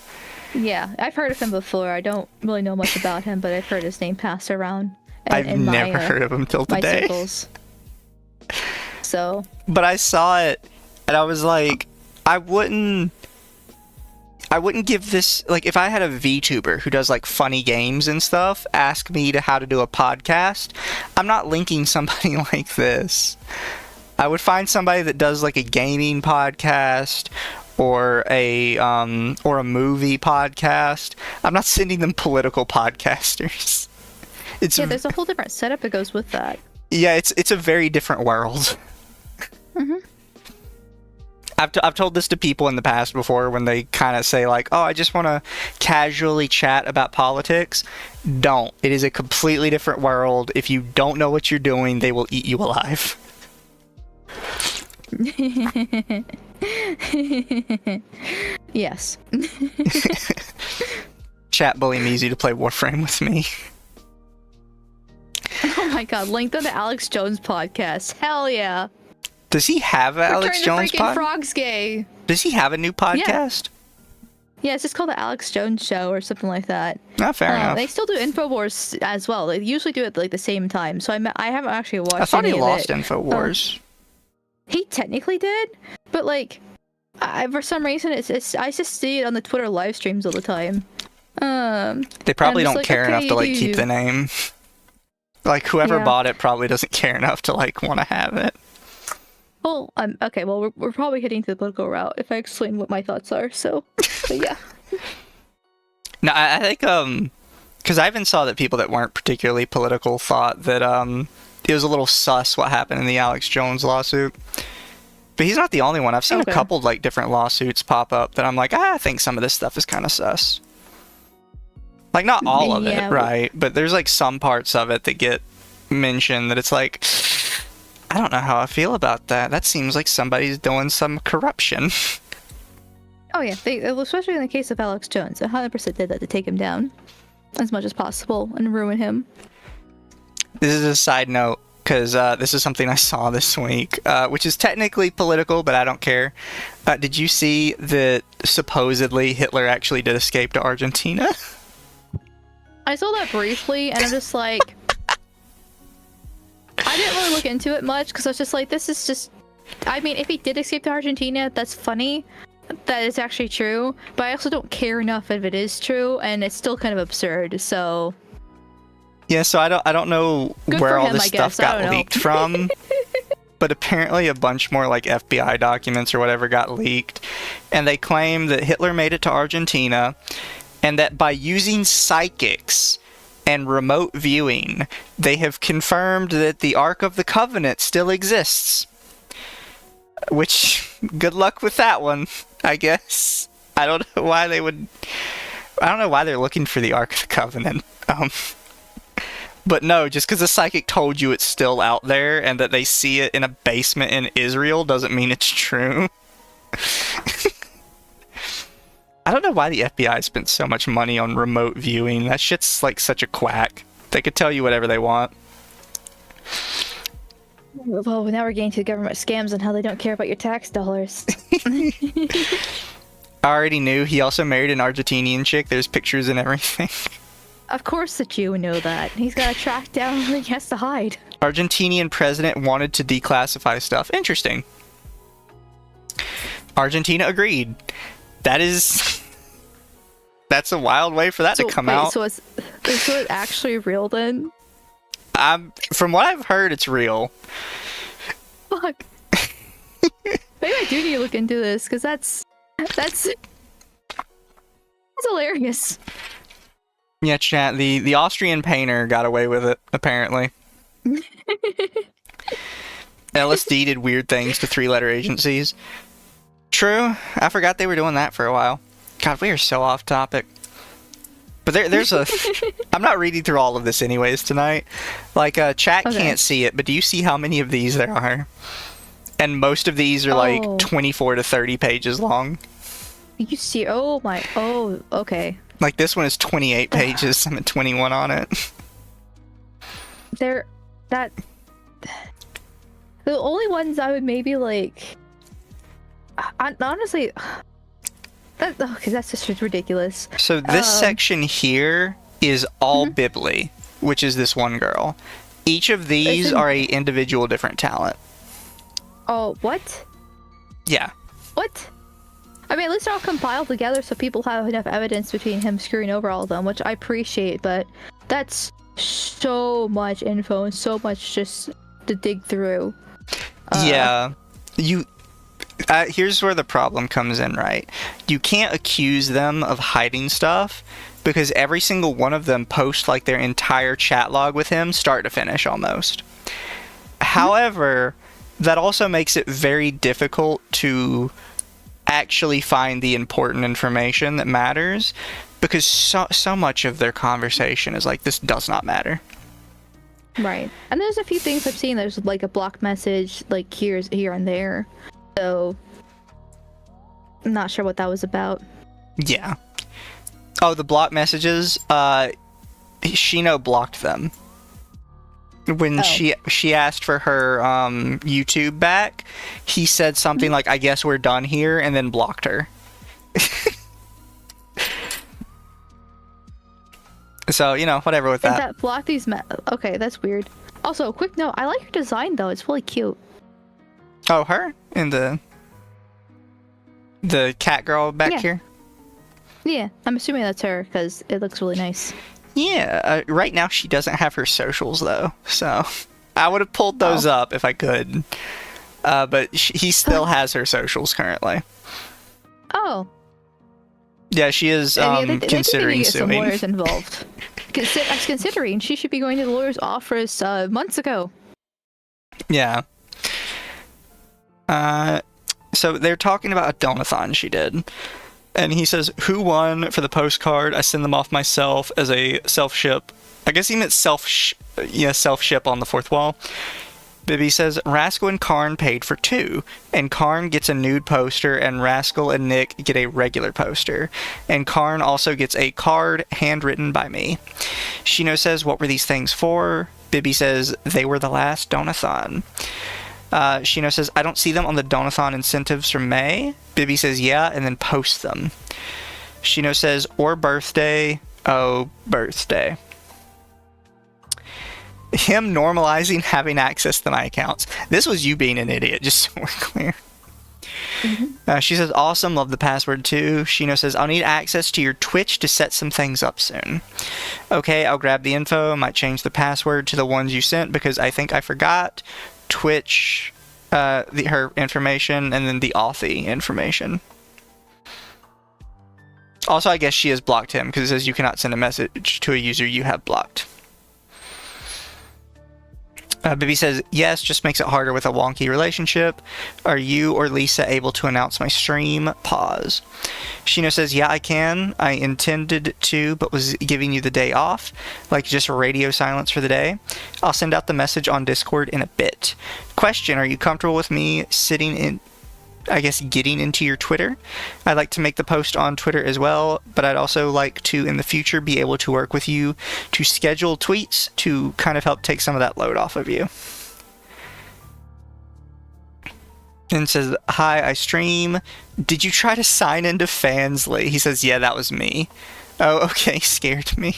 Yeah, I've heard of him before. I don't really know much about him, but I've heard his name passed around. I've never heard of him till today. Circles. So. But I saw it, and I was like, I wouldn't give this, like, if I had a VTuber who does like funny games and stuff ask me how to do a podcast, I'm not linking somebody like this. I would find somebody that does like a gaming podcast or a movie podcast. I'm not sending them political podcasters. Yeah, there's a whole different setup that goes with that. Yeah, it's a very different world. Mm-hmm. I've told this to people in the past before when they kind of say like, oh, I just want to casually chat about politics. Don't. It is a completely different world. If you don't know what you're doing, they will eat you alive. Yes. Chat bullying easy to play Warframe with me. Oh my god, linked on the Alex Jones podcast. Hell yeah. Does he have an Alex Jones podcast? Frog's gay. Does he have a new podcast? Yeah, it's just called the Alex Jones Show or something like that. Not fair enough. They still do InfoWars as well. They usually do it at like the same time. So I haven't actually watched. I thought he any lost of it. InfoWars. He technically did, but like, for some reason, I just see it on the Twitter live streams all the time. They probably don't like, care enough to like you. keep the name. Like whoever bought it probably doesn't care enough to like want to have it. Well, okay. Well, we're probably heading to the political route if I explain what my thoughts are. So, but yeah. No, I think because I even saw that people that weren't particularly political thought that it was a little sus what happened in the Alex Jones lawsuit. But he's not the only one. I've seen a couple like different lawsuits pop up that I'm like, I think some of this stuff is kind of sus. Like not all of it, right? But there's like some parts of it that get mentioned that it's like, I don't know how I feel about that. That seems like somebody's doing some corruption. Oh yeah, especially in the case of Alex Jones, 100% did that to take him down as much as possible and ruin him. This is a side note. because this is something I saw this week, which is technically political, but I don't care. Did you see that supposedly Hitler actually did escape to Argentina? I saw that briefly, and I'm just like, I didn't really look into it much because I was just like, this is just. I mean, if he did escape to Argentina, that's funny. That is actually true, but I also don't care enough if it is true, and it's still kind of absurd. So. Yeah, so I don't know where all this stuff got leaked from, but apparently a bunch more like FBI documents or whatever got leaked, and they claim that Hitler made it to Argentina, and that by using psychics and remote viewing, they have confirmed that the Ark of the Covenant still exists. Which, good luck with that one, I guess. I don't know why they would. I don't know why they're looking for the Ark of the Covenant. But no, just because a psychic told you it's still out there and that they see it in a basement in Israel doesn't mean it's true. I don't know why the FBI spent so much money on remote viewing. That shit's like such a quack. They could tell you whatever they want. Well, now we're getting to government scams and how they don't care about your tax dollars. I already knew he also married an Argentinian chick. There's pictures and everything. Of course the Jew would know that. He's got to track down where he has to hide. Argentinian president wanted to declassify stuff. Interesting. Argentina agreed. That's a wild way for that to come out. So is it actually real then? From what I've heard, it's real. Fuck. Maybe I do need to look into this, because that's hilarious. Yeah, chat. The Austrian painter got away with it, apparently. LSD did weird things to 3-letter agencies. True. I forgot they were doing that for a while. God, we are so off topic. But there's a... I'm not reading through all of this anyways tonight. Like, chat can't see it, but do you see how many of these there are? And most of these are like 24 to 30 pages long. You see... Oh, my... Oh, okay. Like, this one is 28 pages. I'm at 21 on it. The only ones I would maybe, like... Honestly... Okay, that's just ridiculous. So this section here is all Bibli, which is this one girl. Each of these are a individual different talent. Oh, what? Yeah. What? I mean, at least they're all compiled together so people have enough evidence between him screwing over all of them, which I appreciate, but that's so much info and so much just to dig through. Yeah. Here's where the problem comes in, right? You can't accuse them of hiding stuff because every single one of them posts like their entire chat log with him, start to finish almost. However, that also makes it very difficult to actually find the important information that matters because so much of their conversation is like, this does not matter. Right. And there's a few things I've seen. There's like a block message like here and there. So, I'm not sure what that was about. Yeah. Oh, the block messages? Shino blocked them. When she asked for her YouTube back, he said something like, I guess we're done here, and then blocked her. So, whatever with that. That block these okay, that's weird. Also, quick note, I like her design though, it's really cute. Oh, her? In the cat girl back here? Yeah, I'm assuming that's her, because it looks really nice. Yeah, right now she doesn't have her socials, though, so I would have pulled those up if I could. But he still has her socials currently. Oh. Yeah, she is considering they suing. Some lawyers involved. Considering she should be going to the lawyer's office months ago. Yeah. So they're talking about a donathon she did. And he says, who won for the postcard? I send them off myself as a self-ship. I guess he meant self-ship on the fourth wall. Bibby says, Rascal and Karn paid for 2, and Karn gets a nude poster, and Rascal and Nick get a regular poster. And Karn also gets a card handwritten by me. Shino says, what were these things for? Bibby says, they were the last donathon. Shino says, I don't see them on the donathon incentives from May. Bibby says, yeah, and then posts them. Shino says, or birthday. Oh, birthday. Him normalizing having access to my accounts. This was you being an idiot, just so we're clear. She says, awesome, love the password too. Shino says, I'll need access to your Twitch to set some things up soon. Okay, I'll grab the info, might change the password to the ones you sent because I think I forgot Twitch, her information, and then the Authy information. Also, I guess she has blocked him because it says you cannot send a message to a user you have blocked. Bibby says, yes, just makes it harder with a wonky relationship. Are you or Lisa able to announce my stream? Pause. Shino says, yeah, I can. I intended to, but was giving you the day off. Like just radio silence for the day. I'll send out the message on Discord in a bit. Question, are you comfortable with me getting into your Twitter? I'd like to make the post on Twitter as well, but I'd also like to, in the future, be able to work with you to schedule tweets to kind of help take some of that load off of you. And says, hi, I stream. Did you try to sign into Fansly? He says, yeah, that was me. Oh, okay, scared me.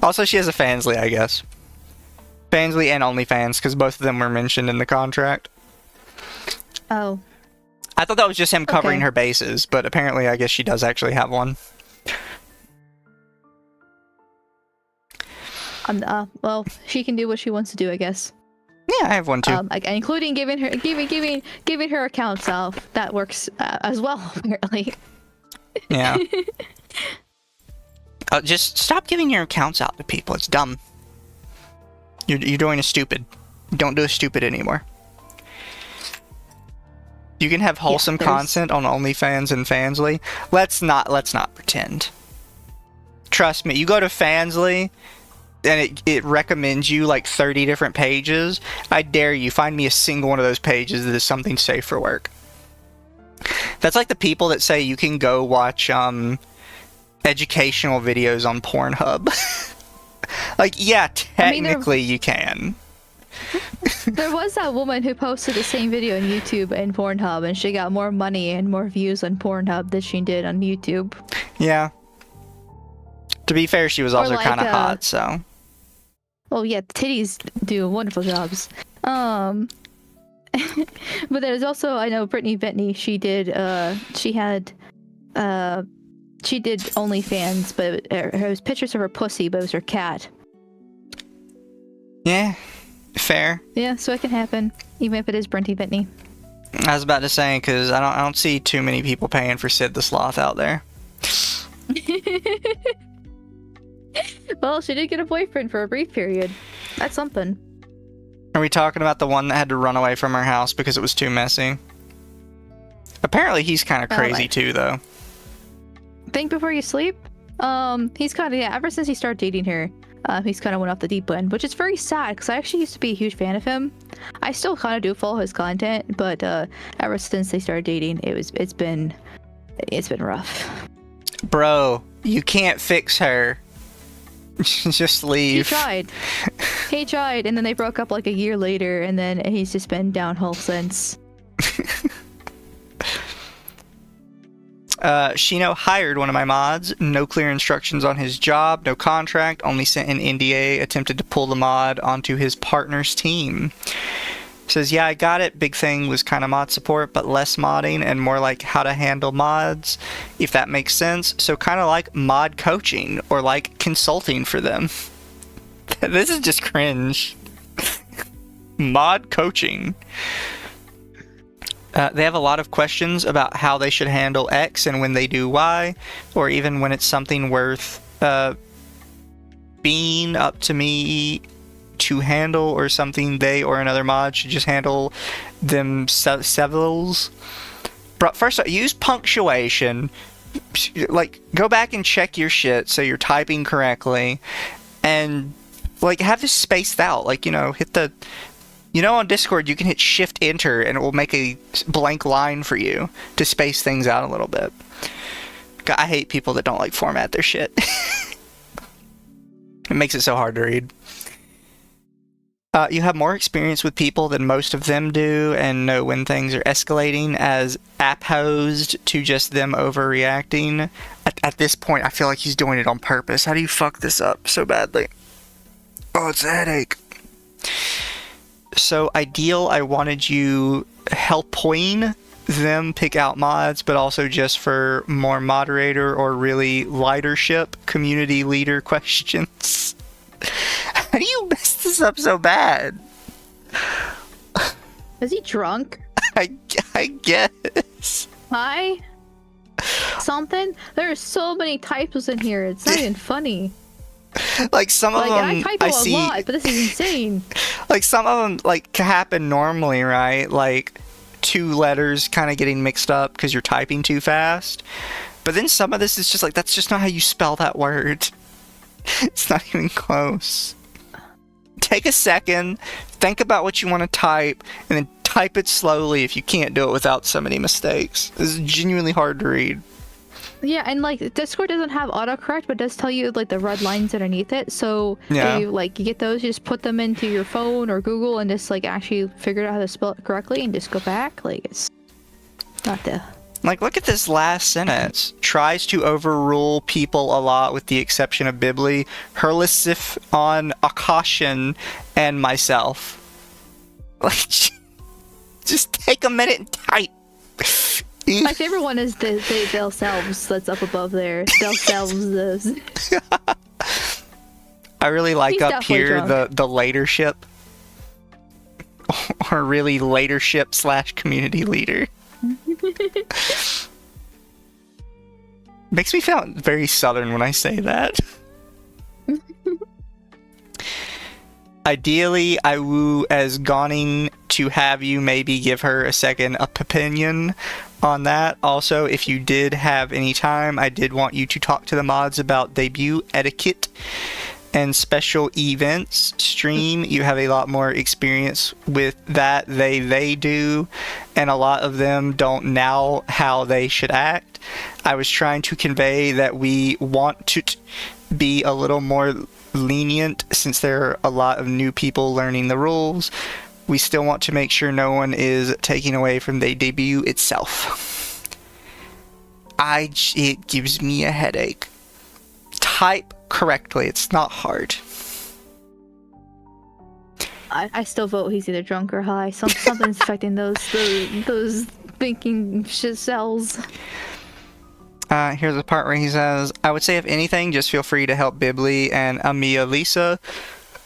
Also, she has a Fansly, I guess. Fansly and OnlyFans, because both of them were mentioned in the contract. Oh. I thought that was just him covering her bases, but apparently I guess she does actually have one. Well, she can do what she wants to do, I guess. Yeah, I have one too. Including giving her accounts out. That works as well, apparently. Yeah. Just stop giving your accounts out to people. It's dumb. You're doing a stupid. Don't do a stupid anymore. You can have wholesome content on OnlyFans and Fansly. Let's not pretend. Trust me, you go to Fansly and it recommends you like 30 different pages. I dare you, find me a single one of those pages that is something safe for work. That's like the people that say you can go watch educational videos on Pornhub. Like, yeah, technically you can. There was that woman who posted the same video on YouTube and Pornhub, and she got more money and more views on Pornhub than she did on YouTube. Yeah. To be fair, she was also kind of hot, so. Well, yeah, the titties do wonderful jobs. But there's also, I know Brittany Ventney, she did OnlyFans, but it was pictures of her pussy, but it was her cat. Yeah. Fair. Yeah, so it can happen, even if it is Brenty Ventney. I was about to say, because I don't see too many people paying for Sid the Sloth out there. Well, she did get a boyfriend for a brief period. That's something. Are we talking about the one that had to run away from her house because it was too messy? Apparently he's kind of crazy too, though. Think before you sleep? He's kind of, yeah, ever since he started dating her, he's kind of went off the deep end, which is very sad because I actually used to be a huge fan of him. I still kind of do follow his content, but ever since they started dating, it's been rough. Bro, you can't fix her. Just leave. He tried, and then they broke up like a year later, and then he's just been downhill since. Shino hired one of my mods. No clear instructions on his job, no contract, only sent an NDA, attempted to pull the mod onto his partner's team. Says, yeah, I got it. Big thing was kind of mod support, but less modding and more like how to handle mods, if that makes sense. So kind of like mod coaching or like consulting for them. This is just cringe. Mod coaching. They have a lot of questions about how they should handle X and when they do Y, or even when it's something worth being up to me to handle, or something they or another mod should just handle themselves. But first, use punctuation. Like, go back and check your shit so you're typing correctly, and Like, have this spaced out. Like, hit the... on Discord, you can hit Shift Enter, and it will make a blank line for you to space things out a little bit. God, I hate people that don't, like, format their shit. It makes it so hard to read. You have more experience with people than most of them do, and know when things are escalating as opposed to just them overreacting. At this point, I feel like he's doing it on purpose. How do you fuck this up so badly? Oh, it's a headache. So, ideal, I wanted you helping them pick out mods, but also just for more moderator or really leadership, community leader questions. How do you mess this up so bad? Is he drunk? I guess. Hi? Something? There are so many typos in here, it's not even funny. Like, some of them, I typo I see, a lot, but this is insane. Like, some of them, like, can happen normally, right? Like, 2 letters kind of getting mixed up because you're typing too fast. But then some of this is just like, that's just not how you spell that word. It's not even close. Take a second, think about what you want to type, and then type it slowly if you can't do it without so many mistakes. This is genuinely hard to read. Yeah, and like Discord doesn't have autocorrect, but does tell you like the red lines underneath it. So Yeah. if you get those, you just put them into your phone or Google and just like actually figure out how to spell it correctly and just go back. Like it's not the... Like, look at this last sentence. Tries to overrule people a lot with the exception of Bibli, Herlisif on Akashan, and myself. Like, just take a minute and type. My favorite one is themselves that's up above there. Themselves. I really like He's up here definitely the latership. Or really latership / community leader. Makes me sound very southern when I say that. Ideally, I woo as Gawning to have you maybe give her a second opinion on that. Also, if you did have any time, I did want you to talk to the mods about debut etiquette and special events stream. You have a lot more experience with that. They do, and a lot of them don't know how they should act. I was trying to convey that we want to be a little more lenient since there are a lot of new people learning the rules. We still want to make sure no one is taking away from the debut itself. It gives me a headache. Type correctly. It's not hard. I still vote he's either drunk or high. Something's affecting those thinking shit cells. Here's the part where he says, I would say if anything, just feel free to help Bibli and Amia Lisa.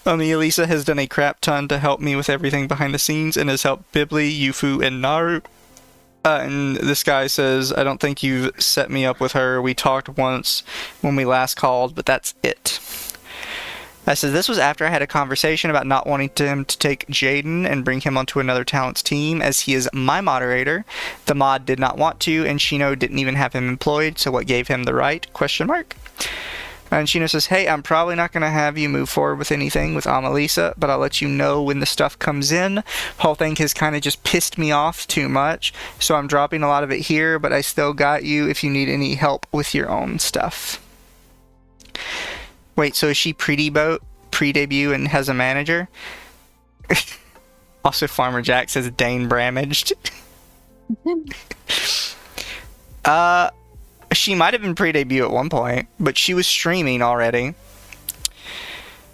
Amia Lisa has done a crap ton to help me with everything behind the scenes and has helped Bibli, Yufu, and Naru. And this guy says, I don't think you've set me up with her. We talked once when we last called, but that's it. I said, this was after I had a conversation about not wanting him to take Jaden and bring him onto another talent's team, as he is my moderator. The mod did not want to, and Shino didn't even have him employed, so what gave him the right? Question mark. And Shino says, hey, I'm probably not going to have you move forward with anything with Amalisa, but I'll let you know when the stuff comes in. Whole thing has kind of just pissed me off too much, so I'm dropping a lot of it here, but I still got you if you need any help with your own stuff. Wait, so is she pre-debut and has a manager? Also, Farmer Jack says Dane Bramaged. She might have been pre-debut at one point, but she was streaming already.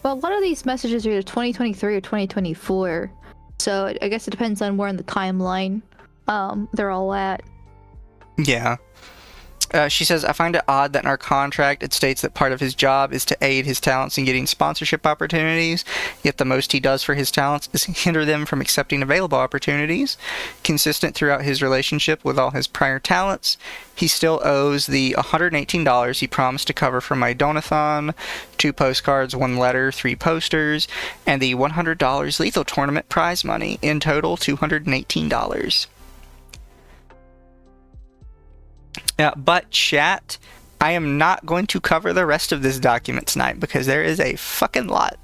Well, a lot of these messages are either 2023 or 2024, so I guess it depends on where in the timeline they're all at. Yeah. She says, I find it odd that in our contract it states that part of his job is to aid his talents in getting sponsorship opportunities, yet the most he does for his talents is hinder them from accepting available opportunities. Consistent throughout his relationship with all his prior talents, he still owes the $118 he promised to cover for my donathon, 2 postcards, 1 letter, 3 posters, and the $100 lethal tournament prize money. In total, $218. But chat, I am not going to cover the rest of this document tonight because there is a fucking lot.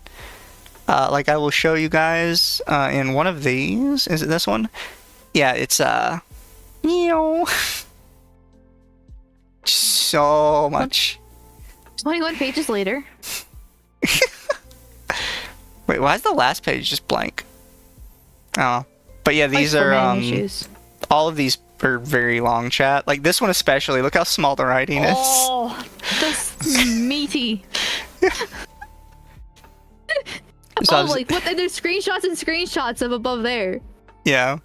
Like I will show you guys in one of these. Is it this one? Yeah, it's so much. 21 pages later. Wait, why is the last page just blank? Oh, but yeah, these Like are formatting issues. all of these are very long chat. Like this one especially. Look how small the writing is. Oh, that's meaty. So Oh, like what? And there's screenshots and screenshots of above there. Yeah.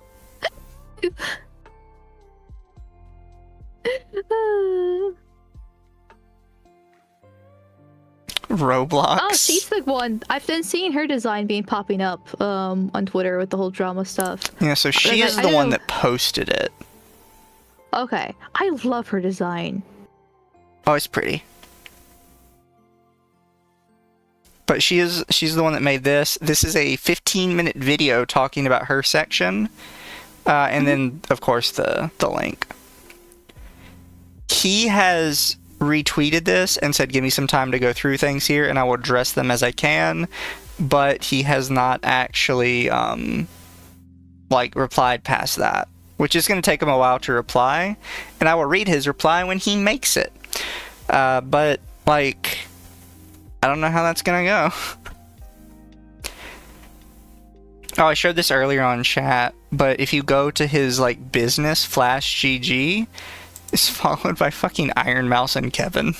Roblox. Oh, she's the one. I've been seeing her design being popping up on Twitter with the whole drama stuff. Yeah, so she is the one that posted it. Okay, I love her design. Oh, it's pretty. But she's the one that made this. This is a 15-minute video talking about her section. And then, of course, the link. He has retweeted this and said, give me some time to go through things here, and I will address them as I can. But he has not actually, replied past that. Which is going to take him a while to reply. And I will read his reply when he makes it. But, I don't know how that's going to go. Oh, I showed this earlier on chat, but if you go to his, business, Flash GG, it's followed by fucking Iron Mouse and Kevin.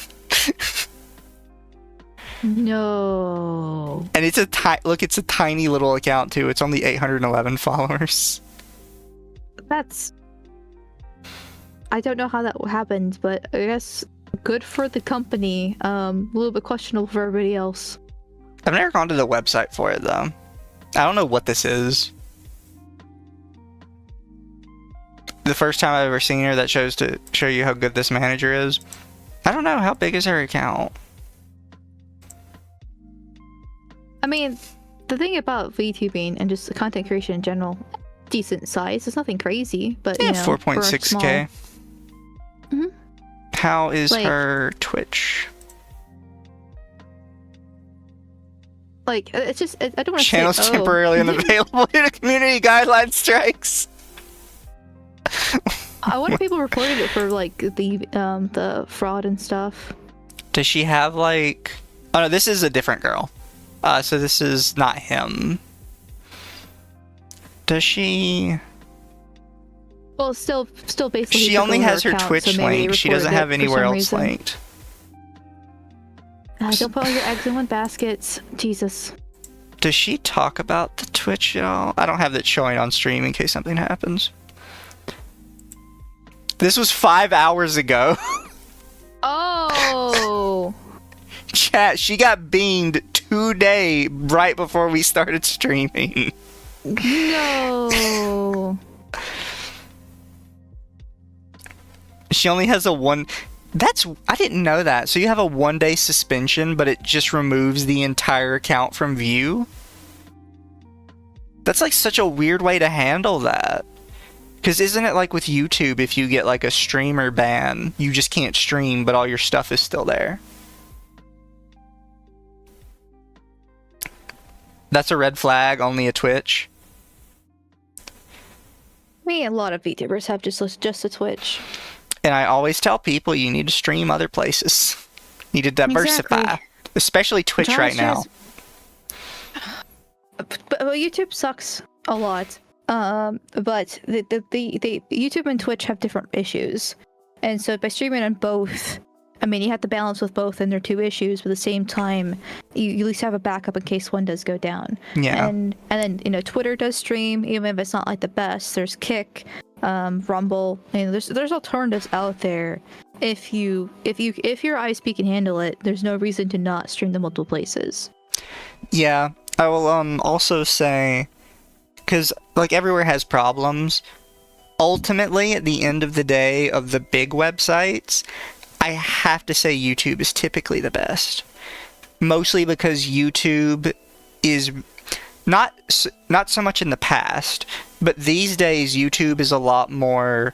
No. And it's it's a tiny little account, too. It's only 811 followers. That's... I don't know how that happened, but I guess good for the company. A little bit questionable for everybody else. I've never gone to the website for it, though. I don't know what this is. The first time I've ever seen her, that shows to show you how good this manager is. I don't know, how big is her account? I mean, the thing about VTubing and just the content creation in general, decent size. It's nothing crazy, but yeah, you know, 4.6k. Mm-hmm. How is her Twitch? It's just I don't want to Channel's say, temporarily unavailable due to community guideline strikes. I wonder if people reported it for the fraud and stuff. Does she have oh no, this is a different girl. So this is not him. Does she? Well, still basically. She only has her account, Twitch so link. She doesn't have anywhere else reason. linked. Don't put all your eggs in one basket. Jesus. Does she talk about the Twitch at all? I don't have that showing on stream in case something happens. This was 5 hours ago. Oh. Chat, she got beamed today right before we started streaming. No. She only has a one... I didn't know that. So you have a 1-day suspension, but it just removes the entire account from view? That's such a weird way to handle that. Because isn't it with YouTube, if you get a streamer ban, you just can't stream, but all your stuff is still there? That's a red flag, only a Twitch. I mean, a lot of VTubers have just a Twitch. And I always tell people you need to stream other places. You need to diversify. Exactly. Especially Twitch right now. But YouTube sucks a lot. But the YouTube and Twitch have different issues. And so by streaming on both, I mean, you have to balance with both, and they're two issues, but at the same time, you at least have a backup in case one does go down. Yeah. And then, Twitter does stream, even if it's not the best. There's Kick, Rumble. There's alternatives out there. If your ISP can handle it, there's no reason to not stream to multiple places. Yeah. I will also say, because everywhere has problems, ultimately at the end of the day of the big websites, I have to say YouTube is typically the best. Mostly because YouTube is not so much in the past, but these days YouTube is a lot more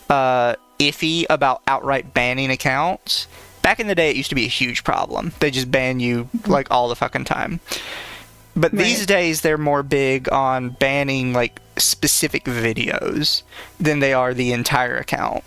iffy about outright banning accounts. Back in the day, it used to be a huge problem. They just ban you all the fucking time. But Right. these days, they're more big on banning, like, specific videos than they are the entire account.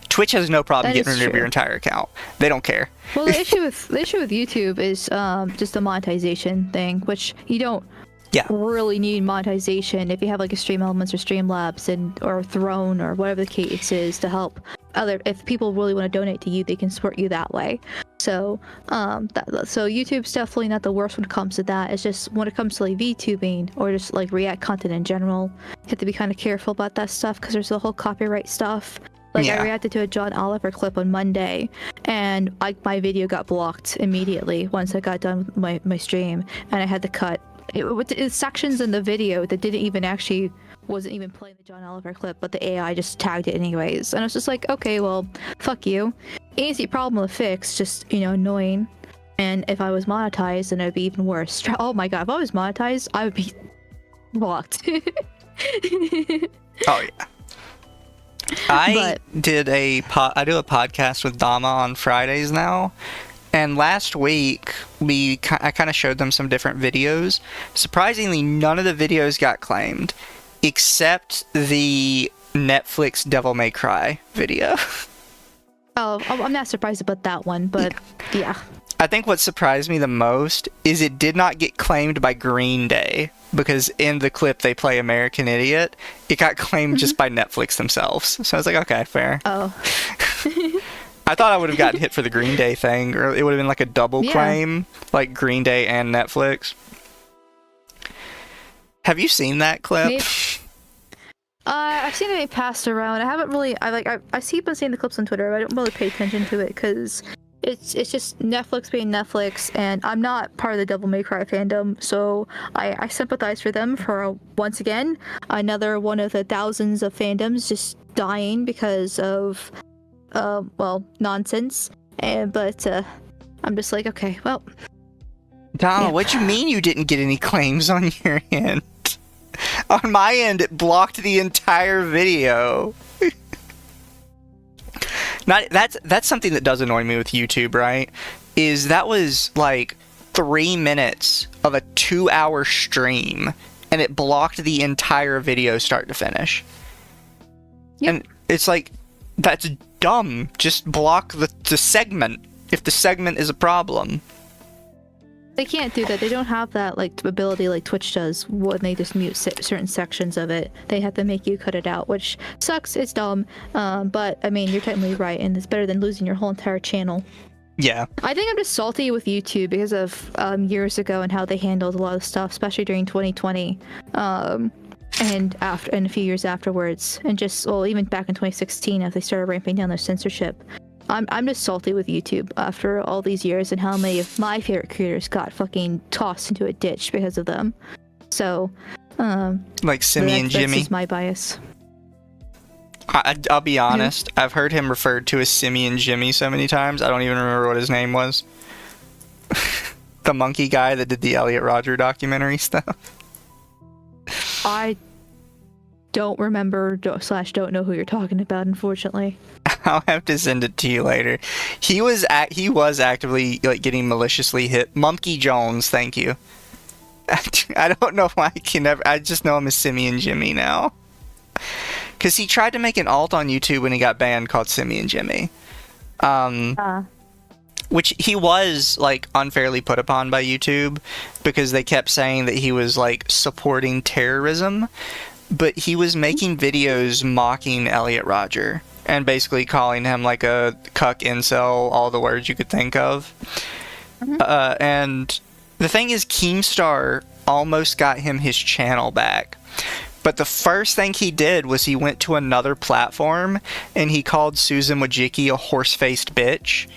Twitch has no problem That getting is rid of true. your entire account. They don't care. Well, the issue with YouTube is just the monetization thing, which you don't Yeah. really need monetization if you have like a Stream Elements or Streamlabs or Throne or whatever the case is to help if people really want to donate to you, they can support you that way. So so YouTube's definitely not the worst when it comes to that. It's just when it comes to like VTubing or just like React content in general, you have to be kind of careful about that stuff because there's the whole copyright stuff. Like, Yeah. I reacted to a John Oliver clip on Monday, and my video got blocked immediately once I got done with my stream, and I had to cut it's sections in the video that wasn't even playing the John Oliver clip, but the AI just tagged it anyways. And I was just like, okay, well, fuck you. Easy problem to fix, just, annoying. And if I was monetized, then it would be even worse. Oh my god, if I was monetized, I would be blocked. Oh, yeah. I do a podcast with Dama on Fridays now, and last week I kind of showed them some different videos. Surprisingly, none of the videos got claimed, except the Netflix Devil May Cry video. Oh, I'm not surprised about that one, but yeah. I think what surprised me the most is it did not get claimed by Green Day, because in the clip they play American Idiot. It got claimed just by Netflix themselves. So I was like, okay, fair. Oh. I thought I would have gotten hit for the Green Day thing, or it would have been like a double claim, like Green Day and Netflix. Have you seen that clip? Maybe. I've seen it being passed around. I haven't really. I see people seeing the clips on Twitter, but I don't really pay attention to it because it's just Netflix being Netflix, and I'm not part of the Devil May Cry fandom, so I sympathize for them for once again another one of the thousands of fandoms just dying because of nonsense. But I'm just like, okay, well. Donna, Yeah. what you mean you didn't get any claims on your end? On my end, it blocked the entire video. That's something that does annoy me with YouTube, right? Is that was like 3 minutes of a 2-hour stream, and it blocked the entire video start to finish. Yep. And it's like, that's dumb. Just block the segment if the segment is a problem. They can't do that. They don't have that ability like Twitch does when they just mute certain sections of it. They have to make you cut it out, which sucks. It's dumb. But I mean, you're technically right, and it's better than losing your whole entire channel. Yeah. I think I'm just salty with YouTube because of years ago and how they handled a lot of stuff, especially during 2020, and a few years afterwards, and just even back in 2016 as they started ramping down their censorship. I'm just salty with YouTube after all these years and how many of my favorite creators got fucking tossed into a ditch because of them. So, like Simi and Jimmy. That's just my bias. I'll be honest. I've heard him referred to as Simi and Jimmy so many times. I don't even remember what his name was. The monkey guy that did the Elliot Rodger documentary stuff. I don't remember / don't know who you're talking about, unfortunately. I'll have to send it to you later. He was actively getting maliciously hit. Monkey Jones, thank you. I don't know why I just know him as Simi and Jimmy now. Because he tried to make an alt on YouTube when he got banned called Simi and Jimmy. Which he was unfairly put upon by YouTube because they kept saying that he was supporting terrorism, but he was making videos mocking Elliot Rodger and basically calling him a cuck incel, all the words you could think of. And the thing is, Keemstar almost got him his channel back. But the first thing he did was he went to another platform and he called Susan Wojcicki a horse-faced bitch.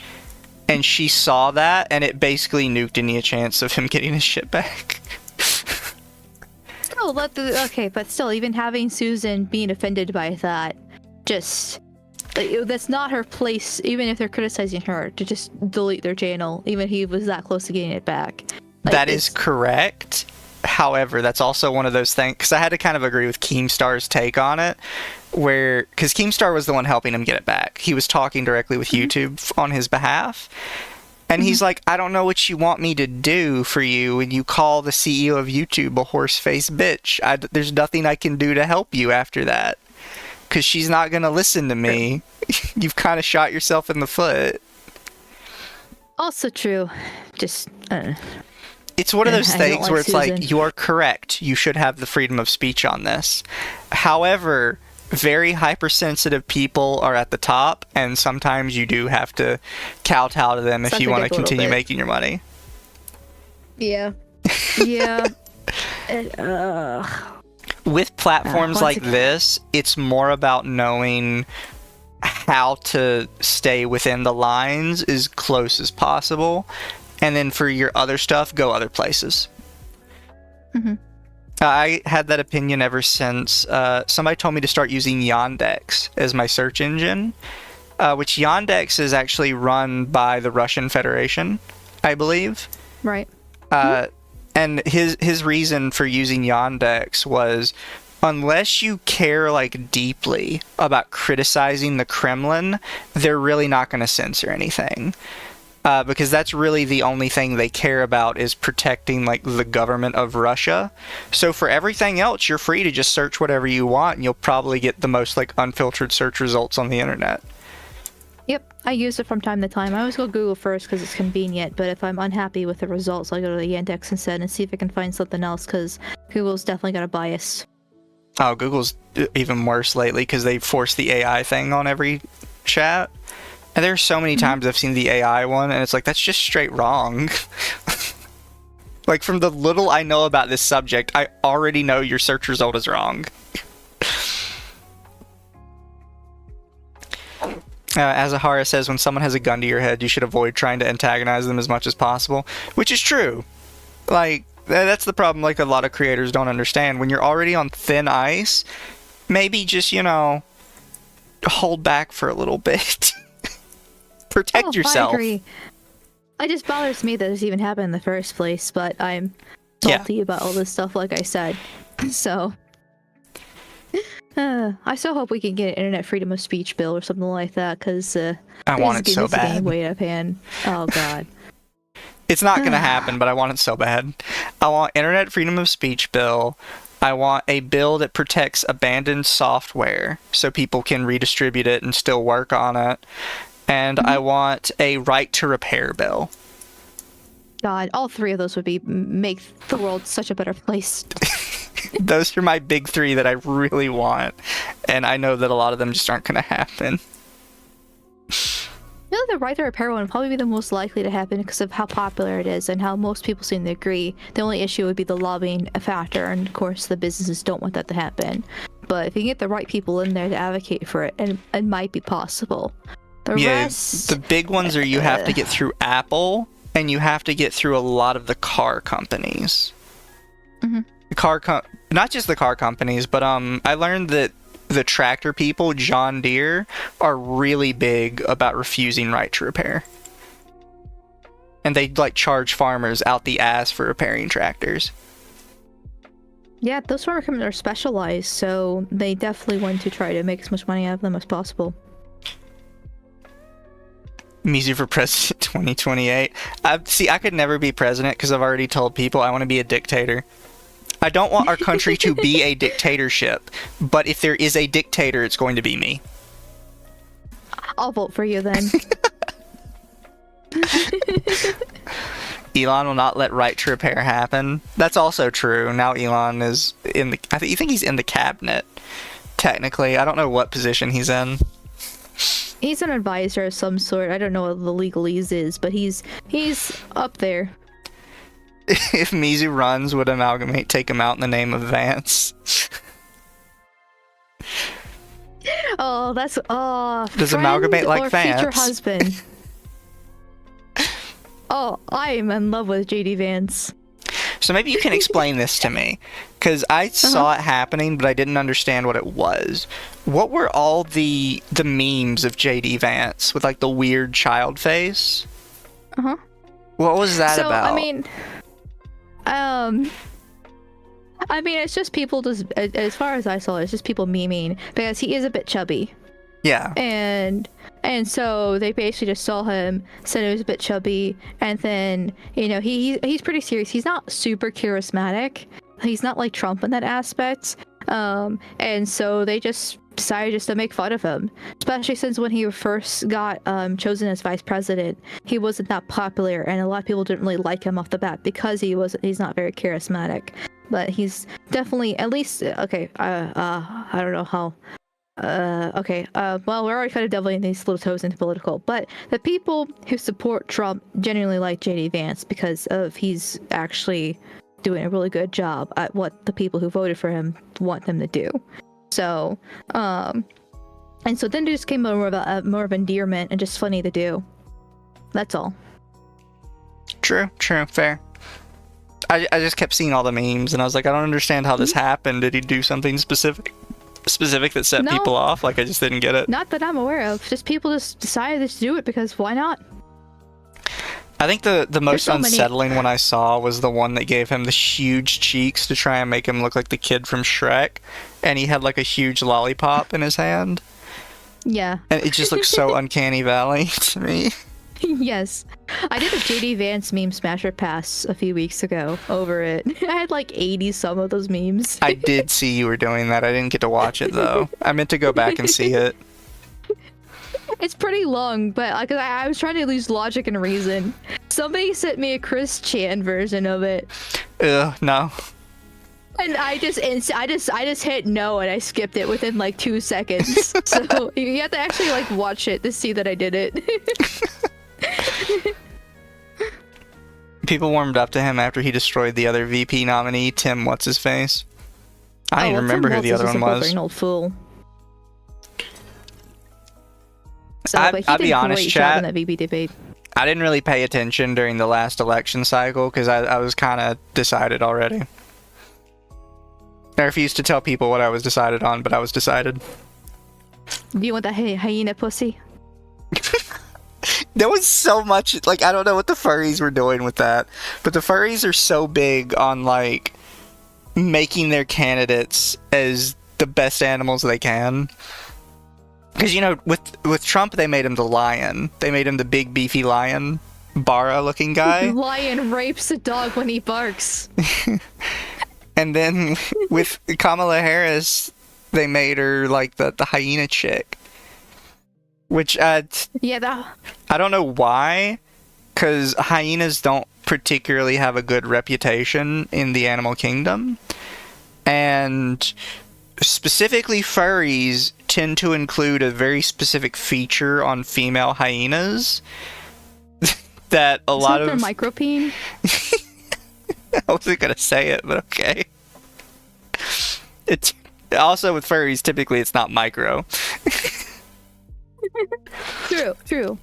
And she saw that, and it basically nuked any chance of him getting his shit back. Okay, but still, even having Susan being offended by that, just that's not her place. Even if they're criticizing her, to just delete their channel, even if he was that close to getting it back. That is correct. However, that's also one of those things, because I had to kind of agree with Keemstar's take on it, because Keemstar was the one helping him get it back. He was talking directly with YouTube on his behalf. And he's like, I don't know what you want me to do for you when you call the CEO of YouTube a horse-faced bitch. There's nothing I can do to help you after that. Because she's not going to listen to me. You've kind of shot yourself in the foot. Also true. Just, It's one of those things where it's Susan. like, you are correct. You should have the freedom of speech on this. However, very hypersensitive people are at the top, and sometimes you do have to kowtow to them if you want to continue making your money. Yeah. Yeah. With platforms like this, it's more about knowing how to stay within the lines as close as possible. And then for your other stuff, go other places. Mm-hmm. I had that opinion ever since somebody told me to start using Yandex as my search engine, which Yandex is actually run by the Russian Federation, I believe. Right. And his reason for using Yandex was, unless you care like deeply about criticizing the Kremlin, they're really not going to censor anything. Because that's really the only thing they care about is protecting like the government of Russia. So for everything else, you're free to just search whatever you want, and you'll probably get the most like unfiltered search results on the internet. Yep, I use it from time to time. I always go Google first because it's convenient, but if I'm unhappy with the results, I'll go to the Yandex instead and see if I can find something else, because Google's definitely got a bias. Oh, Google's even worse lately because they forced the AI thing on every chat. And there's so many times I've seen the AI one, and it's like, that's just straight wrong. Like, from the little I know about this subject, I already know your search result is wrong. As Ahara says, when someone has a gun to your head, you should avoid trying to antagonize them as much as possible. Which is true. Like, that's the problem, like, a lot of creators don't understand. When you're already on thin ice, maybe just, hold back for a little bit. Protect yourself. I agree. It just bothers me that this even happened in the first place, but I'm salty about all this stuff, like I said. So, I still hope we can get an internet freedom of speech bill or something like that, because I want it so bad. Way up hand. Oh God. It's not going to happen, but I want it so bad. I want internet freedom of speech bill. I want a bill that protects abandoned software so people can redistribute it and still work on it. And I want a right to repair bill. God, all three of those would make the world such a better place. Those are my big three that I really want. And I know that a lot of them just aren't going to happen. The right to repair one would probably be the most likely to happen because of how popular it is and how most people seem to agree. The only issue would be the lobbying factor, and of course the businesses don't want that to happen. But if you can get the right people in there to advocate for it, and it might be possible. The big ones are you have to get through Apple, and you have to get through a lot of the car companies. Mm-hmm. Not just the car companies, but I learned that the tractor people, John Deere, are really big about refusing right to repair. And they charge farmers out the ass for repairing tractors. Yeah, those farmer companies are specialized, so they definitely want to try to make as much money out of them as possible. Mizu for president 2028. I could never be president because I've already told people I want to be a dictator. I don't want our country to be a dictatorship, but if there is a dictator, it's going to be me. I'll vote for you then. Elon will not let right to repair happen. That's also true. Now Elon is in the... you think he's in the cabinet, technically. I don't know what position he's in. He's an advisor of some sort. I don't know what the legalese is, but he's up there. If Mizu runs, would Amalgamate take him out in the name of Vance? Oh, that's Does Amalgamate like Vance? Future husband. Oh, I am in love with JD Vance. So maybe you can explain this to me, because I saw it happening, but I didn't understand what it was. What were all the memes of JD Vance with the weird child face? What was that about? I mean, it's just people just, as far as I saw, it's just people memeing because he is a bit chubby. Yeah. And so they basically just saw him, said it was a bit chubby, and then he's pretty serious. He's not super charismatic. He's not like Trump in that aspect. And so they just decided just to make fun of him, especially since when he first got chosen as vice president, he wasn't that popular, and a lot of people didn't really like him off the bat because he's not very charismatic. But he's definitely at least okay. I don't know how. Well, we're already kind of delving these little toes into political, but the people who support Trump genuinely like JD Vance because he's actually doing a really good job at what the people who voted for him want them to do. So, and so then it just came more of endearment and just funny to do. That's all. True, fair. I just kept seeing all the memes, and I was like, I don't understand how this happened. Did he do something specific that set people off? Like, I just didn't get it. Not that I'm aware of. Just people just decided to do it because why not? I think the most unsettling one I saw was the one that gave him the huge cheeks to try and make him look like the kid from Shrek, and he had like a huge lollipop in his hand. Yeah. And it just looked so uncanny valley to me. Yes. I did a JD Vance meme smasher pass a few weeks ago over it. I had like 80 some of those memes. I did see you were doing that. I didn't get to watch it though. I meant to go back and see it. It's pretty long, but I was trying to use logic and reason. Somebody sent me a Chris Chan version of it. Ugh, no. And I just hit no and I skipped it within like 2 seconds. So you have to actually like watch it to see that I did it. People warmed up to him after he destroyed the other VP nominee, Tim What's-His-Face. I don't even remember who the other one was. An old fool. So, I'll be honest, chat. In that VP debate. I didn't really pay attention during the last election cycle because I was kind of decided already. I refused to tell people what I was decided on, but I was decided. Do you want that hyena pussy? There was so much, like, I don't know what the furries were doing with that, but the furries are so big on, like, making their candidates as the best animals they can. Because, you know, with Trump, they made him the lion. They made him the big, beefy lion, Bara-looking guy. Lion rapes a dog when he barks. And then with Kamala Harris, they made her, like, the hyena chick. Which, I don't know why, because hyenas don't particularly have a good reputation in the animal kingdom. And specifically furries tend to include a very specific feature on female hyenas that a lot of... micropene? I wasn't going to say it, but okay. It's also with furries, typically it's not micro. True.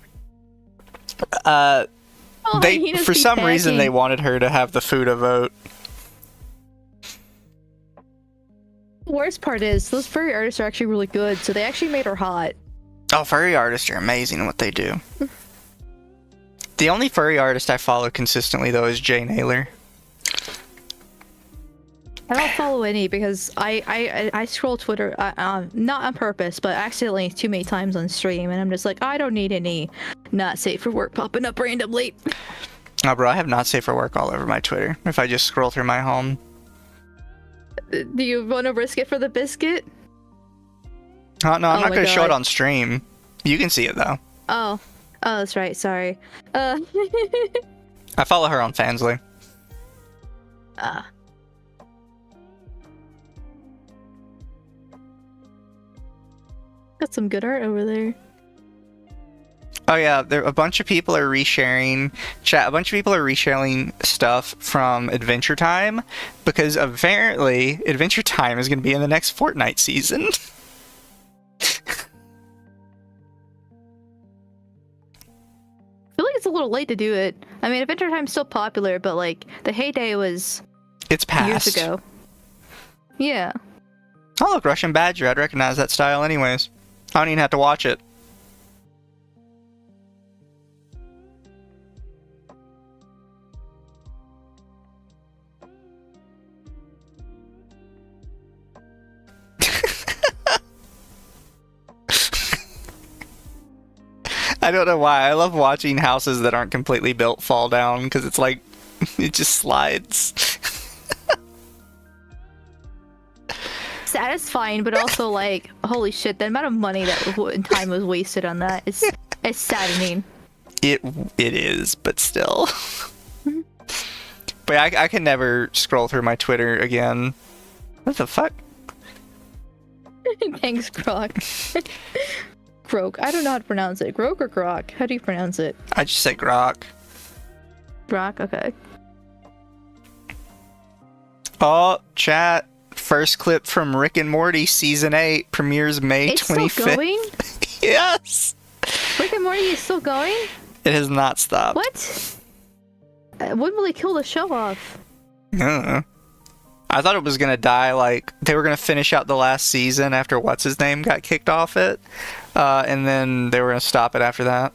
They for some reason they wanted her to have the Fuda vote. The worst part is those furry artists are actually really good, so they actually made her hot. Oh, furry artists are amazing at what they do. The only furry artist I follow consistently though is Jay Naylor. I don't follow any because I scroll Twitter not on purpose, but accidentally too many times on stream, and I'm just like, I don't need any not safe for work popping up randomly. Oh, bro, I have not safe for work all over my Twitter. If I just scroll through my home. Do you want to risk it for the biscuit? No, I'm not going to show it on stream. You can see it though. Oh, that's right. Sorry. I follow her on Fansly. Got some good art over there. Oh yeah, a bunch of people are resharing chat. A bunch of people are resharing stuff from Adventure Time because apparently Adventure Time is going to be in the next Fortnite season. I feel like it's a little late to do it. I mean, Adventure Time's still popular, but like the heyday was it's past years ago. Yeah. Oh look, Russian Badger. I'd recognize that style anyways. I don't even have to watch it. I don't know why. I love watching houses that aren't completely built fall down because it's like it just slides. Satisfying, but also like, holy shit, the amount of money and time was wasted on that is it's saddening. It is, but still. But I can never scroll through my Twitter again. What the fuck? Thanks, Grok. Grok. I don't know how to pronounce it. Grok or Grok? How do you pronounce it? I just say Grok. Grok? Okay. Oh, chat. First clip from Rick and Morty Season 8 premieres May 25th. It's still going? Yes! Rick and Morty is still going? It has not stopped. What? When will they kill the show off? I thought it was gonna die, like, they were gonna finish out the last season after What's-His-Name got kicked off it, and then they were gonna stop it after that.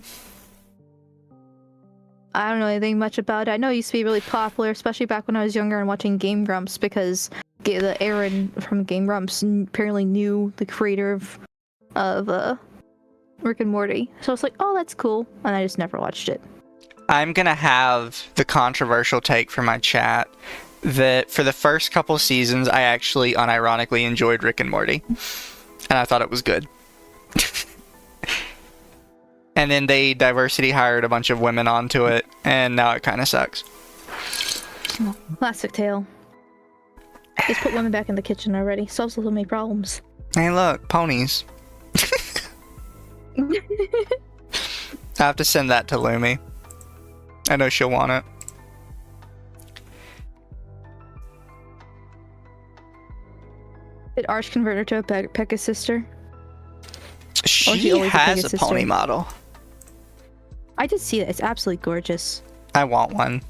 I don't know anything much about it. I know it used to be really popular, especially back when I was younger and watching Game Grumps, because the Aaron from Game Grumps apparently knew the creator of Rick and Morty. So I was like, oh, that's cool, and I just never watched it. I'm gonna have the controversial take from my chat that for the first couple seasons, I actually unironically enjoyed Rick and Morty. And I thought it was good. And then they diversity hired a bunch of women onto it, and now it kind of sucks. Oh, classic tale. Just put women back in the kitchen already. Solves so many problems. Hey look, ponies. I have to send that to Lumi. I know she'll want it. Did Arch convert her to a Pekka's sister? She has a pony model. I did see it. It's absolutely gorgeous. I want one.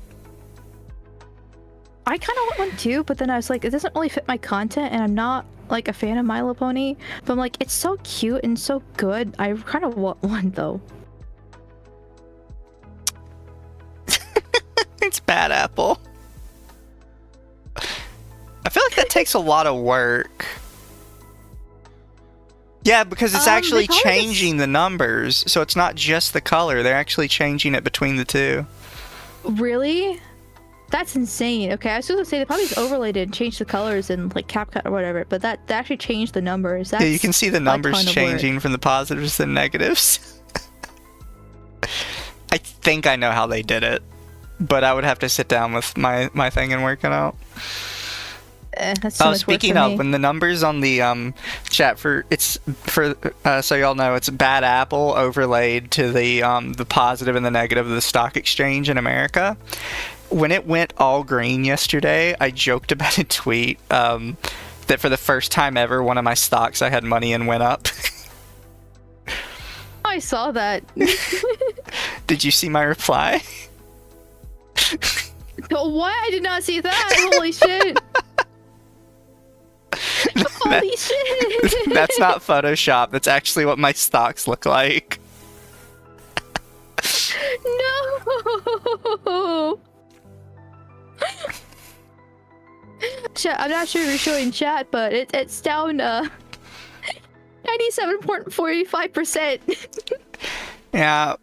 I kind of want one too, but then I was like, it doesn't really fit my content, and I'm not like a fan of My Little Pony. But I'm like, it's so cute and so good. I kind of want one though. It's Bad Apple. I feel like that takes a lot of work. Yeah, because it's actually changing the numbers, so it's not just the color. They're actually changing it between the two. Really? That's insane. Okay, I was just gonna say they probably just overlaid it and changed the colors in like CapCut or whatever, but that actually changed the numbers. That's yeah, you can see the numbers changing from the positives to the negatives. I think I know how they did it, but I would have to sit down with my thing and work it out. That's too much speaking work for of, me. when the numbers on the chat so y'all know, it's Bad Apple overlaid to the positive and the negative of the stock exchange in America. When it went all green yesterday, I joked about a tweet that for the first time ever, one of my stocks I had money in went up. I saw that. Did you see my reply? What? I did not see that. Holy shit. Holy shit! That's not Photoshop. That's actually what my stocks look like. No! Chat, I'm not sure if you're showing chat, but it's down 97.45%. Yeah.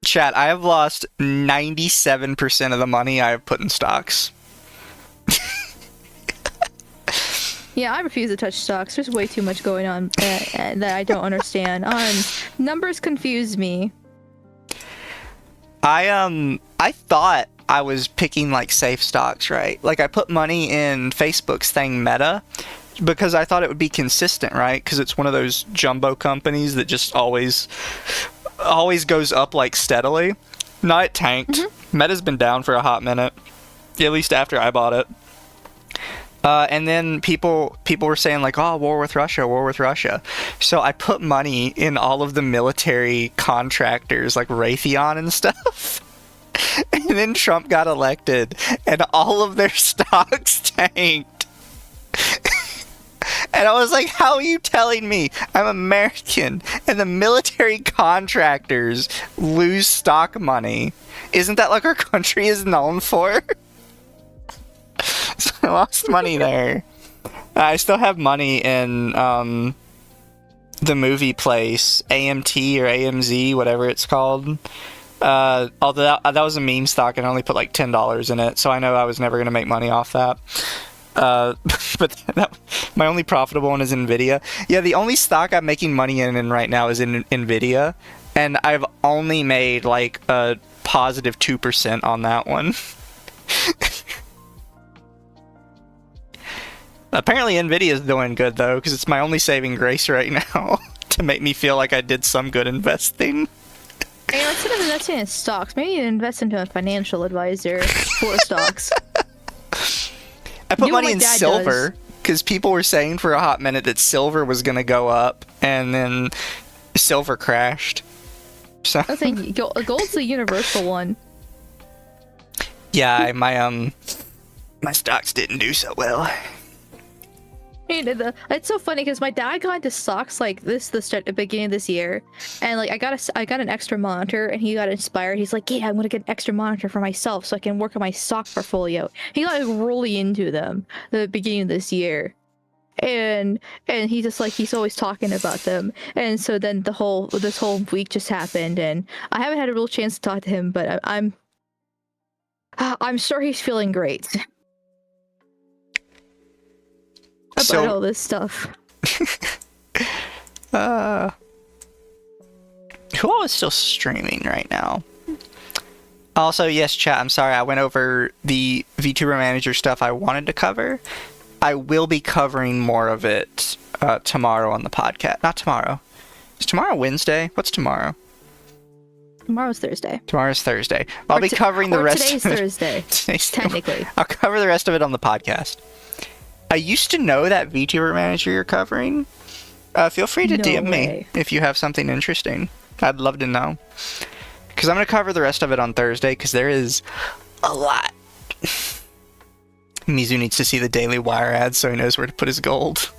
Chat, I have lost 97% of the money I have put in stocks. Yeah, I refuse to touch stocks. There's way too much going on that I don't understand. Numbers confuse me. I thought I was picking like safe stocks, right? Like I put money in Facebook's thing Meta because I thought it would be consistent, right? Because it's one of those jumbo companies that just always goes up like steadily. No, it tanked. Meta's been down for a hot minute, at least after I bought it. And then people were saying like, oh, war with Russia. So I put money in all of the military contractors like Raytheon and stuff. And then Trump got elected and all of their stocks tanked. And I was like, how are you telling me I'm American and the military contractors lose stock money? Isn't that like our country is known for? So I lost money there. I still have money in the movie place, AMT or AMZ, whatever it's called. Although that was a meme stock and I only put like $10 in it, so I know I was never going to make money off that. But my only profitable one is Nvidia. Yeah, the only stock I'm making money in right now is in Nvidia, and I've only made like a positive 2% on that one. Apparently Nvidia is doing good though, because it's my only saving grace right now to make me feel like I did some good investing. Hey, instead of investing in stocks, maybe you invest into a financial advisor for stocks. I put money in silver because people were saying for a hot minute that silver was going to go up, and then silver crashed. So I think gold's the universal one. Yeah, my stocks didn't do so well. It's so funny because my dad got into stocks like this the beginning of this year, and like I got an extra monitor, and he got inspired. He's like, yeah, I'm gonna get an extra monitor for myself so I can work on my stock portfolio. He got like, really into them the beginning of this year, and he just like he's always talking about them. And so then this whole week just happened, and I haven't had a real chance to talk to him, but I'm sure he's feeling great. About all this stuff. Who all is still streaming right now? Also, yes, chat, I'm sorry, I went over the VTuber manager stuff I wanted to cover. I will be covering more of it tomorrow on the podcast. Not tomorrow. Is tomorrow Wednesday? What's tomorrow? Tomorrow's Thursday. Tomorrow's Thursday. I'll be covering the rest of it. Today's Thursday. Technically. I'll cover the rest of it on the podcast. I used to know that VTuber manager you're covering. Feel free to DM me if you have something interesting. I'd love to know. Because I'm going to cover the rest of it on Thursday, because there is a lot. Mizu needs to see the Daily Wire ads so he knows where to put his gold.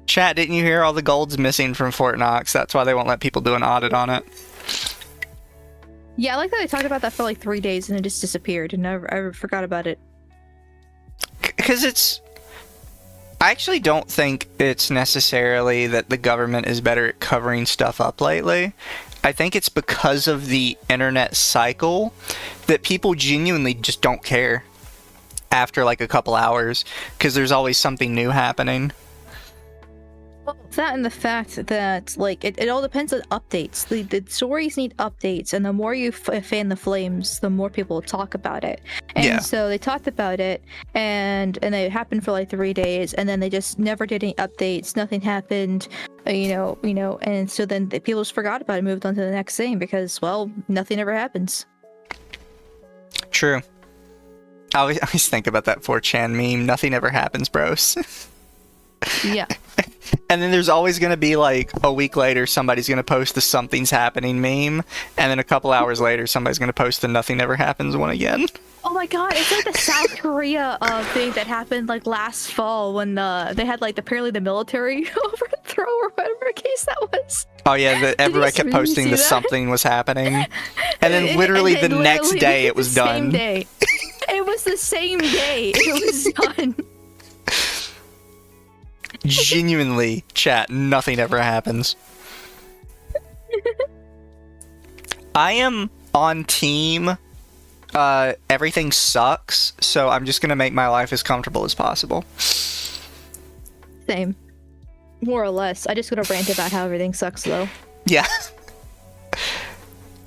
Chat, didn't you hear all the gold's missing from Fort Knox? That's why they won't let people do an audit on it. Yeah, I like that they talked about that for like 3 days and it just disappeared and I forgot about it. Because I actually don't think it's necessarily that the government is better at covering stuff up lately. I think it's because of the internet cycle that people genuinely just don't care after like a couple hours, because there's always something new happening. Well, that and the fact that like it all depends on updates. The stories need updates, and the more you fan the flames, the more people talk about it. And so they talked about it, and it happened for like 3 days, and then they just never did any updates. Nothing happened, you know, and so then people just forgot about it, moved on to the next thing because, well, nothing ever happens. True. I always think about that 4chan meme. Nothing ever happens, bros. Yeah. And then there's always going to be like a week later somebody's going to post the something's happening meme, and then a couple hours later somebody's going to post the nothing ever happens one again. Oh my god, it's like the South Korea thing that happened like last fall when they had like apparently the military overthrow or whatever case that was. Oh yeah, everybody kept posting the something was happening, and then literally the next day it was done. Same day. It was the same day it was done. Genuinely, chat, nothing ever happens. I am on team everything sucks, so I'm just gonna make my life as comfortable as possible. Same. More or less. I just gonna rant about how everything sucks though. Yeah.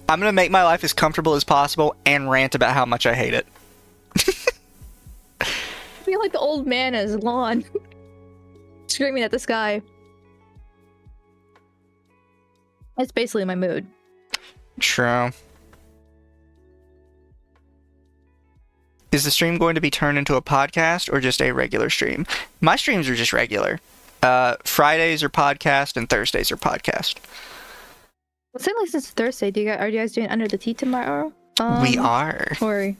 I'm gonna make my life as comfortable as possible and rant about how much I hate it. I feel like the old man is lawn. Screaming at the sky. That's basically my mood. True. Is the stream going to be turned into a podcast or just a regular stream? My streams are just regular. Fridays are podcast and Thursdays are podcast. Well, since it's Thursday, are you guys doing Under the Tea tomorrow? We are. Or I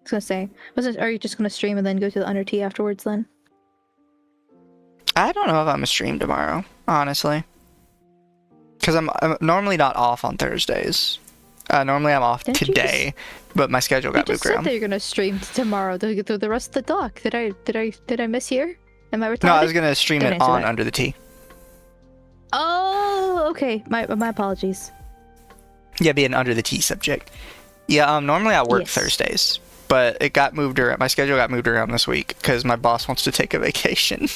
was gonna say, are you just gonna stream and then go to the Under Tea afterwards then? I don't know if I'm gonna stream tomorrow, honestly. Because I'm normally not off on Thursdays. Normally I'm off today, but my schedule got moved around. You just said that you're gonna stream tomorrow through the rest of the doc. Did I mishear? Am I retarded? No, I was gonna stream Don't it answer on that. Under the Tea. Oh, okay. My apologies. Yeah, be an Under the Tea subject. Yeah, normally I work Yes. Thursdays, but it got moved around. My schedule got moved around this week because my boss wants to take a vacation.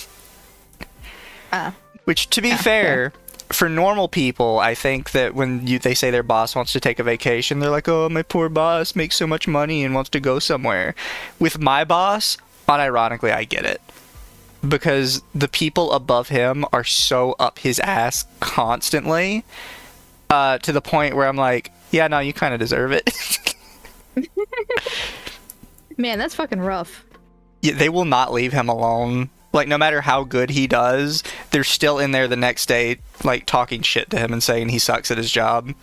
Which, to be fair, for normal people, I think that when they say their boss wants to take a vacation, they're like, oh, my poor boss makes so much money and wants to go somewhere. With my boss, unironically, I get it. Because the people above him are so up his ass constantly, to the point where I'm like, yeah, no, you kind of deserve it. Man, that's fucking rough. Yeah, they will not leave him alone. Like, no matter how good he does, they're still in there the next day, like, talking shit to him and saying he sucks at his job.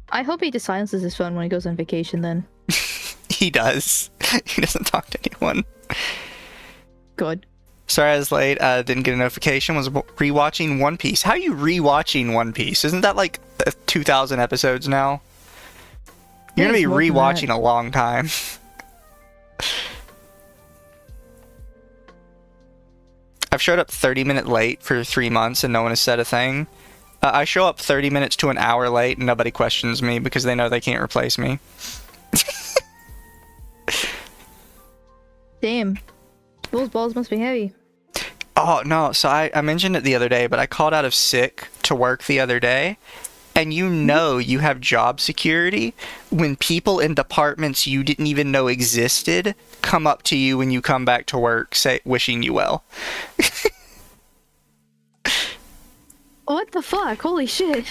I hope he just silences his phone when he goes on vacation then. He does. He doesn't talk to anyone. Good. Sorry I was late. Didn't get a notification. Was rewatching One Piece. How are you rewatching One Piece? Isn't that like 2,000 episodes now? You're gonna be rewatching a long time. I've showed up 30 minutes late for 3 months and no one has said a thing. I show up 30 minutes to an hour late and nobody questions me because they know they can't replace me. Damn. Those balls must be heavy. Oh, no. So I mentioned it the other day, but I called out of sick to work the other day. And you know you have job security when people in departments you didn't even know existed come up to you when you come back to work, wishing you well. What the fuck? Holy shit.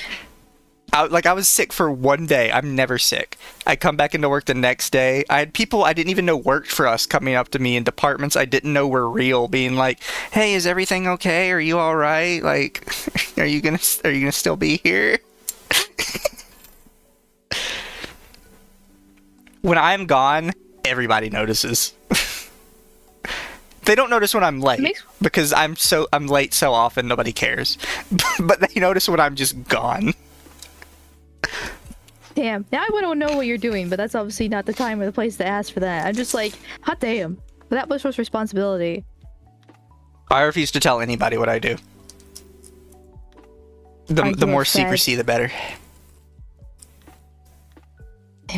I was sick for 1 day. I'm never sick. I come back into work the next day. I had people I didn't even know worked for us coming up to me in departments I didn't know were real, being like, "Hey, is everything okay? Are you all right? Like, are you gonna still be here?" When I'm gone, everybody notices. They don't notice when I'm late because I'm late so often nobody cares. But they notice when I'm just gone. Damn. Now I want to know what you're doing, but that's obviously not the time or the place to ask for that. I'm just like, hot damn. That was much responsibility. I refuse to tell anybody what I do. The more secrecy, the better.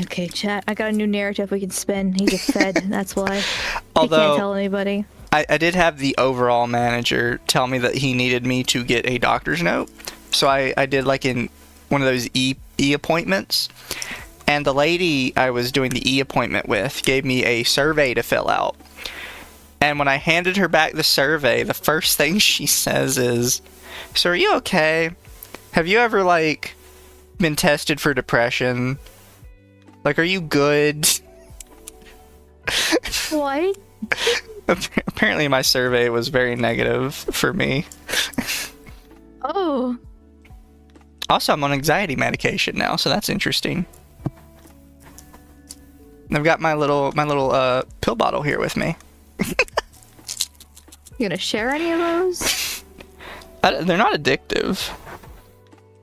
Okay, chat. I got a new narrative we can spin. He's a Fed, that's why. Although, he can't tell anybody. I did have the overall manager tell me that he needed me to get a doctor's note. So I did like in one of those e-appointments. And the lady I was doing the e-appointment with gave me a survey to fill out. And when I handed her back the survey, the first thing she says is, "So are you okay? Have you ever, like, been tested for depression? Like, are you good?" What? Apparently my survey was very negative for me. Oh. Also, I'm on anxiety medication now, so that's interesting. I've got my little pill bottle here with me. You gonna share any of those? They're not addictive.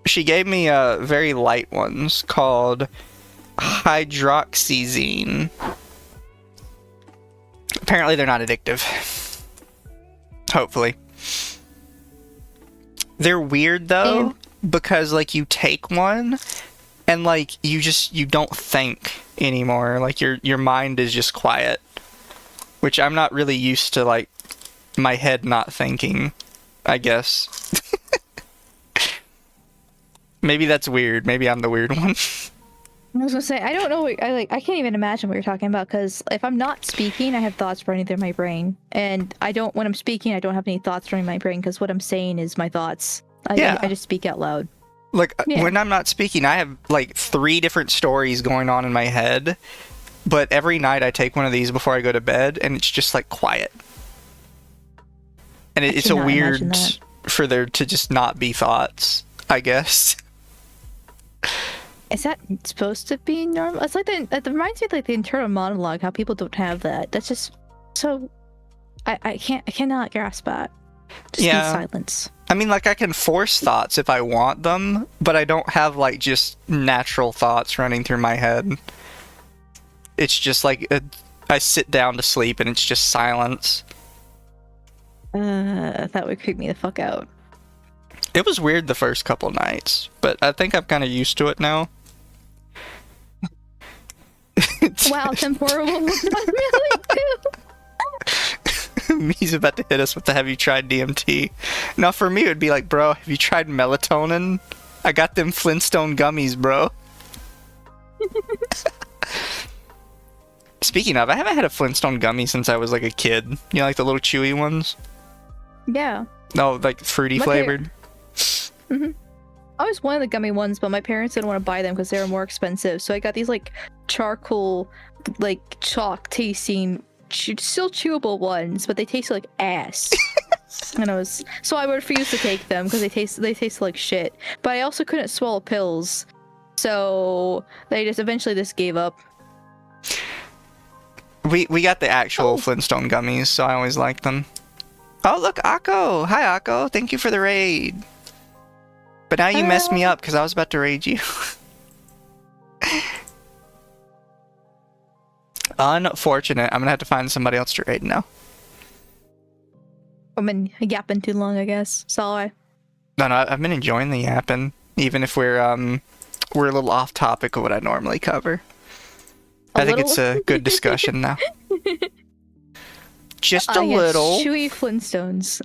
She gave me very light ones called hydroxyzine. Apparently they're not addictive. Hopefully. They're weird though, because like you take one and like you don't think anymore. Like your mind is just quiet. Which I'm not really used to, like my head not thinking, I guess. Maybe that's weird. Maybe I'm the weird one. I was gonna say, I don't know. I can't even imagine what you're talking about, because if I'm not speaking, I have thoughts running through my brain, and when I'm speaking, I don't have any thoughts running my brain, because what I'm saying is my thoughts. I just speak out loud. Like when I'm not speaking, I have like 3 different stories going on in my head, but every night I take one of these before I go to bed, and it's just like quiet. And it's a weird for there to just not be thoughts, I guess. Is that supposed to be normal? It's like that reminds me of like the internal monologue, how people don't have that. That's just so I cannot grasp that. Just in silence. I mean, like I can force thoughts if I want them, but I don't have like just natural thoughts running through my head. It's just like I sit down to sleep and it's just silence. That would creep me the fuck out. It was weird the first couple nights, but I think I'm kind of used to it now. Wow, temporal would not really do. He's about to hit us with the "Have you tried DMT?" Now for me it would be like, bro, have you tried melatonin? I got them Flintstone gummies, bro. Speaking of, I haven't had a Flintstone gummy since I was like a kid. You know, like the little chewy ones? Yeah. No, like fruity flavored. Mm-hmm. I was one of the gummy ones, but my parents didn't want to buy them because they were more expensive. So I got these like charcoal, like chalk tasting, still chewable ones, but they tasted like ass. And I would refuse to take them because they taste like shit. But I also couldn't swallow pills, so they eventually gave up. We got the actual Flintstone gummies, so I always liked them. Oh look, Akko! Hi Akko, thank you for the raid. But now you messed me up because I was about to raid you. Unfortunate. I'm gonna have to find somebody else to raid now. I've been yapping too long, I guess. Sorry. No, I've been enjoying the yapping, even if we're a little off topic of what I normally cover. I think it's a good discussion now. Just a little. Chewy Flintstones.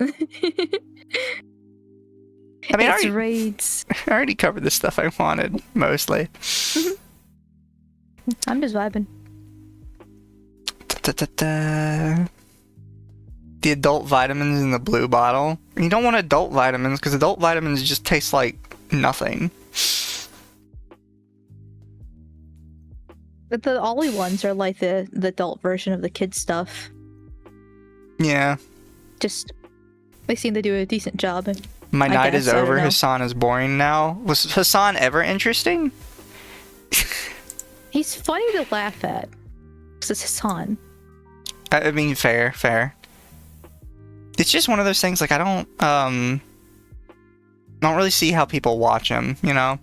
I mean, raids. I already covered the stuff I wanted, mostly. I'm just vibing. The adult vitamins in the blue bottle. You don't want adult vitamins because adult vitamins just taste like nothing. But the Ollie ones are like the adult version of the kid stuff. Yeah. Just, they seem to do a decent job. My night is over. Hassan is boring now. Was Hassan ever interesting? He's funny to laugh at. Because it's Hassan. I mean, fair. It's just one of those things, like, I don't really see how people watch him, you know?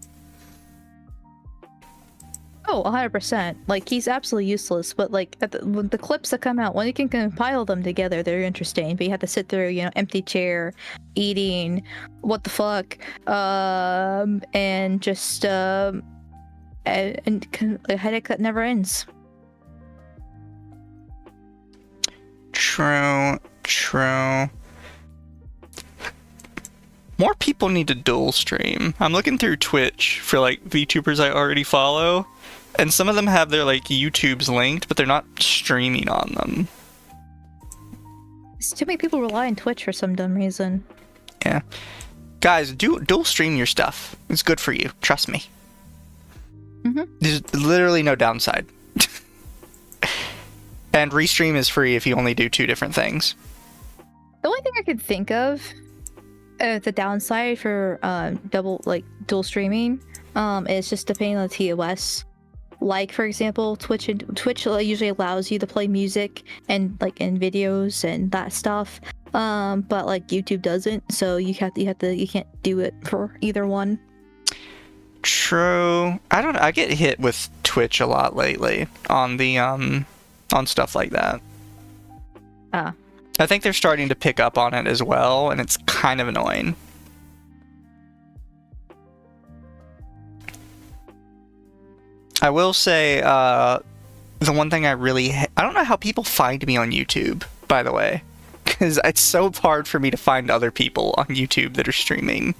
Oh, 100%. Like, he's absolutely useless, but, like, the clips that come out, when you can compile them together, they're interesting, but you have to sit through, you know, empty chair, eating, what the fuck, and just, and a headache that never ends. True. More people need to dual stream. I'm looking through Twitch for, like, VTubers I already follow, and some of them have their, like, YouTubes linked, but they're not streaming on them. Too many people rely on Twitch for some dumb reason. Yeah. Guys, dual stream your stuff. It's good for you. Trust me. There's literally no downside. And restream is free if you only do 2 different things. The only thing I could think of, the downside for dual streaming, is just depending on the TOS. Like, for example, Twitch usually allows you to play music and like in videos and that stuff. But like YouTube doesn't, so you can't do it for either one. True. I don't know. I get hit with Twitch a lot lately on the on stuff like that. I think they're starting to pick up on it as well, and it's kind of annoying. I will say, the one thing I don't know how people find me on YouTube, by the way, because it's so hard for me to find other people on YouTube that are streaming.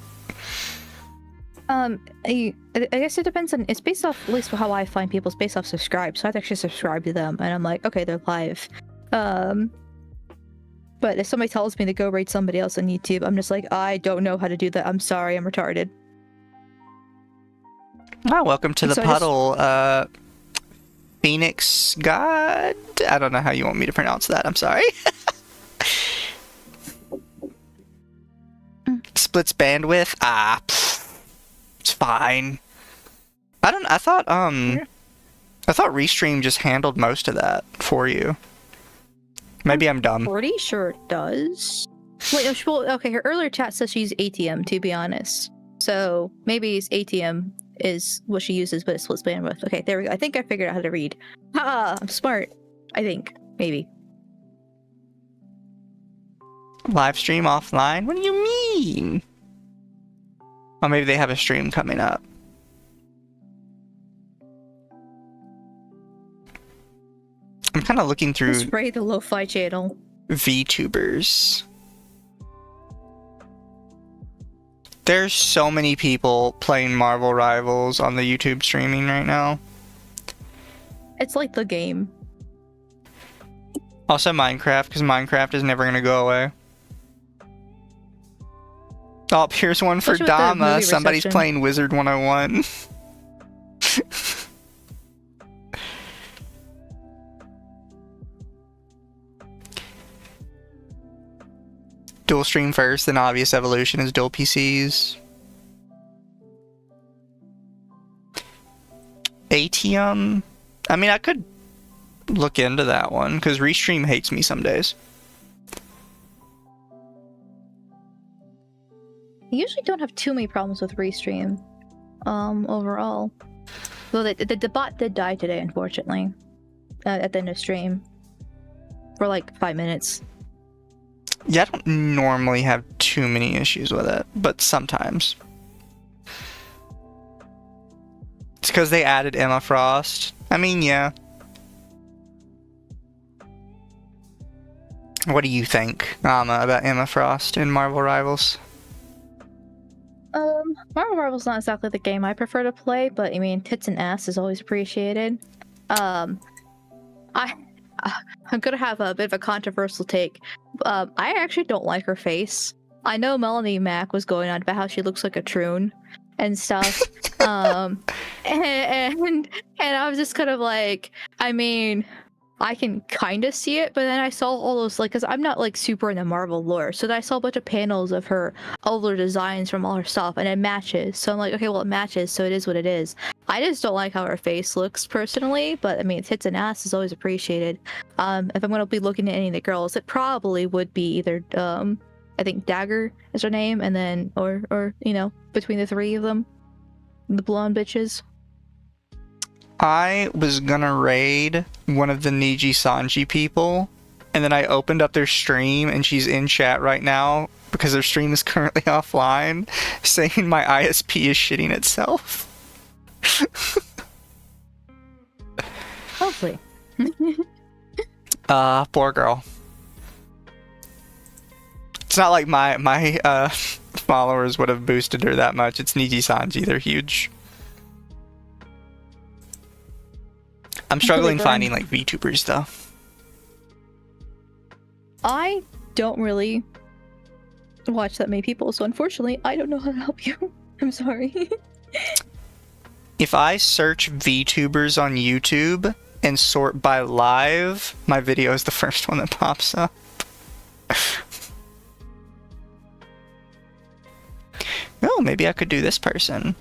I guess it depends on, it's based off, at least how I find people, it's based off subscribe, so I have to actually subscribe to them, and I'm like, okay, they're live. But if somebody tells me to go rate somebody else on YouTube, I'm just like, I don't know how to do that, I'm sorry, I'm retarded. Oh, welcome to the puddle, Phoenix God? I don't know how you want me to pronounce that, I'm sorry. Splits bandwidth? It's fine. I thought Restream just handled most of that for you. Maybe I'm dumb. Pretty sure it does. Wait, no, okay, her earlier chat says she used ATM, to be honest. So maybe it's ATM is what she uses, but it splits bandwidth. Okay, there we go. I think I figured out how to read. Ha! I'm smart. I think. Maybe. Live stream offline? What do you mean? Oh, maybe they have a stream coming up. I'm kind of looking through Just raid the lo-fi channel. VTubers. There's so many people playing Marvel Rivals on the YouTube streaming right now. It's like the game. Also Minecraft, because Minecraft is never going to go away. Oh, here's one for Especially with the Dama. movie Somebody's reception. playing Wizard 101. Dual stream first, then obvious evolution is dual PCs. ATM? I mean, I could look into that one, because Restream hates me some days. I usually don't have too many problems with Restream, overall. Well, the bot did die today, unfortunately, at the end of stream. For like 5 minutes. Yeah, I don't normally have too many issues with it, but sometimes. It's because they added Emma Frost. I mean, yeah. What do you think, about Emma Frost in Marvel Rivals? Marvel Rivals not exactly the game I prefer to play, but I mean, tits and ass is always appreciated. I'm gonna have a bit of a controversial take. I actually don't like her face. I know Melanie Mac was going on about how she looks like a troon and stuff. And I was just kind of like, I mean, I can kind of see it, but then I saw all those, like, because I'm not like super in the Marvel lore, so then I saw a bunch of panels of her older designs from all her stuff, and it matches. So I'm like, okay, well, it matches, so it is what it is. I just don't like how her face looks personally, but I mean, tits and ass is always appreciated. If I'm gonna be looking at any of the girls, it probably would be either I think Dagger is her name, and then or you know, between the three of them, the blonde bitches. I was gonna raid one of the Niji Sanji people, and then I opened up their stream, and she's in chat right now because their stream is currently offline, saying my ISP is shitting itself. Hopefully. Poor girl. It's not like my followers would have boosted her that much. It's Niji Sanji, they're huge. I'm struggling finding like VTubers though. I don't really watch that many people, so unfortunately, I don't know how to help you. I'm sorry. If I search VTubers on YouTube and sort by live, my video is the first one that pops up. Oh, maybe I could do this person.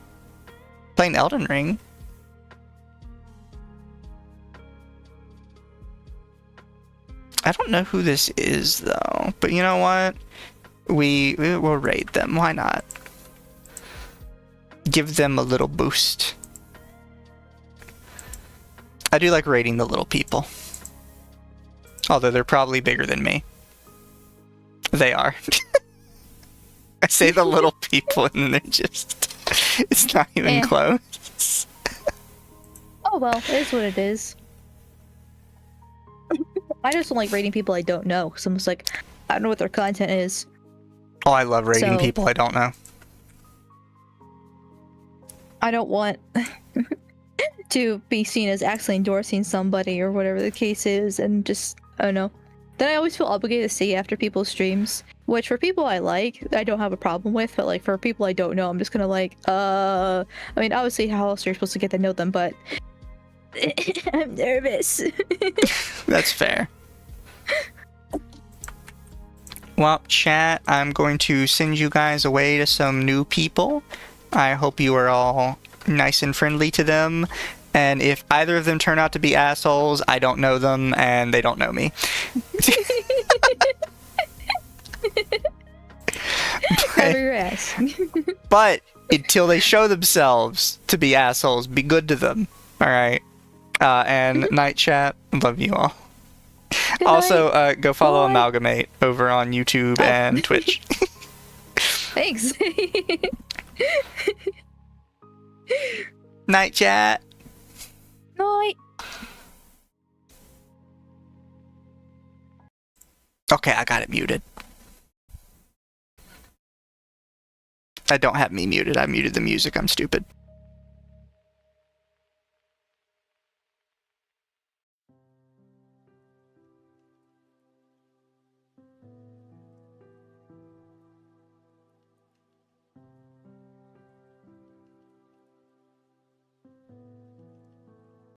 Playing Elden Ring. I don't know who this is though, but you know what? We will raid them. Why not? Give them a little boost. I do like raiding the little people. Although they're probably bigger than me. They are. I say the little people and then they're just... It's not even close. Oh well, it is what it is. I just don't like rating people I don't know, because I'm just like, I don't know what their content is. Oh, I love rating So- people I don't know. I don't want to be seen as actually endorsing somebody or whatever the case is, and just, I don't know. Then I always feel obligated to see after people's streams, which for people I like, I don't have a problem with, but like for people I don't know, I'm just gonna like, I mean, obviously how else are you supposed to get to know them, but I'm nervous. That's fair. Well, chat, I'm going to send you guys away to some new people. I hope you are all nice and friendly to them. And if either of them turn out to be assholes, I don't know them and they don't know me. Cover your ass. But until they show themselves to be assholes, be good to them. Alright? And night chat, love you all. Good Also, night. go follow Bye. Amalgamate over on YouTube Oh. and Twitch. Thanks. Night chat. Night. Okay, I got it muted. I don't have me muted. I muted the music. I'm stupid.